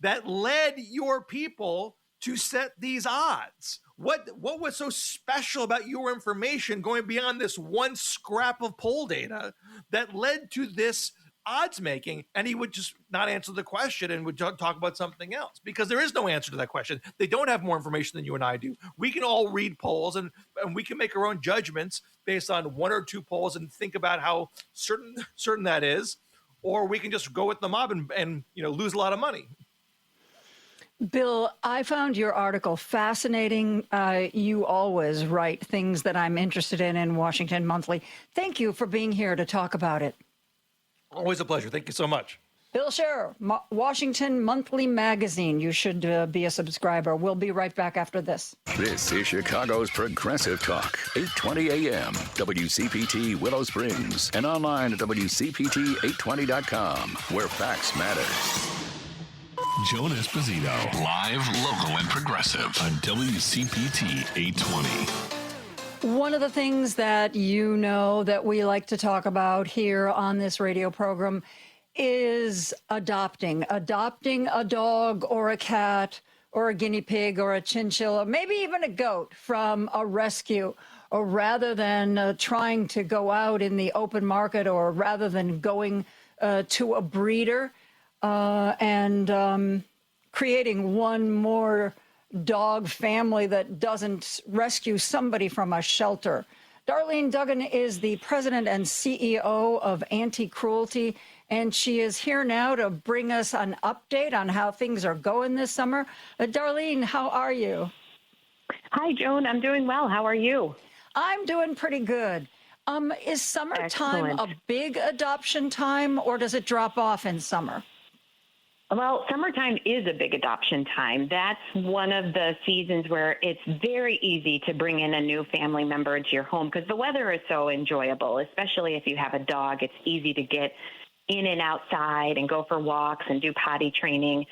H: that led your people to set these odds? What was so special about your information going beyond this one scrap of poll data that led to this odds making? And he would just not answer the question and would talk about something else, because there is no answer to that question. They don't have more information than you and I do. We can all read polls and we can make our own judgments based on one or two polls and think about how certain that is, or we can just go with the mob and lose a lot of money.
G: Bill, I found your article fascinating. You always write things that I'm interested in Washington Monthly. Thank you for being here to talk about it.
H: Always a pleasure. Thank you so much.
G: Bill Scherer, Washington Monthly Magazine. You should be a subscriber. We'll be right back after this.
O: This is Chicago's Progressive Talk, 820 AM, WCPT Willow Springs, and online at WCPT820.com, where facts matter.
D: Joan Esposito, live, local, and progressive on WCPT 820.
G: One of the things that you know that we like to talk about here on this radio program is adopting a dog or a cat or a guinea pig or a chinchilla, maybe even a goat from a rescue, or rather than trying to go out in the open market, or rather than going to a breeder and creating one more dog family that doesn't rescue somebody from a shelter. Darlene Duggan is the president and CEO of Anti-Cruelty, and she is here now to bring us an update on how things are going this summer. Darlene, how are you?
I: Hi, Joan. I'm doing well. How are you?
G: I'm doing pretty good. Is summertime
I: Excellent.
G: a big adoption time, or does it drop off in summer?
I: Well, summertime is a big adoption time. That's one of the seasons where it's very easy to bring in a new family member into your home because the weather is so enjoyable, especially if you have a dog. It's easy to get in and outside and go for walks and do potty training.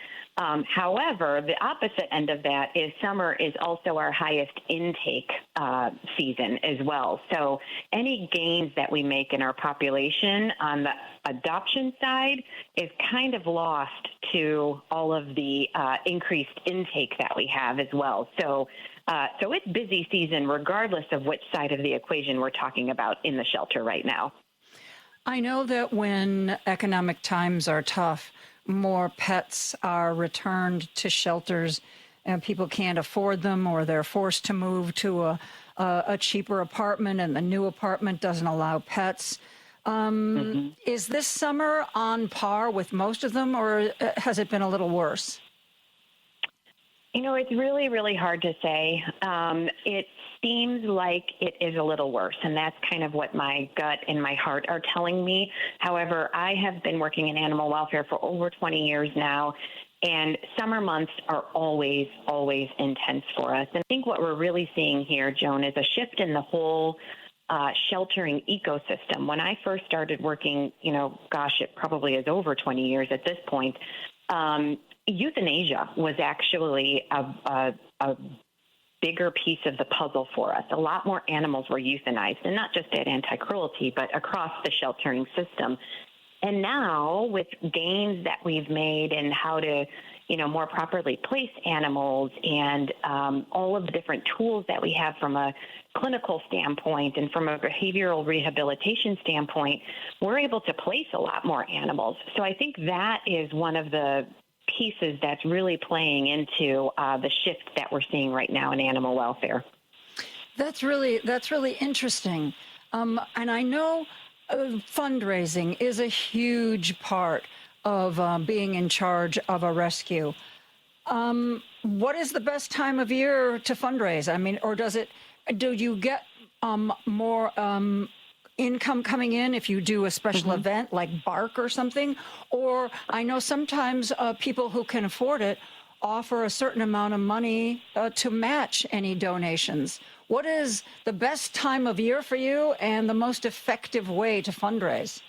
I: However, the opposite end of that is summer is also our highest intake season as well. So any gains that we make in our population on the adoption side is kind of lost to all of the increased intake that we have as well. So it's busy season regardless of which side of the equation we're talking about in the shelter right now.
G: I know that when economic times are tough, more pets are returned to shelters and people can't afford them, or they're forced to move to a cheaper apartment and the new apartment doesn't allow pets. Is this summer on par with most of them, or has it been a little worse?
I: You know, it's really, really hard to say. It seems like it is a little worse, and that's kind of what my gut and my heart are telling me. However, I have been working in animal welfare for over 20 years now, and summer months are always, always intense for us. And I think what we're really seeing here, Joan, is a shift in the whole sheltering ecosystem. When I first started working, it probably is over 20 years at this point, euthanasia was actually a bigger piece of the puzzle for us. A lot more animals were euthanized, and not just at Anti-Cruelty, but across the sheltering system. And now, with gains that we've made in how to, more properly place animals and all of the different tools that we have from a clinical standpoint and from a behavioral rehabilitation standpoint, we're able to place a lot more animals. So I think that is one of the pieces that's really playing into the shift that we're seeing right now in animal welfare.
G: That's really interesting. And I know fundraising is a huge part of being in charge of a rescue. What is the best time of year to fundraise? I mean, or do you get more income coming in if you do a special event like Bark or something? Or I know sometimes people who can afford it offer a certain amount of money to match any donations. What is the best time of year for you and the most effective way to fundraise?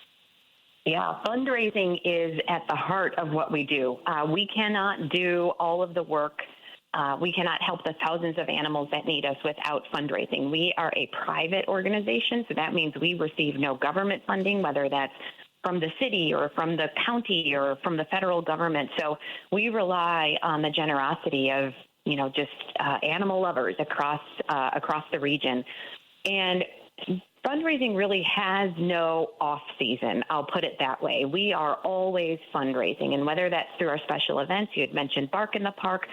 I: Yeah, fundraising is at the heart of what we do. We cannot do all of the work. We cannot help the thousands of animals that need us without fundraising. We are a private organization, so that means we receive no government funding, whether that's from the city or from the county or from the federal government. So we rely on the generosity of, just animal lovers across the region. And fundraising really has no off season. I'll put it that way. We are always fundraising, and whether that's through our special events, you had mentioned Bark in the Park.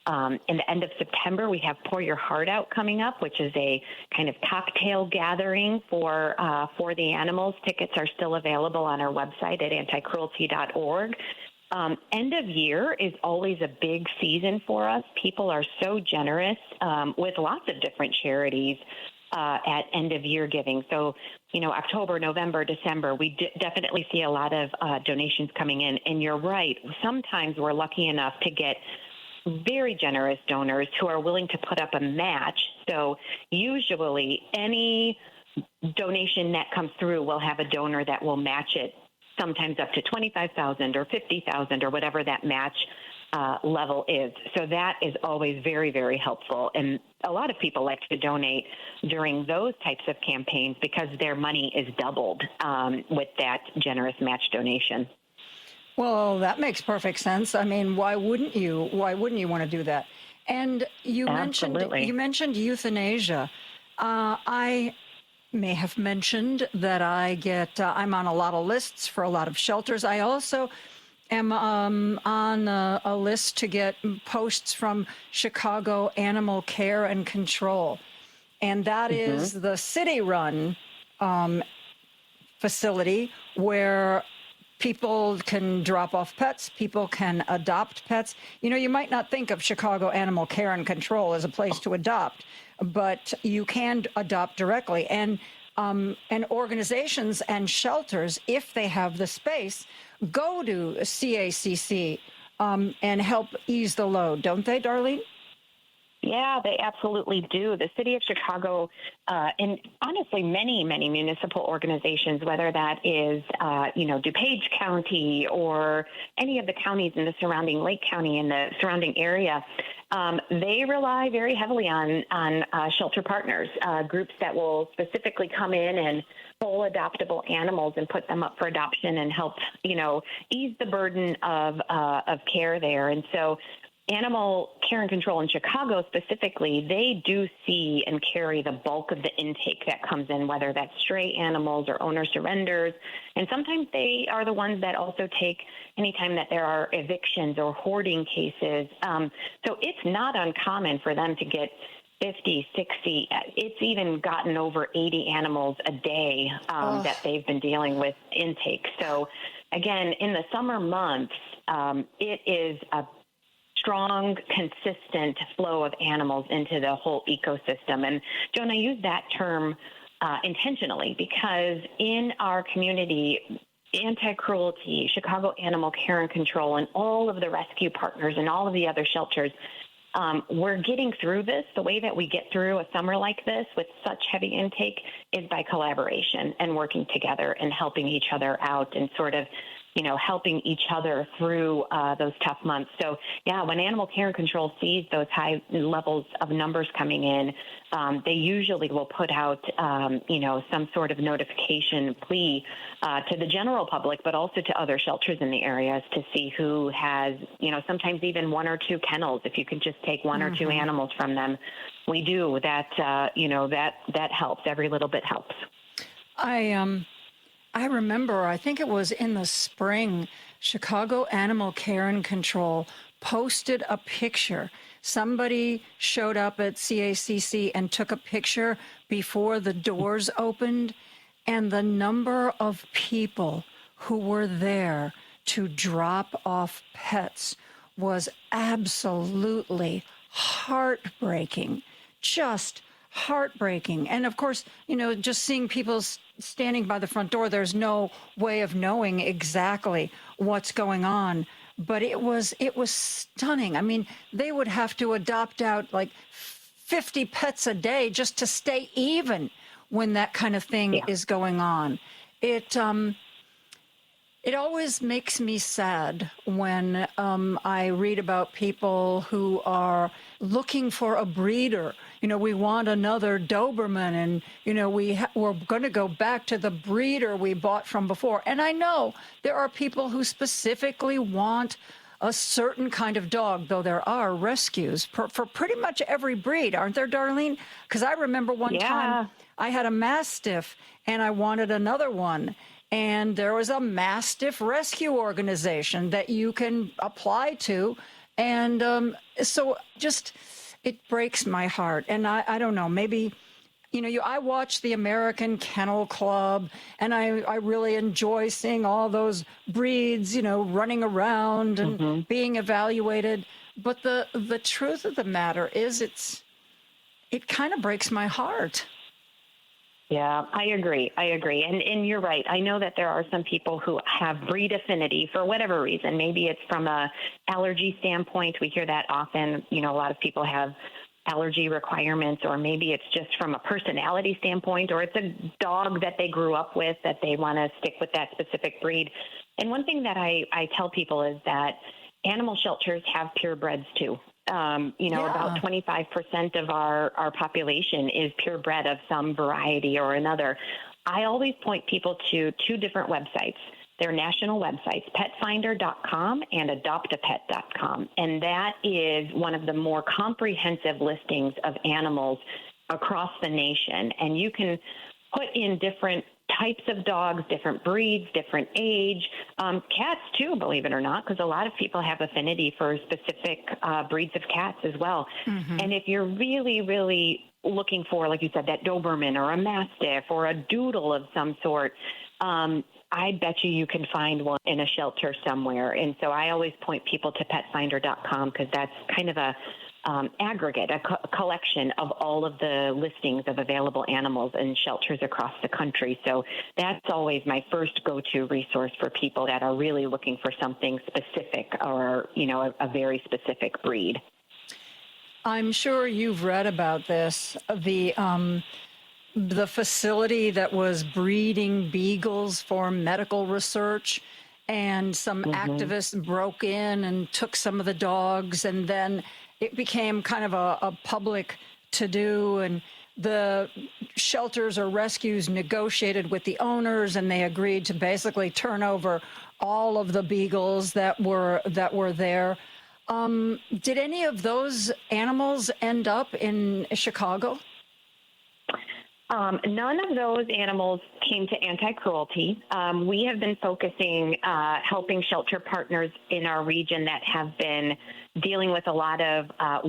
I: In the end of September, we have Pour Your Heart Out coming up, which is a kind of cocktail gathering for the animals. Tickets are still available on our website at anticruelty.org. End of year is always a big season for us. People are so generous with lots of different charities at end of year giving. So, October, November, December, we definitely see a lot of donations coming in. And you're right. Sometimes we're lucky enough to get very generous donors who are willing to put up a match. So usually any donation that comes through will have a donor that will match it, sometimes up to $25,000 or $50,000 or whatever that match level is. So that is always very, very helpful. And a lot of people like to donate during those types of campaigns because their money is doubled with that generous match donation.
G: Well, that makes perfect sense. I mean, why wouldn't you? Why wouldn't you want to do that? And you mentioned euthanasia. I may have mentioned that I'm on a lot of lists for a lot of shelters. I also am on a list to get posts from Chicago Animal Care and Control, and that is the city-run facility where people can drop off pets, people can adopt pets. You know, you might not think of Chicago Animal Care and Control as a place to adopt, but you can adopt directly. And organizations and shelters, if they have the space, go to CACC and help ease the load, don't they, Darlene?
I: Yeah, they absolutely do. The city of Chicago, and honestly, many municipal organizations, whether that is, DuPage County or any of the counties in the surrounding Lake County and the surrounding area, they rely very heavily on shelter partners, groups that will specifically come in and pull adoptable animals and put them up for adoption and help, ease the burden of care there. And so Animal Care and Control in Chicago specifically, they do see and carry the bulk of the intake that comes in, whether that's stray animals or owner surrenders. And sometimes they are the ones that also take anytime that there are evictions or hoarding cases. So it's not uncommon for them to get 50, 60, it's even gotten over 80 animals a day that they've been dealing with intake. So again, in the summer months, it is a strong, consistent flow of animals into the whole ecosystem. And Joan, I use that term intentionally because in our community, anti-cruelty, Chicago Animal Care and Control, and all of the rescue partners and all of the other shelters, we're getting through this. The way that we get through a summer like this with such heavy intake is by collaboration and working together and helping each other out and sort of helping each other through those tough months. So, yeah, when Animal Care and Control sees those high levels of numbers coming in, they usually will put out, some sort of notification plea to the general public, but also to other shelters in the areas to see who has, sometimes even one or two kennels. If you can just take one or two animals from them, we do that. That helps. Every little bit helps.
G: I remember, I think it was in the spring, Chicago Animal Care and Control posted a picture. Somebody showed up at CACC and took a picture before the doors opened, and the number of people who were there to drop off pets was absolutely heartbreaking, just heartbreaking. And of course, just seeing people standing by the front door, there's no way of knowing exactly what's going on. But it was stunning. I mean, they would have to adopt out like 50 pets a day just to stay even when that kind of thing is going on. It always makes me sad when I read about people who are looking for a breeder. We want another Doberman, and, we're going to go back to the breeder we bought from before. And I know there are people who specifically want a certain kind of dog, though there are rescues for pretty much every breed, aren't there, Darlene? Because I remember one time I had a Mastiff, and I wanted another one. And there was a Mastiff rescue organization that you can apply to. And so just, it breaks my heart. And I don't know, maybe, I watch the American Kennel Club, and I really enjoy seeing all those breeds, running around and being evaluated. But the truth of the matter is it kind of breaks my heart.
I: Yeah, I agree. And you're right. I know that there are some people who have breed affinity for whatever reason. Maybe it's from a allergy standpoint. We hear that often. A lot of people have allergy requirements, or maybe it's just from a personality standpoint, or it's a dog that they grew up with that they want to stick with that specific breed. And one thing that I tell people is that animal shelters have purebreds too. About 25% of our population is purebred of some variety or another. I always point people to two different websites. They're national websites, petfinder.com and adoptapet.com. And that is one of the more comprehensive listings of animals across the nation. And you can put in different types of dogs, different breeds, different age, cats too, believe it or not, because a lot of people have affinity for specific breeds of cats as well. Mm-hmm. And if you're really, really looking for, like you said, that Doberman or a Mastiff or a Doodle of some sort, I bet you can find one in a shelter somewhere. And so I always point people to petfinder.com because that's kind of a aggregate, a collection of all of the listings of available animals in shelters across the country. So that's always my first go-to resource for people that are really looking for something specific or, a very specific breed.
G: I'm sure you've read about this. The facility that was breeding beagles for medical research, and some activists broke in and took some of the dogs, and then it became kind of a public to-do, and the shelters or rescues negotiated with the owners, and they agreed to basically turn over all of the beagles that were there. Did any of those animals end up in Chicago?
I: None of those animals came to anti-cruelty. We have been focusing, helping shelter partners in our region that have been dealing with a lot of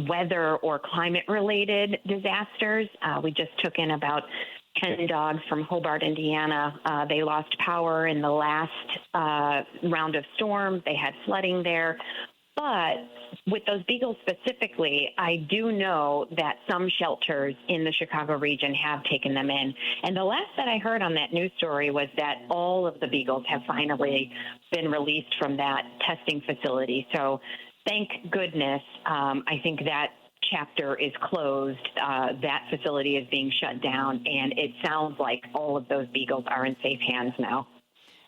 I: weather or climate-related disasters. We just took in about 10 dogs from Hobart, Indiana. They lost power in the last round of storms. They had flooding there. But with those beagles specifically, I do know that some shelters in the Chicago region have taken them in. And the last that I heard on that news story was that all of the beagles have finally been released from that testing facility. So thank goodness. I think that chapter is closed. That facility is being shut down. And it sounds like all of those beagles are in safe hands now.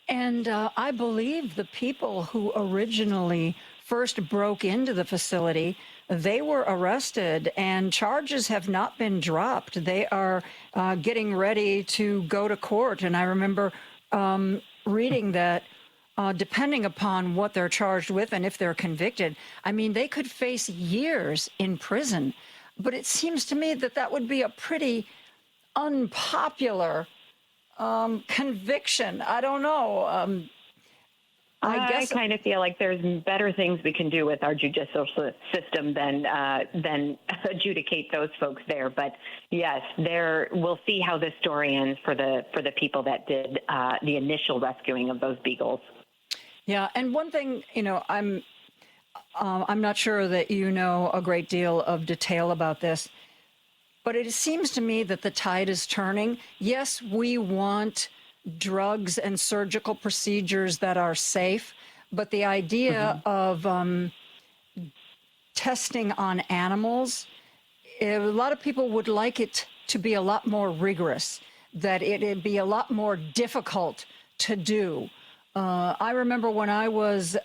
G: And I believe the people who originally first broke into the facility, they were arrested and charges have not been dropped. They are getting ready to go to court. And I remember reading that depending upon what they're charged with and if they're convicted, I mean, they could face years in prison. But it seems to me that that would be a pretty unpopular conviction. I don't know. I guess
I: kind of feel like there's better things we can do with our judicial system than adjudicate those folks there. But yes, we'll see how this story ends for the people that did the initial rescuing of those beagles.
G: Yeah, and one thing, I'm not sure that you know a great deal of detail about this, but it seems to me that the tide is turning. Yes, we want drugs and surgical procedures that are safe, but the idea of testing on animals, a lot of people would like it to be a lot more rigorous, that it'd be a lot more difficult to do. I remember when I was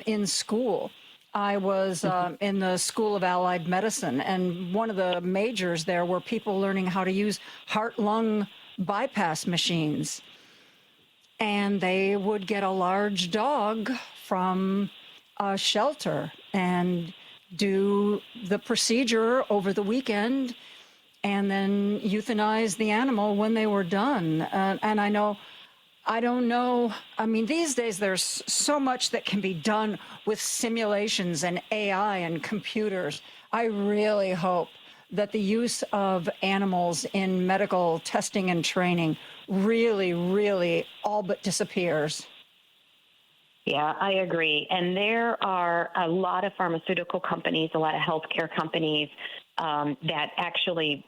G: in school, I was in the School of Allied Medicine, and one of the majors there were people learning how to use heart-lung bypass machines. And they would get a large dog from a shelter and do the procedure over the weekend and then euthanize the animal when they were done. And I don't know, I mean, these days there's so much that can be done with simulations and AI and computers. I really hope that the use of animals in medical testing and training really, really all but disappears.
I: Yeah, I agree. And there are a lot of pharmaceutical companies, a lot of healthcare companies that actually,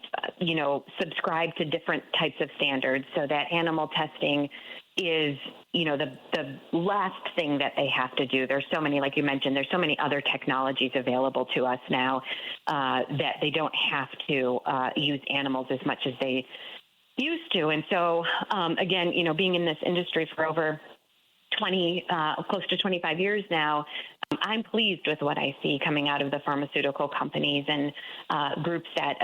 I: subscribe to different types of standards so that animal testing is, the last thing that they have to do. There's so many, like you mentioned, there's so many other technologies available to us now that they don't have to use animals as much as they used to. And so, again, being in this industry for over close to 25 years now, I'm pleased with what I see coming out of the pharmaceutical companies and groups that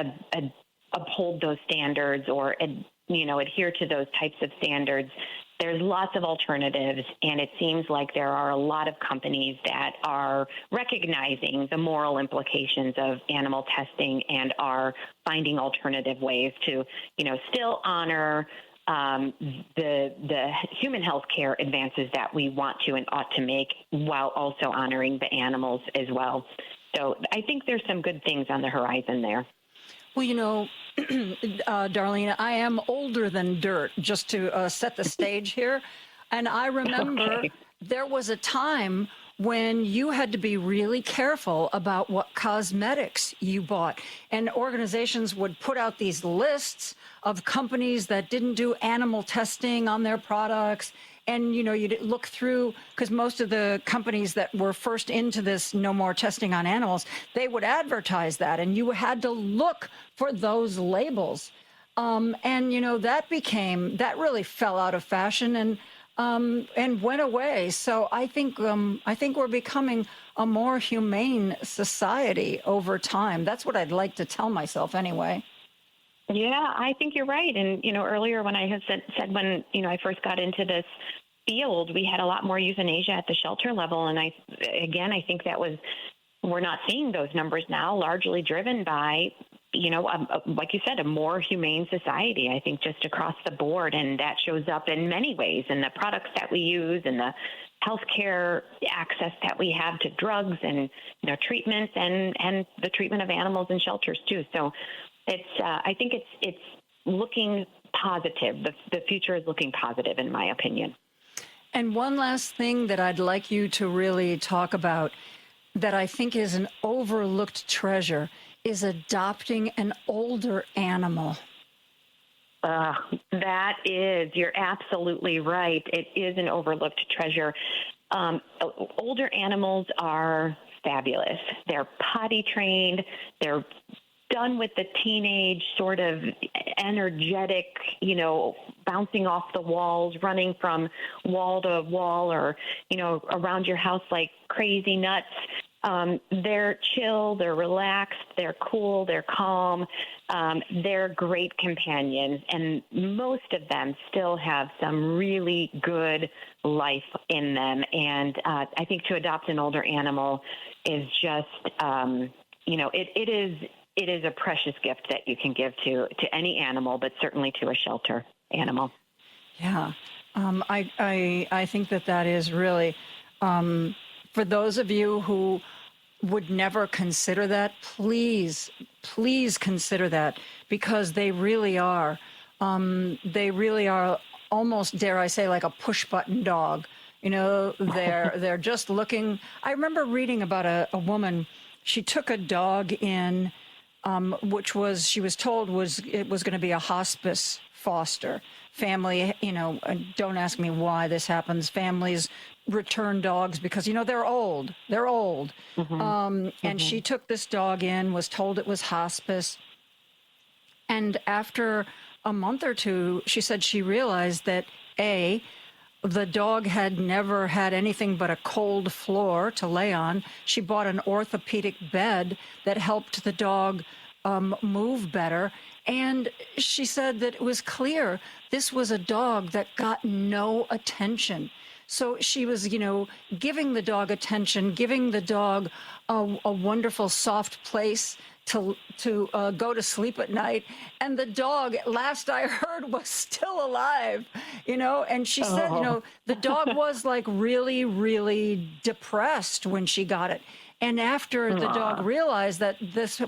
I: uphold those standards or adhere to those types of standards. There's lots of alternatives, and it seems like there are a lot of companies that are recognizing the moral implications of animal testing and are finding alternative ways to, still honor the human health care advances that we want to and ought to make while also honoring the animals as well. So I think there's some good things on the horizon there.
G: Well, Darlene, I am older than dirt, just to set the stage here. And I remember there was a time when you had to be really careful about what cosmetics you bought. And organizations would put out these lists of companies that didn't do animal testing on their products. And, you'd look through, because most of the companies that were first into this no more testing on animals, they would advertise that. And you had to look for those labels. And, that really fell out of fashion and went away. So I think we're becoming a more humane society over time. That's what I'd like to tell myself anyway.
I: Yeah, I think you're right. And, earlier when I had said when, I first got into this field, we had a lot more euthanasia at the shelter level. And I think we're not seeing those numbers now, largely driven by, like you said, a more humane society, I think, just across the board. And that shows up in many ways in the products that we use and the healthcare access that we have to drugs and, treatments and the treatment of animals in shelters too. So I think it's looking positive. The future is looking positive, in my opinion.
G: And one last thing that I'd like you to really talk about that I think is an overlooked treasure is adopting an older animal.
I: You're absolutely right. It is an overlooked treasure. Older animals are fabulous. They're potty trained. They're done with the teenage sort of energetic, bouncing off the walls, running from wall to wall or, around your house like crazy nuts. They're chill, they're relaxed, they're cool, they're calm. They're great companions, and most of them still have some really good life in them. And I think to adopt an older animal is just, it is a precious gift that you can give to any animal, but certainly to a shelter animal.
G: Yeah, I think that is really, for those of you who would never consider that, please consider that, because they really are almost, dare I say, like a push button dog. They're just looking. I remember reading about a woman. She took a dog in, which she was told it was going to be a hospice foster family. Don't ask me why this happens. Families return dogs because they're old. And she took this dog in, was told it was hospice, and after a month or two, she said she realized that the dog had never had anything but a cold floor to lay on. She bought an orthopedic bed that helped the dog move better. And she said that it was clear this was a dog that got no attention. So she was, giving the dog attention, giving the dog a wonderful, soft place to go to sleep at night. And the dog, last I heard, was still alive, And she said, the dog was like really, really depressed when she got it. And after the dog realized that this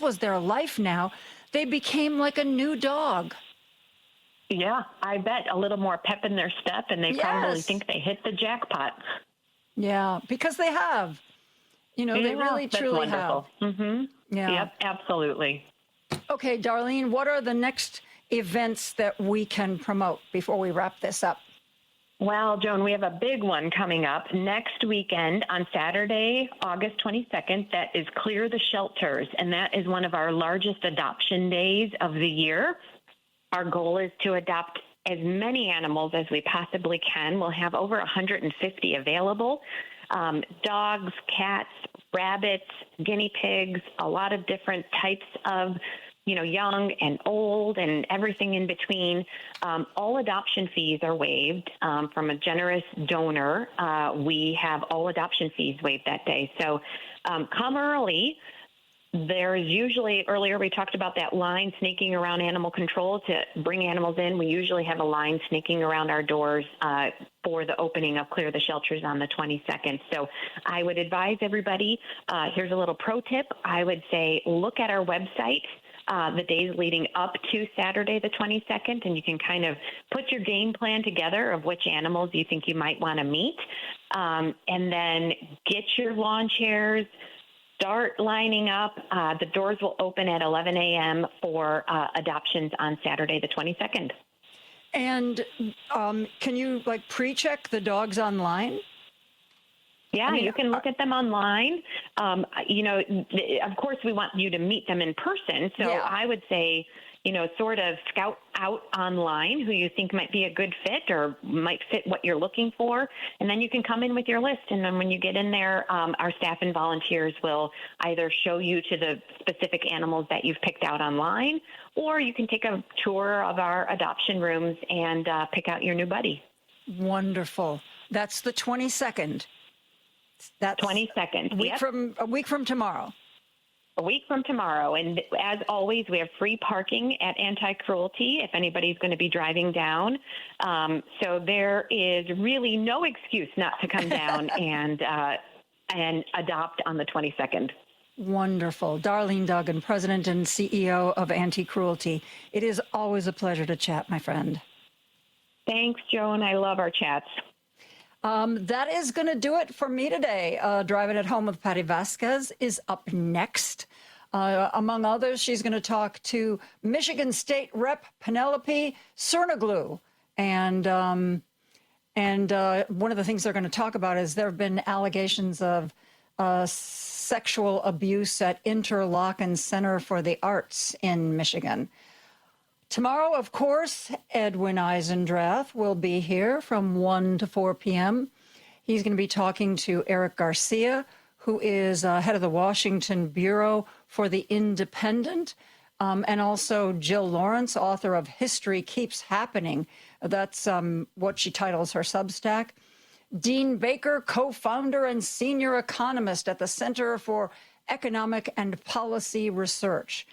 G: was their life now, they became like a new dog.
I: Yeah, I bet a little more pep in their step, and they probably think they hit the jackpot.
G: Yeah, because they have. They really, truly
I: wonderful.
G: have.
I: Mm-hmm.
G: Yeah.
I: Yep, absolutely.
G: Okay, Darlene, what are the next events that we can promote before we wrap this up?
I: Well, Joan, we have a big one coming up next weekend on Saturday, August 22nd. That is Clear the Shelters, and that is one of our largest adoption days of the year. Our goal is to adopt as many animals as we possibly can. We'll have over 150 available. dogs, cats, rabbits, guinea pigs, a lot of different types of young and old and everything in between. All adoption fees are waived from a generous donor. We have all adoption fees waived that day. So come early. There's usually, earlier we talked about that line snaking around animal control to bring animals in. We usually have a line snaking around our doors for the opening of Clear the Shelters on the 22nd. So I would advise everybody, here's a little pro tip. I would say look at our website the days leading up to Saturday the 22nd, and you can kind of put your game plan together of which animals you think you might want to meet, and then get your lawn chairs, start lining up. The doors will open at 11 a.m. for adoptions on Saturday the 22nd.
G: And can you pre-check the dogs online?
I: Yeah, you can look at them online. Of course, we want you to meet them in person. So I would say, sort of scout out online who you think might be a good fit or might fit what you're looking for. And then you can come in with your list. And then when you get in there, our staff and volunteers will either show you to the specific animals that you've picked out online, or you can take a tour of our adoption rooms and pick out your new buddy.
G: Wonderful. That's the 22nd. That's
I: 22nd.
G: A week from tomorrow.
I: A week from tomorrow. And as always, we have free parking at Anti-Cruelty if anybody's going to be driving down. So there is really no excuse not to come down and adopt on the 22nd.
G: Wonderful. Darlene Duggan, President and CEO of Anti-Cruelty. It is always a pleasure to chat, my friend.
I: Thanks, Joan. I love our chats.
G: That is going to do it for me today. Driving at Home with Patty Vasquez is up next. Among others, she's going to talk to Michigan State Rep Penelope Cernoglu. And one of the things they're going to talk about is there have been allegations of sexual abuse at Interlochen Center for the Arts in Michigan. Tomorrow, of course, Edwin Eisendrath will be here from 1 to 4 p.m. He's going to be talking to Eric Garcia, who is head of the Washington Bureau for the Independent, and also Jill Lawrence, author of History Keeps Happening. That's what she titles her Substack. Dean Baker, co-founder and senior economist at the Center for Economic and Policy Research.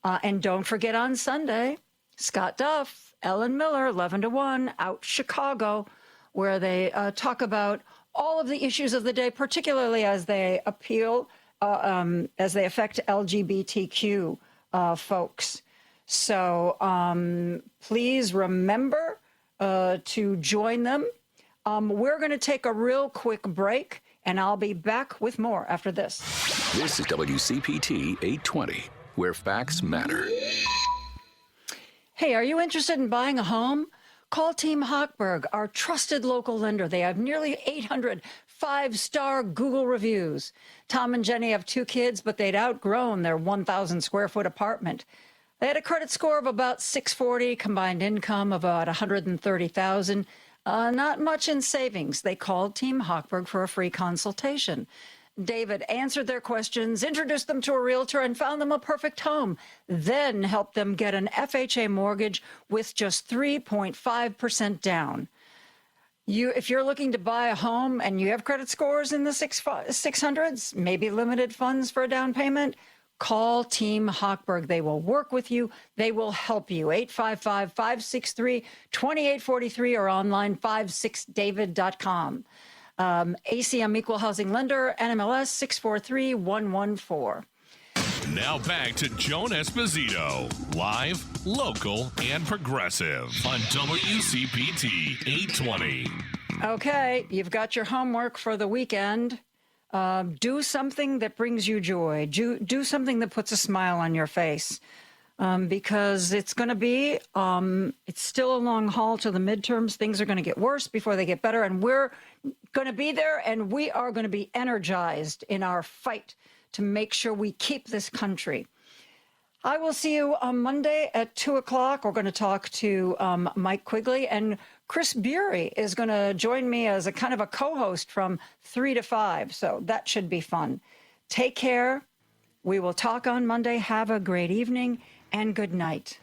G: And don't forget on Sunday, Scott Duff, Ellen Miller, 11 to 1, Out Chicago, where they talk about all of the issues of the day, particularly as they as they affect LGBTQ folks. So please remember to join them. We're going to take a real quick break, and I'll be back with more after this.
O: This is WCPT 820, where facts matter.
G: Hey, are you interested in buying a home? Call Team Hochberg, our trusted local lender. They have nearly 800 five-star Google reviews. Tom and Jenny have 2 kids, but they'd outgrown their 1,000-square-foot apartment. They had a credit score of about 640, combined income of about $130,000. Not much in savings. They called Team Hochberg for a free consultation. David answered their questions, introduced them to a realtor, and found them a perfect home, then helped them get an FHA mortgage with just 3.5% down. If you're looking to buy a home and you have credit scores in the 600s, maybe limited funds for a down payment, call Team Hochberg. They will work with you. They will help you. 855-563-2843 or online 56david.com. ACM Equal Housing Lender, NMLS 643114.
D: Now back to Joan Esposito, live, local, and progressive on WCPT 820.
G: Okay, you've got your homework for the weekend. Do something that brings you joy. Do something that puts a smile on your face. Because it's going to be, it's still a long haul to the midterms. Things are going to get worse before they get better. And we're going to be there, and we are going to be energized in our fight to make sure we keep this country. I will see you on Monday at 2 o'clock. We're going to talk to Mike Quigley, and Chris Bury is going to join me as a kind of a co-host from 3 to 5. So that should be fun. Take care. We will talk on Monday. Have a great evening and good night.